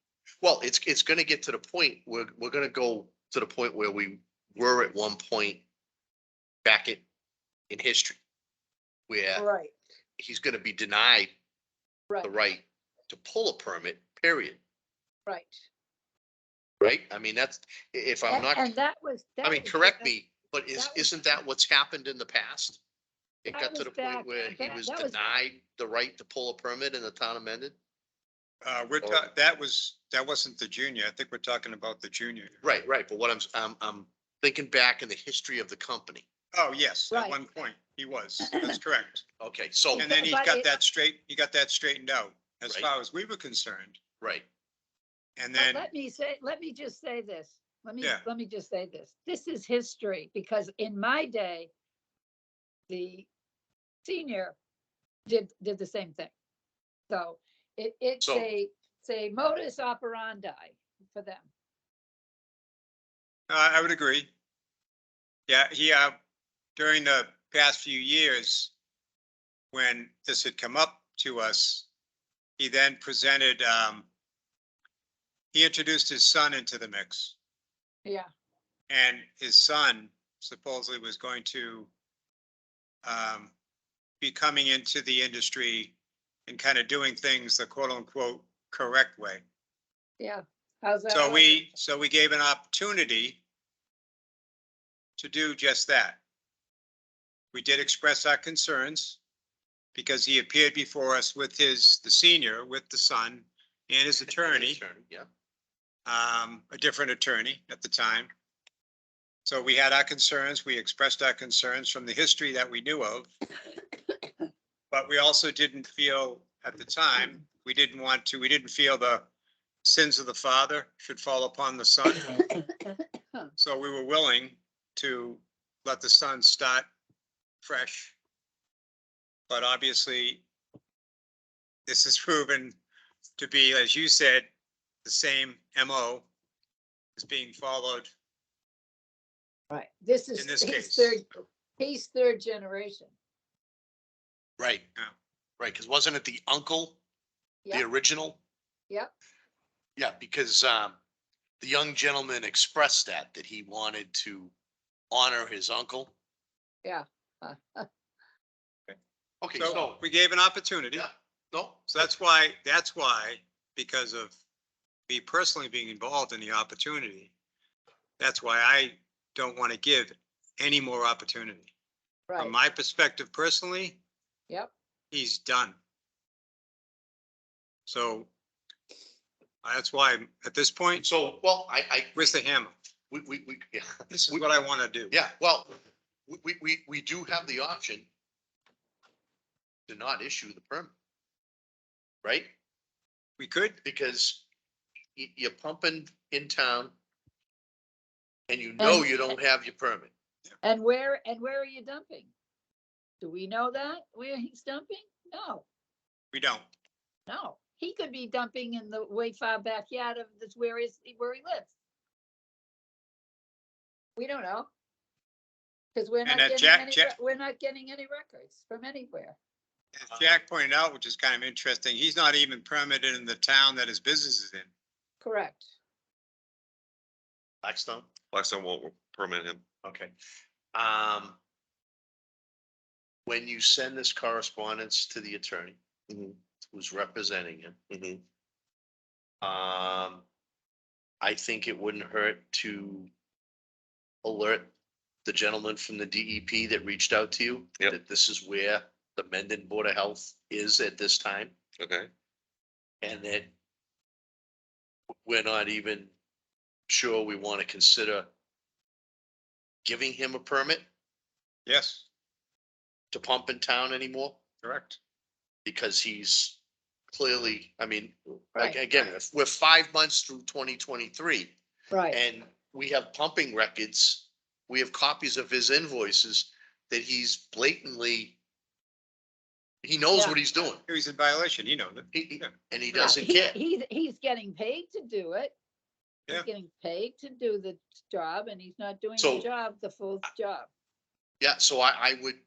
[SPEAKER 1] Well, it's gonna get to the point, we're gonna go to the point where we were at one point back in history. Where
[SPEAKER 4] right,
[SPEAKER 1] he's gonna be denied
[SPEAKER 4] right,
[SPEAKER 1] the right to pull a permit, period,
[SPEAKER 4] right.
[SPEAKER 1] right? I mean, that's, if I'm not,
[SPEAKER 4] And that was.
[SPEAKER 1] I mean, correct me, but
[SPEAKER 4] that was-
[SPEAKER 1] isn't that what's happened in the past? It
[SPEAKER 4] That
[SPEAKER 1] got to
[SPEAKER 4] was
[SPEAKER 1] the point
[SPEAKER 4] back-
[SPEAKER 1] where he
[SPEAKER 4] that-
[SPEAKER 1] was
[SPEAKER 4] that was-
[SPEAKER 1] denied the right to pull a permit in the town of Mendon?
[SPEAKER 2] That wasn't the junior. I think we're talking about the junior.
[SPEAKER 1] Right, but what I'm thinking back in the history of the company.
[SPEAKER 2] Oh, yes, at
[SPEAKER 4] Right.
[SPEAKER 2] one point he was. That's correct.
[SPEAKER 1] Okay, so,
[SPEAKER 2] And then he
[SPEAKER 4] But
[SPEAKER 2] got
[SPEAKER 4] it-
[SPEAKER 2] that straightened out as
[SPEAKER 1] Right.
[SPEAKER 2] far as we were concerned.
[SPEAKER 1] right,
[SPEAKER 2] And
[SPEAKER 4] But
[SPEAKER 2] then,
[SPEAKER 4] let me just say this.
[SPEAKER 2] Yeah.
[SPEAKER 4] Let me just say this. This is history because in my day, the senior did the same thing. So it's
[SPEAKER 1] So-
[SPEAKER 4] a modus operandi for them.
[SPEAKER 2] I would agree. Yeah, during the past few years, when this had come up to us, he then presented, he introduced his son into the mix.
[SPEAKER 4] Yeah,
[SPEAKER 2] And his son supposedly was going to be coming into the industry and kind of doing things the quote unquote correct way.
[SPEAKER 4] yeah. How's that?
[SPEAKER 2] So we gave an opportunity to do just that. We did express our concerns because he appeared before us with the senior, with the son and his attorney,
[SPEAKER 1] yeah,
[SPEAKER 2] a different attorney at the time. So we had our concerns, we expressed our concerns from the history that we knew of. But we also didn't feel at the time, we didn't feel the sins of the father should fall upon the son. So we were willing to let the son start fresh. But obviously, this is proven to be, as you said, the same MO is being followed.
[SPEAKER 4] Right, this is,
[SPEAKER 2] In this
[SPEAKER 4] he's
[SPEAKER 2] case.
[SPEAKER 4] third generation.
[SPEAKER 1] Right.
[SPEAKER 2] Yeah.
[SPEAKER 1] Right, because wasn't it the uncle, the
[SPEAKER 4] Yep,
[SPEAKER 1] original?
[SPEAKER 4] yep,
[SPEAKER 1] Yeah, because the young gentleman expressed that he wanted to honor his uncle.
[SPEAKER 4] yeah.
[SPEAKER 1] Okay,
[SPEAKER 2] So
[SPEAKER 1] so,
[SPEAKER 2] we gave an opportunity.
[SPEAKER 1] yeah, no,
[SPEAKER 2] So that's why, because of me personally being involved in the opportunity, that's why I don't want to give any more opportunity.
[SPEAKER 4] Right,
[SPEAKER 2] From my perspective personally,
[SPEAKER 4] yep,
[SPEAKER 2] he's done. So that's why at this point,
[SPEAKER 1] so, well,
[SPEAKER 2] where's the hammer?
[SPEAKER 1] yeah,
[SPEAKER 2] This is what I want to do.
[SPEAKER 1] yeah, well, we do have the option to not issue the permit. Right?
[SPEAKER 2] We could,
[SPEAKER 1] Because you're pumping in town and you know
[SPEAKER 4] And-
[SPEAKER 1] you don't have your permit.
[SPEAKER 4] and where are you dumping? Do we know that, where he's dumping? No,
[SPEAKER 2] we don't.
[SPEAKER 4] no, he could be dumping in the way far backyard of this, where he lives. We don't know. Cause we're
[SPEAKER 2] And
[SPEAKER 4] not
[SPEAKER 2] that
[SPEAKER 4] getting
[SPEAKER 2] Jack-
[SPEAKER 4] we're not getting any records from anywhere.
[SPEAKER 2] As Jack pointed out, which is kind of interesting, he's not even permitted in the town that his business is in.
[SPEAKER 4] Correct.
[SPEAKER 1] Blackstone?
[SPEAKER 3] Blackstone won't permit him.
[SPEAKER 1] Okay. When you send this correspondence to the attorney who's representing him, I think it wouldn't hurt to alert the gentleman from the DEP that reached out to you.
[SPEAKER 3] Yep.
[SPEAKER 1] That this is where the Mendon Board of Health is at this time,
[SPEAKER 3] Okay,
[SPEAKER 1] and that we're not even sure we want to consider giving him a permit
[SPEAKER 2] Yes,
[SPEAKER 1] to pump in town anymore,
[SPEAKER 2] correct.
[SPEAKER 1] because he's clearly, I mean,
[SPEAKER 4] Right.
[SPEAKER 1] again, if we're 5 months through 2023
[SPEAKER 4] Right,
[SPEAKER 1] and we have pumping records, we have copies of his invoices that he's blatantly, he knows
[SPEAKER 4] Yeah.
[SPEAKER 1] what he's doing.
[SPEAKER 2] He's in violation, you know.
[SPEAKER 1] And he
[SPEAKER 4] yeah,
[SPEAKER 1] doesn't care.
[SPEAKER 4] he's getting paid to do it. He's
[SPEAKER 2] Yeah.
[SPEAKER 4] getting paid to do the job, and he's not doing
[SPEAKER 1] So-
[SPEAKER 4] the job, the full job.
[SPEAKER 1] Yeah, so I would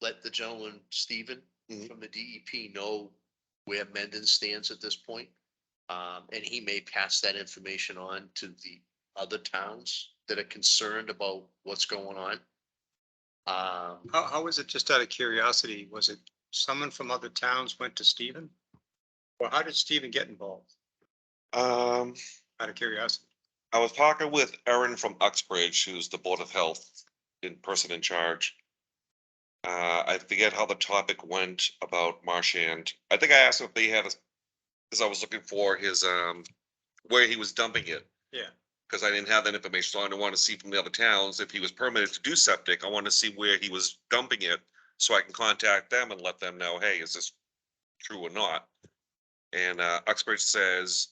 [SPEAKER 1] let the gentleman, Stephen,
[SPEAKER 3] Mhm.
[SPEAKER 1] from the DEP know where Mendon stands at this point. And he may pass that information on to the other towns that are concerned about what's going on.
[SPEAKER 2] How was it, just out of curiosity, was it someone from other towns went to Stephen? Or how did Stephen get involved,
[SPEAKER 3] um,
[SPEAKER 2] out of curiosity?
[SPEAKER 3] I was talking with Erin from Uxbridge, who's the Board of Health person in charge. I forget how the topic went about Marchand. I think I asked him if they had because I was looking for his, where he was dumping it.
[SPEAKER 2] Yeah,
[SPEAKER 3] Because I didn't have that information, so I didn't want to see from the other towns if he was permitted to do septic. I wanted to see where he was dumping it, so I can contact them and let them know, hey, is this true or not? And Uxbridge says,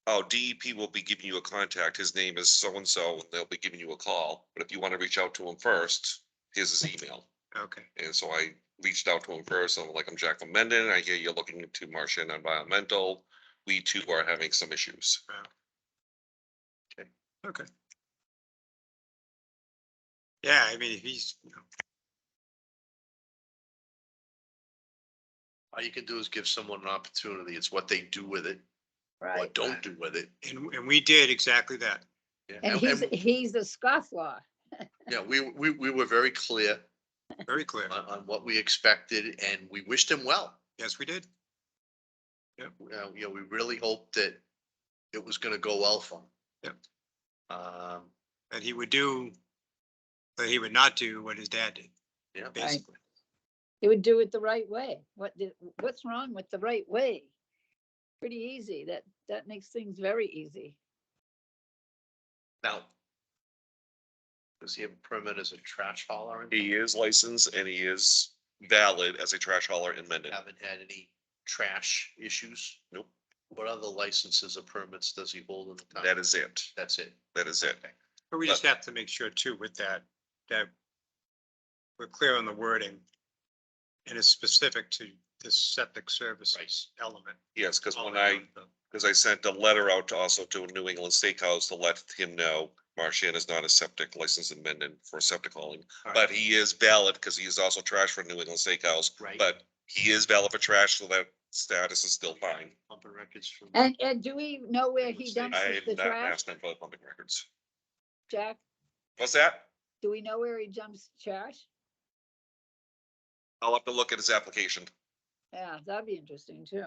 [SPEAKER 3] oh, DEP will be giving you a contact. His name is so-and-so, and they'll be giving you a call. But if you want to reach out to him first, here's his email.
[SPEAKER 2] okay.
[SPEAKER 3] And so I reached out to him first. I'm like, I'm Jack from Mendon. I hear you're looking into Martian Environmental. We too are having some issues.
[SPEAKER 2] Okay. Yeah, I mean, if he's,
[SPEAKER 1] All you can do is give someone an opportunity. It's what they do with it, or
[SPEAKER 4] Right,
[SPEAKER 1] don't do with it.
[SPEAKER 2] and we did exactly that.
[SPEAKER 1] Yeah,
[SPEAKER 4] and he's a scofflaw.
[SPEAKER 1] Yeah, we were very clear
[SPEAKER 2] Very clear.
[SPEAKER 1] on what we expected, and we wished him well.
[SPEAKER 2] Yes, we did.
[SPEAKER 1] We really hoped that it was gonna go well for him.
[SPEAKER 2] Yep.
[SPEAKER 1] Um,
[SPEAKER 2] That he would do, that he would not do what his dad did,
[SPEAKER 1] yeah,
[SPEAKER 2] basically.
[SPEAKER 4] He would do it the right way. What's wrong with the right way? Pretty easy. That makes things very easy.
[SPEAKER 1] now. Does he have a permit as a trash hauler? And
[SPEAKER 3] He is licensed and he is valid as a trash hauler in Mendon.
[SPEAKER 1] haven't had any trash issues?
[SPEAKER 3] Nope.
[SPEAKER 1] What other licenses or permits does he hold in the town?
[SPEAKER 3] That is it.
[SPEAKER 1] That's it.
[SPEAKER 3] That is it.
[SPEAKER 1] Okay.
[SPEAKER 2] But we just have to make sure too with that, that we're clear on the wording. And it's specific to this septic services element.
[SPEAKER 3] Yes, because
[SPEAKER 2] All
[SPEAKER 3] when
[SPEAKER 2] that other-
[SPEAKER 3] because I sent a letter out to also to New England Steakhouse to let him know Marchand is not a septic license amendment for septic hauling.
[SPEAKER 1] All right.
[SPEAKER 3] But he is valid because he is also trash for New England Steakhouse.
[SPEAKER 1] Right.
[SPEAKER 3] But he is valid for trash, so that status is still fine.
[SPEAKER 1] Pumping records from.
[SPEAKER 4] And do we know where he dumps
[SPEAKER 3] I
[SPEAKER 4] the
[SPEAKER 3] have not
[SPEAKER 4] trash,
[SPEAKER 3] asked him for the pumping records.
[SPEAKER 4] Jack?
[SPEAKER 3] What's that?
[SPEAKER 4] Do we know where he dumps trash?
[SPEAKER 3] I'll have to look at his application.
[SPEAKER 4] Yeah, that'd be interesting too.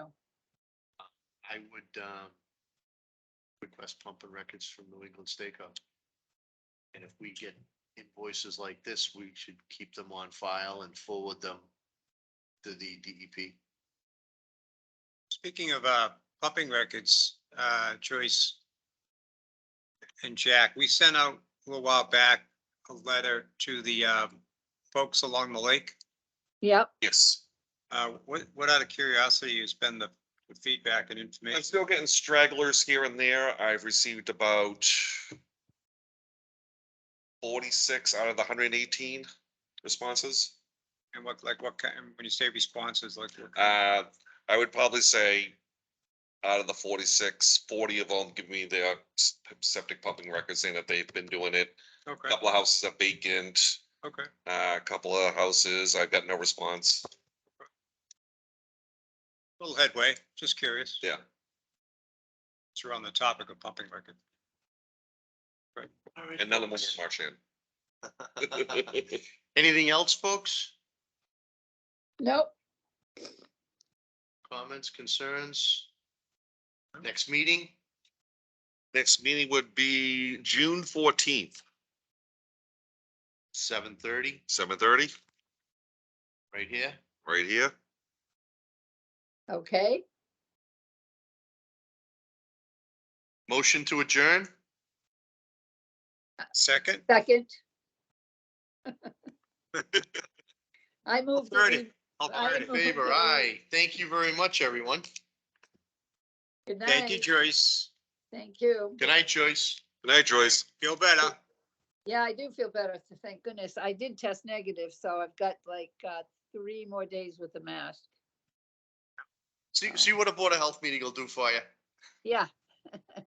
[SPEAKER 1] I would, request pumping records from New England Steakhouse. And if we get invoices like this, we should keep them on file and forward them to the DEP.
[SPEAKER 2] Speaking of pumping records, Joyce and Jack, we sent out a little while back a letter to the folks along the lake.
[SPEAKER 4] Yep,
[SPEAKER 3] Yes.
[SPEAKER 2] What out of curiosity has been the feedback and
[SPEAKER 3] I'm
[SPEAKER 2] information?
[SPEAKER 3] still getting stragglers here and there. I've received about 46 out of the 118 responses.
[SPEAKER 2] And what kind, when you say responses, like, what-
[SPEAKER 3] I would probably say out of the 46, 40 of them give me their septic pumping records saying that they've been doing it. A
[SPEAKER 2] okay,
[SPEAKER 3] couple of houses are vacant,
[SPEAKER 2] okay.
[SPEAKER 3] a couple of houses, I've got no response.
[SPEAKER 2] Little headway, just curious.
[SPEAKER 3] Yeah.
[SPEAKER 2] It's around the topic of pumping record.
[SPEAKER 1] All right,
[SPEAKER 3] And none of them
[SPEAKER 1] folks.
[SPEAKER 3] were Marchand.
[SPEAKER 1] Anything else, folks?
[SPEAKER 4] nope,
[SPEAKER 1] Comments, concerns? Next meeting?
[SPEAKER 3] Next meeting would be June 14th,
[SPEAKER 1] 7:30,
[SPEAKER 3] 7:30,
[SPEAKER 1] right here.
[SPEAKER 3] right here.
[SPEAKER 4] okay.
[SPEAKER 1] Motion to adjourn?
[SPEAKER 2] Second,
[SPEAKER 4] Second. I moved. that
[SPEAKER 2] thirty.
[SPEAKER 4] we-
[SPEAKER 2] I'll
[SPEAKER 4] I
[SPEAKER 2] thirty.
[SPEAKER 4] move-
[SPEAKER 1] Favor,
[SPEAKER 4] Okay.
[SPEAKER 1] aye. Thank you very much, everyone.
[SPEAKER 4] Good
[SPEAKER 2] Thank you,
[SPEAKER 4] night.
[SPEAKER 2] Joyce.
[SPEAKER 4] Thank you.
[SPEAKER 1] Good night, Joyce.
[SPEAKER 3] Good night, Joyce.
[SPEAKER 2] Feel better.
[SPEAKER 4] Yeah, I do feel better, thank goodness. I did test negative, so I've got like 3 more days with the mask.
[SPEAKER 1] See what a Board of Health meeting will do for you.
[SPEAKER 4] Yeah.